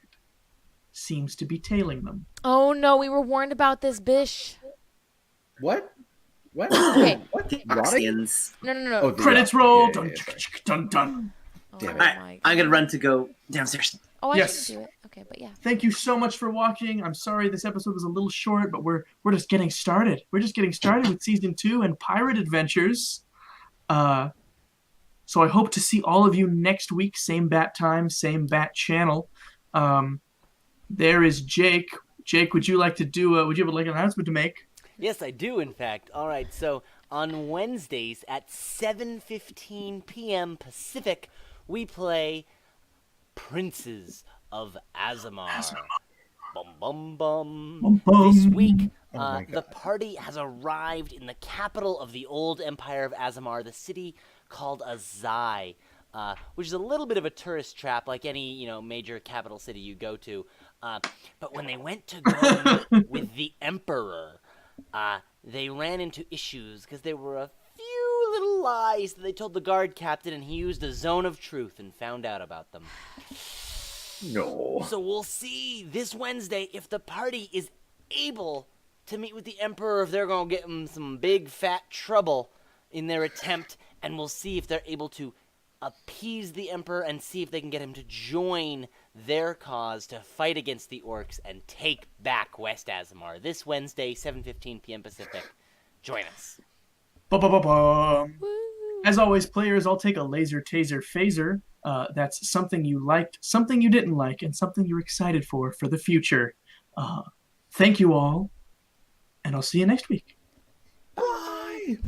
Speaker 1: seems to be tailing them.
Speaker 8: Oh no, we were warned about this, Bish.
Speaker 2: What? What?
Speaker 8: Okay.
Speaker 2: What? Rotting?
Speaker 6: Oxians.
Speaker 8: No.
Speaker 2: Oh, the
Speaker 1: Credits
Speaker 2: rock.
Speaker 1: roll.
Speaker 2: Yeah,
Speaker 1: Dun,
Speaker 2: yeah, sorry.
Speaker 1: dun, dun.
Speaker 8: Oh
Speaker 2: Damn it.
Speaker 8: my
Speaker 6: Alright, I'm gonna
Speaker 8: God.
Speaker 6: run to go downstairs.
Speaker 8: Oh, I
Speaker 1: Yes.
Speaker 8: should do it. Okay, but yeah.
Speaker 1: Thank you so much for watching. I'm sorry this episode was a little short, but we're just getting started. We're just getting started with season 2 and Pirate Adventures. So I hope to see all of you next week. Same bat time, same bat channel. There is Jake. Jake, would you like to do? Would you have like an announcement to make?
Speaker 3: Yes, I do, in fact. All right, so on Wednesdays at 7:15 p.m. Pacific, we play Princes of Azamar. Bum, bum, bum.
Speaker 1: Bum, bum.
Speaker 3: This week,
Speaker 2: Oh my
Speaker 3: the
Speaker 2: God.
Speaker 3: party has arrived in the capital of the old Empire of Azamar, the city called Azai, which is a little bit of a tourist trap, like any major capital city you go to. But when they went to go meet with the Emperor, they ran into issues because there were a few little lies that they told the guard captain, and he used a zone of truth and found out about them.
Speaker 2: No.
Speaker 3: So we'll see this Wednesday if the party is able to meet with the Emperor, if they're going to get him some big fat trouble in their attempt, and we'll see if they're able to appease the Emperor and see if they can get him to join their cause to fight against the orcs and take back West Azamar this Wednesday, 7:15 p.m. Pacific. Join us.
Speaker 1: Ba-ba-ba-bum. As always, players, I'll take a laser, taser, phaser. That's something you liked, something you didn't like, and something you're excited for the future. Thank you all, and I'll see you next week.
Speaker 2: Bye.